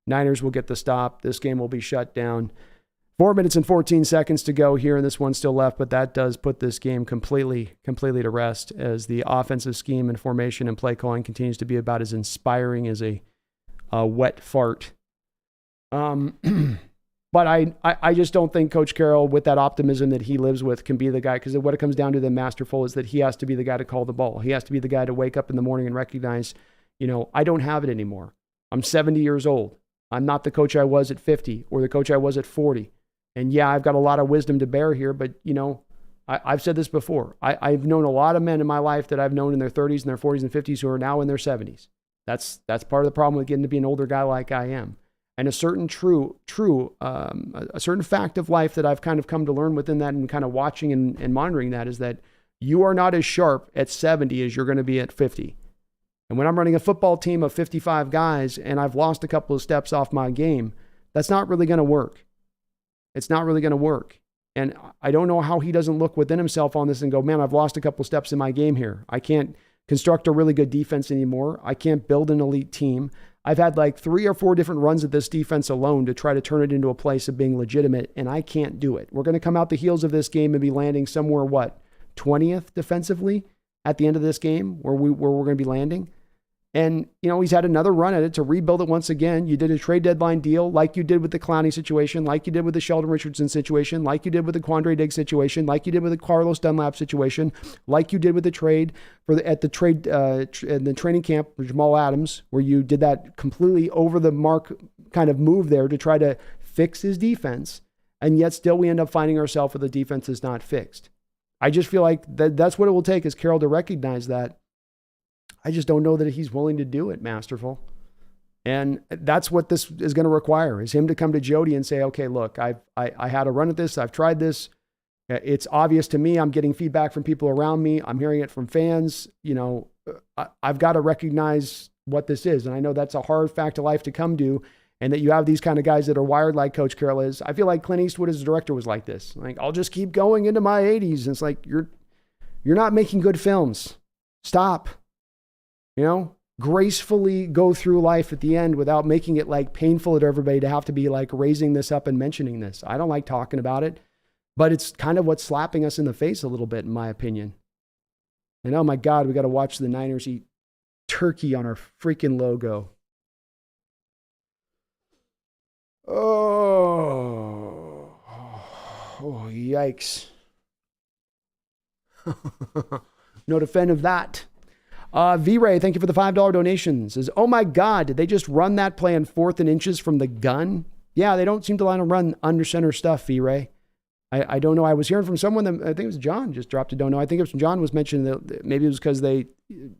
Niners will get the stop. This game will be shut down. 4 minutes and 14 seconds to go here, and this one's still left, but that does put this game completely to rest as the offensive scheme and formation and play calling continues to be about as inspiring as a wet fart. But I just don't think Coach Carroll, with that optimism that he lives with, can be the guy, because what it comes down to, the Masterful, is that he has to be the guy to call the ball. He has to be the guy to wake up in the morning and recognize, I don't have it anymore. I'm 70 years old. I'm not the coach I was at 50 or the coach I was at 40. And yeah, I've got a lot of wisdom to bear here, but I've said this before. I've known a lot of men in my life that I've known in their 30s and their 40s and 50s who are now in their 70s. That's part of the problem with getting to be an older guy like I am. And a certain a certain fact of life that I've kind of come to learn within that and kind of watching and monitoring that is that you are not as sharp at 70 as you're going to be at 50. And when I'm running a football team of 55 guys and I've lost a couple of steps off my game, that's not really going to work. It's not really going to work. And I don't know how he doesn't look within himself on this and go, man, I've lost a couple steps in my game here. I can't construct a really good defense anymore. I can't build an elite team. I've had like 3 or 4 different runs at this defense alone to try to turn it into a place of being legitimate, and I can't do it. We're going to come out the heels of this game and be landing somewhere, 20th defensively at the end of this game where we're going to be landing. And, he's had another run at it to rebuild it once again. You did a trade deadline deal like you did with the Clowney situation, like you did with the Sheldon Richardson situation, like you did with the Quandre Diggs situation, like you did with the Carlos Dunlap situation, like you did with the trade in the training camp for Jamal Adams, where you did that completely over the mark kind of move there to try to fix his defense. And yet still we end up finding ourselves with the defense is not fixed. I just feel like that's what it will take is Carroll to recognize that. I just don't know that he's willing to do it, Masterful. And that's what this is going to require, is him to come to Jody and say, okay, look, I had a run at this. I've tried this. It's obvious to me. I'm getting feedback from people around me. I'm hearing it from fans. I've got to recognize what this is. And I know that's a hard fact of life to come to, and that you have these kind of guys that are wired like Coach Carroll is. I feel like Clint Eastwood as a director was like this. Like, I'll just keep going into my 80s. And it's like, you're not making good films. Stop. Gracefully go through life at the end without making it like painful to everybody to have to be like raising this up and mentioning this. I don't like talking about it, but it's kind of what's slapping us in the face a little bit, in my opinion. And oh my God, we got to watch the Niners eat turkey on our freaking logo. Oh, yikes. No defense of that. V-Ray, thank you for the $5 donation. Says, oh my God, did they just run that play on 4th and inches from the gun? Yeah, they don't seem to run under center stuff, V-Ray. I don't know. I was hearing from someone that I think it was John just dropped a don't know. I think it was John was mentioning that maybe it was because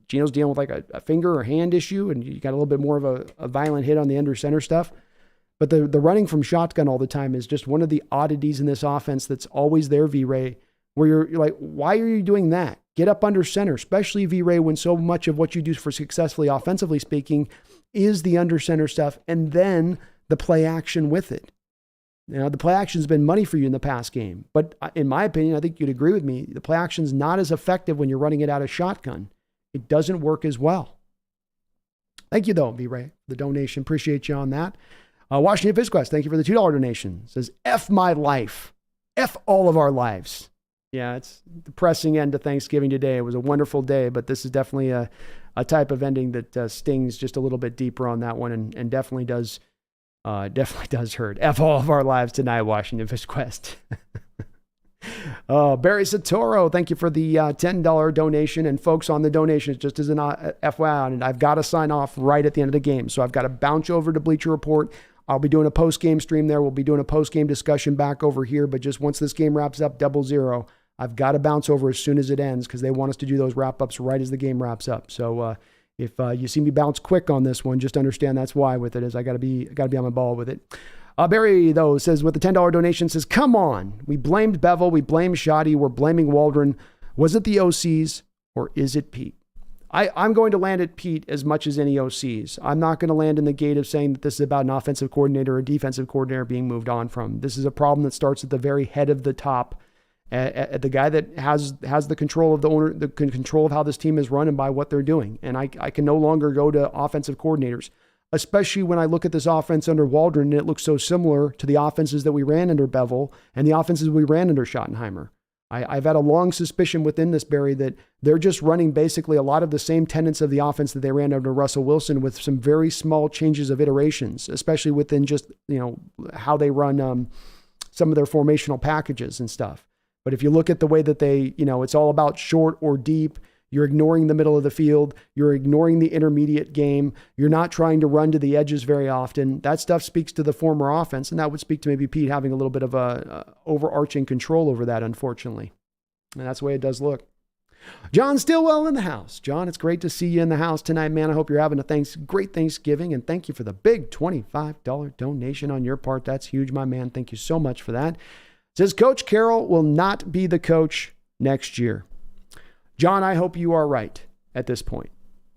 Gino's dealing with like a finger or hand issue and you got a little bit more of a violent hit on the under center stuff. But the running from shotgun all the time is just one of the oddities in this offense that's always there, V-Ray, where you're like, why are you doing that? Get up under center, especially V-Ray, when so much of what you do for successfully, offensively speaking, is the under center stuff and then the play action with it. The play action's been money for you in the past game. But in my opinion, I think you'd agree with me, the play action's not as effective when you're running it out of shotgun. It doesn't work as well. Thank you, though, V-Ray, the donation. Appreciate you on that. Washington Fish Quest, thank you for the $2 donation. It says, F my life. F all of our lives. Yeah, it's depressing end to Thanksgiving today. It was a wonderful day, but this is definitely a type of ending that stings just a little bit deeper on that one and definitely does hurt. F all of our lives tonight, Washington Fish Quest. Barry Satoro, thank you for the $10 donation. And folks, on the donations, just as an FYI, and I've got to sign off right at the end of the game. So I've got to bounce over to Bleacher Report. I'll be doing a post-game stream there. We'll be doing a post-game discussion back over here. But just once this game wraps up 0-0, I've got to bounce over as soon as it ends because they want us to do those wrap-ups right as the game wraps up. So if you see me bounce quick on this one, just understand that's why with it is I got to be on my ball with it. Barry, though, says with the $10 donation, says, come on. We blamed Bevel. We blamed Shoddy. We're blaming Waldron. Was it the OCs or is it Pete? I'm going to land at Pete as much as any OCs. I'm not going to land in the gate of saying that this is about an offensive coordinator or a defensive coordinator being moved on from. This is a problem that starts at the very head of the top, at the guy that has the control of the owner, the control of how this team is run and by what they're doing. And I can no longer go to offensive coordinators, especially when I look at this offense under Waldron and it looks so similar to the offenses that we ran under Bevel and the offenses we ran under Schottenheimer. I've had a long suspicion within this, Barry, that they're just running basically a lot of the same tenets of the offense that they ran under Russell Wilson with some very small changes of iterations, especially within just, how they run some of their formational packages and stuff. But if you look at the way that they, it's all about short or deep, you're ignoring the middle of the field, you're ignoring the intermediate game, you're not trying to run to the edges very often. That stuff speaks to the former offense, and that would speak to maybe Pete having a little bit of a overarching control over that, unfortunately. And that's the way it does look. John Stillwell in the house. John, it's great to see you in the house tonight, man. I hope you're having a great Thanksgiving, and thank you for the big $25 donation on your part. That's huge, my man. Thank you so much for that. It says, Coach Carroll will not be the coach next year. John, I hope you are right at this point.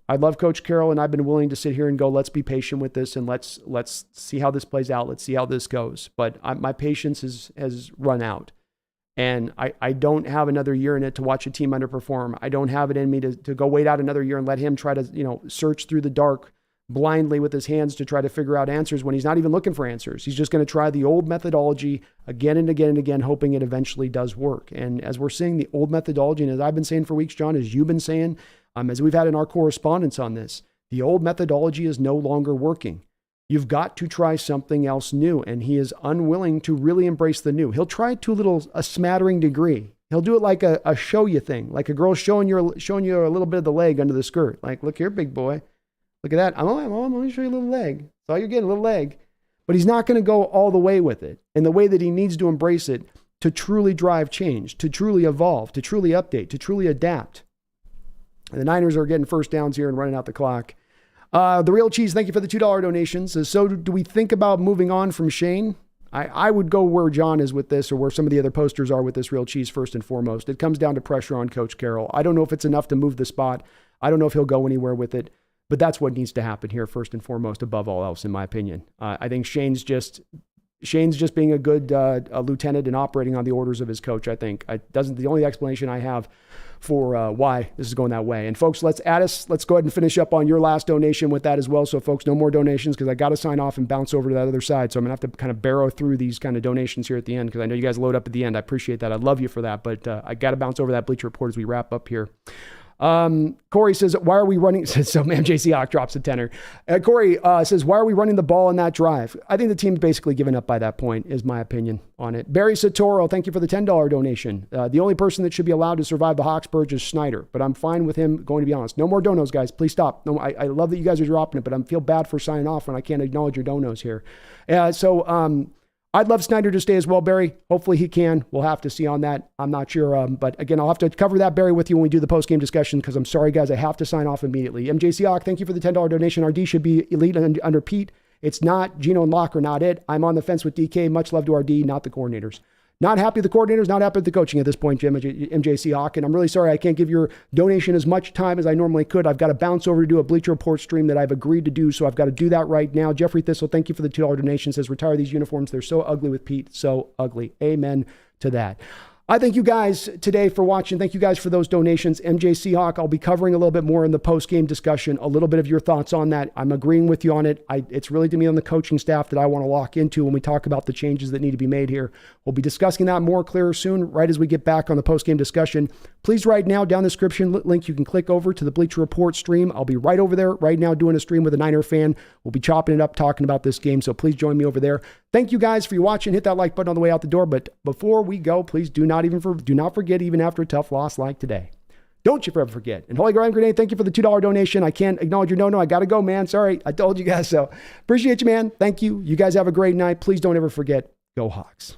I love Coach Carroll, and I've been willing to sit here and go, let's be patient with this, and let's see how this plays out. Let's see how this goes. But my patience has run out, and I don't have another year in it to watch a team underperform. I don't have it in me to go wait out another year and let him try to search through the dark blindly with his hands to try to figure out answers when he's not even looking for answers. He's just going to try the old methodology again and again and again, hoping it eventually does work. And as we're seeing the old methodology, and as I've been saying for weeks, John, as you've been saying, as we've had in our correspondence on this, the old methodology is no longer working. You've got to try something else new. And he is unwilling to really embrace the new. He'll try to a smattering degree. He'll do it like a show you thing, like a girl showing you a little bit of the leg under the skirt. Like, look here, big boy. Look at that. I'm going to show you a little leg. That's all you're getting, a little leg. But he's not going to go all the way with it. And the way that he needs to embrace it to truly drive change, to truly evolve, to truly update, to truly adapt. And the Niners are getting first downs here and running out the clock. The Real Cheese, thank you for the $2 donations. So do we think about moving on from Shane? I would go where John is with this, or where some of the other posters are with this Real Cheese first and foremost. It comes down to pressure on Coach Carroll. I don't know if it's enough to move the spot. I don't know if he'll go anywhere with it. But that's what needs to happen here first and foremost, above all else, in my opinion. I think Shane's just being a good lieutenant and operating on the orders of his coach, I think. The only explanation I have for why this is going that way. And folks, let's go ahead and finish up on your last donation with that as well. So folks, no more donations, because I got to sign off and bounce over to that other side. So I'm going to have to kind of barrow through these kind of donations here at the end, because I know you guys load up at the end. I appreciate that. I love you for that. But I got to bounce over that Bleacher Report as we wrap up here. Corey says, why are we running? So MJ Seahawks drops a tenner. Corey says, why are we running the ball in that drive? I think the team's basically given up by that point, is my opinion on it. Barry Satoro, thank you for the $10 donation. The only person that should be allowed to survive the Hawks purge is Snyder, but I'm fine with him, going to be honest. No more donos, guys. Please stop. No, I love that you guys are dropping it, but I feel bad for signing off when I can't acknowledge your donos here. I'd love Snyder to stay as well, Barry. Hopefully he can. We'll have to see on that. I'm not sure. But again, I'll have to cover that, Barry, with you when we do the post-game discussion, because I'm sorry, guys, I have to sign off immediately. MJ Seahawk, thank you for the $10 donation. RD should be elite under Pete. It's not. Gino and Locke are not it. I'm on the fence with DK. Much love to RD, not the coordinators. Not happy with the coordinators, not happy with the coaching at this point, MJ Seahawk. And I'm really sorry I can't give your donation as much time as I normally could. I've got to bounce over to do a Bleacher Report stream that I've agreed to do, so I've got to do that right now. Jeffrey Thistle, thank you for the $2 donation. Says, retire these uniforms. They're so ugly with Pete. So ugly. Amen to that. I thank you guys today for watching. Thank you guys for those donations. MJ Seahawk, I'll be covering a little bit more in the post-game discussion, a little bit of your thoughts on that. I'm agreeing with you on it. It's really to me on the coaching staff that I want to lock into when we talk about the changes that need to be made here. We'll be discussing that more clearer soon, right as we get back on the post-game discussion. Please, right now, down the description link, you can click over to the Bleacher Report stream. I'll be right over there right now doing a stream with a Niner fan. We'll be chopping it up, talking about this game, so please join me over there. Thank you guys for your watching. Hit that like button on the way out the door. But before we go, please do not forget, even after a tough loss like today. Don't you ever forget. And Holy Grand Grenade, thank you for the $2 donation. I can't acknowledge your no. I got to go, man. Sorry. I told you guys so. Appreciate you, man. Thank you. You guys have a great night. Please don't ever forget. Go Hawks.